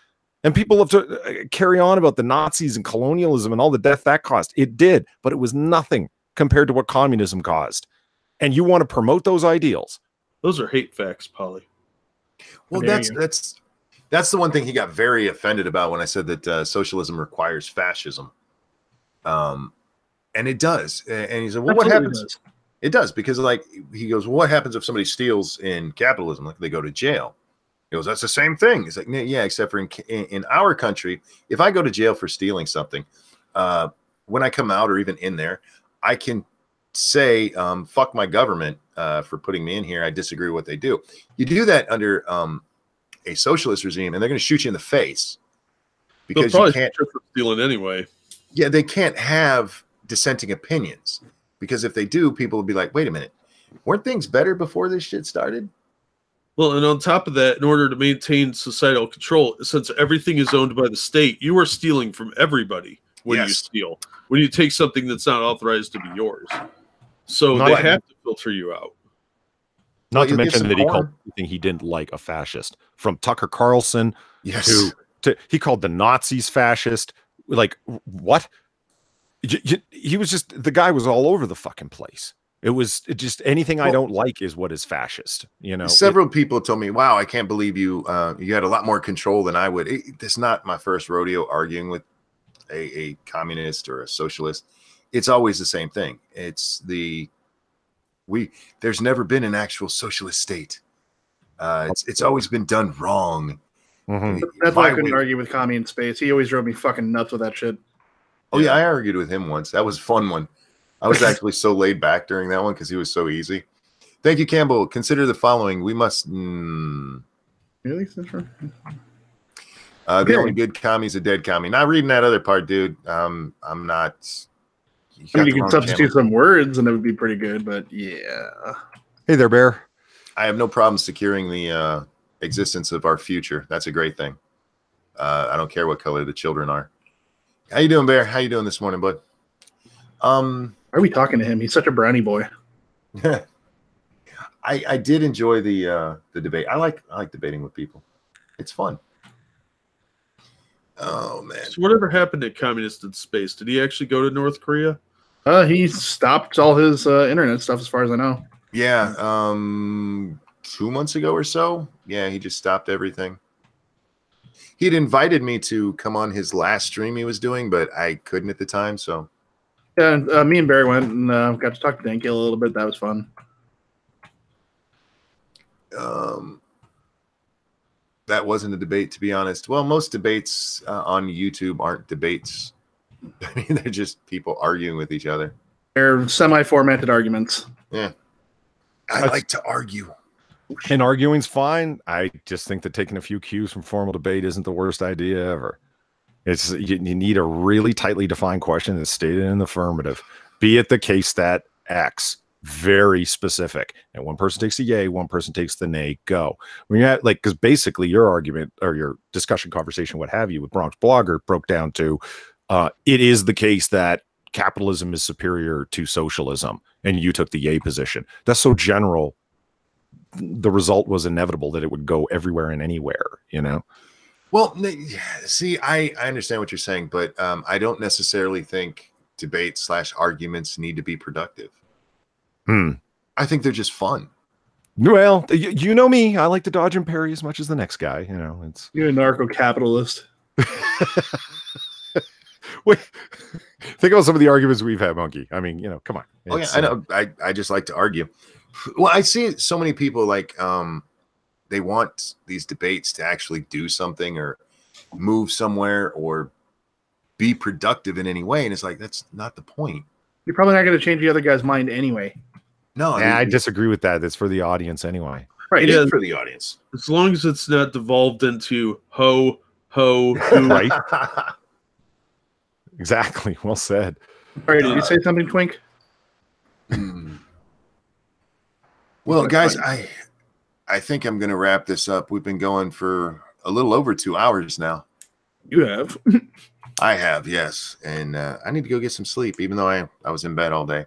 And people have to carry on about the Nazis and colonialism and all the death that caused. It did, but it was nothing compared to what communism caused. And you want to promote those ideals? Those are hate facts, Polly. Well, that's the one thing he got very offended about when I said that socialism requires fascism. And it does. And he said, well, what happens? It does, because like he goes, well, what happens if somebody steals in capitalism? Like they go to jail. He goes, that's the same thing. He's like, yeah, except for in our country, if I go to jail for stealing something, when I come out or even in there, I can say, fuck my government for putting me in here. I disagree with what they do. You do that under a socialist regime, and they're going to shoot you in the face because you can't for stealing anyway. Yeah, they can't have dissenting opinions, because if they do, people will be like, wait a minute, weren't things better before this shit started? Well, and on top of that, in order to maintain societal control, since everything is owned by the state, you are stealing from everybody when you steal. When you take something that's not authorized to be yours. So they have to filter you out. Not to mention that he called anything he didn't like a fascist. From Tucker Carlson to he called the Nazis fascist. Like, what? He was just, the guy was all over the fucking place. It was just anything I don't like is what is fascist. You know, several people told me, wow, I can't believe you had a lot more control than I would. It's not my first rodeo arguing with a communist or a socialist. It's always the same thing. It's there's never been an actual socialist state. It's always been done wrong. Mm-hmm. That's why I couldn't argue with Commie in Space. He always drove me fucking nuts with that shit. Oh yeah, I argued with him once. That was a fun one. I was actually so laid back during that one because he was so easy. Thank you, Campbell. Consider the following. We must. Really? The only good commie's a dead commie. Not reading that other part, dude. I'm not. I mean, you can substitute some words and it would be pretty good, but yeah. Hey there, Bear. I have no problem securing the existence of our future. That's a great thing. I don't care what color the children are. How you doing, Bear? How you doing this morning, bud? Why are we talking to him? He's such a brownie boy. I did enjoy the debate. I like debating with people. It's fun. Oh man! So whatever happened to Communist in Space? Did he actually go to North Korea? He stopped all his internet stuff, as far as I know. Yeah, 2 months ago or so. Yeah, he just stopped everything. He'd invited me to come on his last stream he was doing, but I couldn't at the time. So yeah, me and Barry went and got to talk to Danky a little bit. That was fun. That wasn't a debate, to be honest. Well, most debates on YouTube aren't debates. I mean, they're just people arguing with each other. They're semi-formatted arguments. Yeah. I like to argue. And arguing's fine. I just think that taking a few cues from formal debate isn't the worst idea ever. It's you need a really tightly defined question that's stated in the affirmative. Be it the case that X, very specific, and one person takes the yay, one person takes the nay. Go. When you're at, like, because basically your argument or your discussion, conversation, what have you, with Bronx Blogger broke down to it is the case that capitalism is superior to socialism, and you took the yay position. That's so general. The result was inevitable that it would go everywhere and anywhere, you know? Well, see, I understand what you're saying, but I don't necessarily think debate/arguments need to be productive. I think they're just fun. Well, you know me. I like to dodge and parry as much as the next guy. You know, it's you're a narco-capitalist. Wait, think about some of the arguments we've had, Monkey. I mean, you know, come on. Oh yeah, I know. I just like to argue. Well, I see so many people like they want these debates to actually do something or move somewhere or be productive in any way, and it's like that's not the point. You're probably not going to change the other guy's mind anyway. No, I disagree with that. That's for the audience anyway. Right, it is for the audience. As long as it's not devolved into ho, hoo. Right? Exactly. Well said. All right, did you say something, Twink? Well, guys, I think I'm going to wrap this up. We've been going for a little over 2 hours now. You have. I have, yes. And I need to go get some sleep, even though I was in bed all day.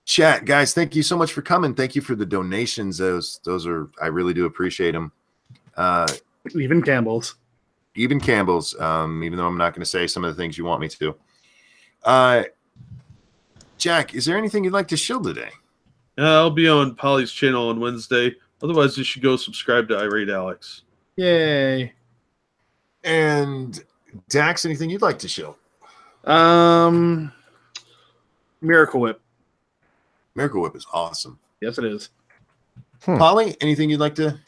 Chat, guys, thank you so much for coming. Thank you for the donations. Those are, I really do appreciate them. Even Campbell's. Even Campbell's, even though I'm not going to say some of the things you want me to. Jack, is there anything you'd like to shill today? I'll be on Polly's channel on Wednesday. Otherwise, you should go subscribe to Irate Alex. Yay. And Dax, anything you'd like to shill? Miracle Whip. Miracle Whip is awesome. Yes, it is. Polly, anything you'd like to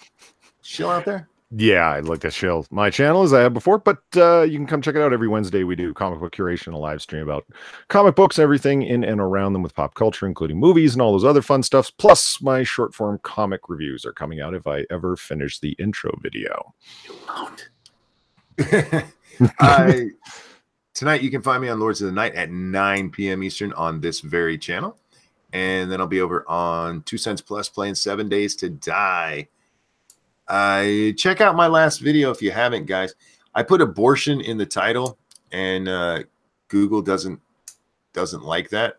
shill out there? Yeah, I'd like to shill my channel as I have before, but you can come check it out every Wednesday. We do comic book curation, a live stream about comic books, everything in and around them with pop culture, including movies and all those other fun stuffs. Plus, my short form comic reviews are coming out if I ever finish the intro video. You won't. Tonight, you can find me on Lords of the Night at 9 p.m. Eastern on this very channel. And then I'll be over on 2 Cents Plus playing 7 Days to Die. Check out my last video if you haven't, guys. I put abortion in the title, and Google doesn't like that.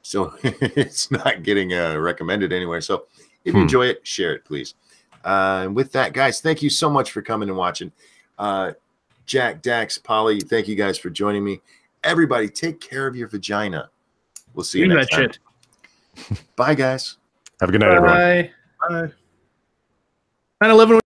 So it's not getting recommended anywhere. So if you enjoy it, share it, please. And with that, guys, thank you so much for coming and watching. Jack, Dax, Polly, thank you guys for joining me. Everybody, take care of your vagina. We'll see you next time. Bye, guys. Have a good night, everyone. Bye. 9/11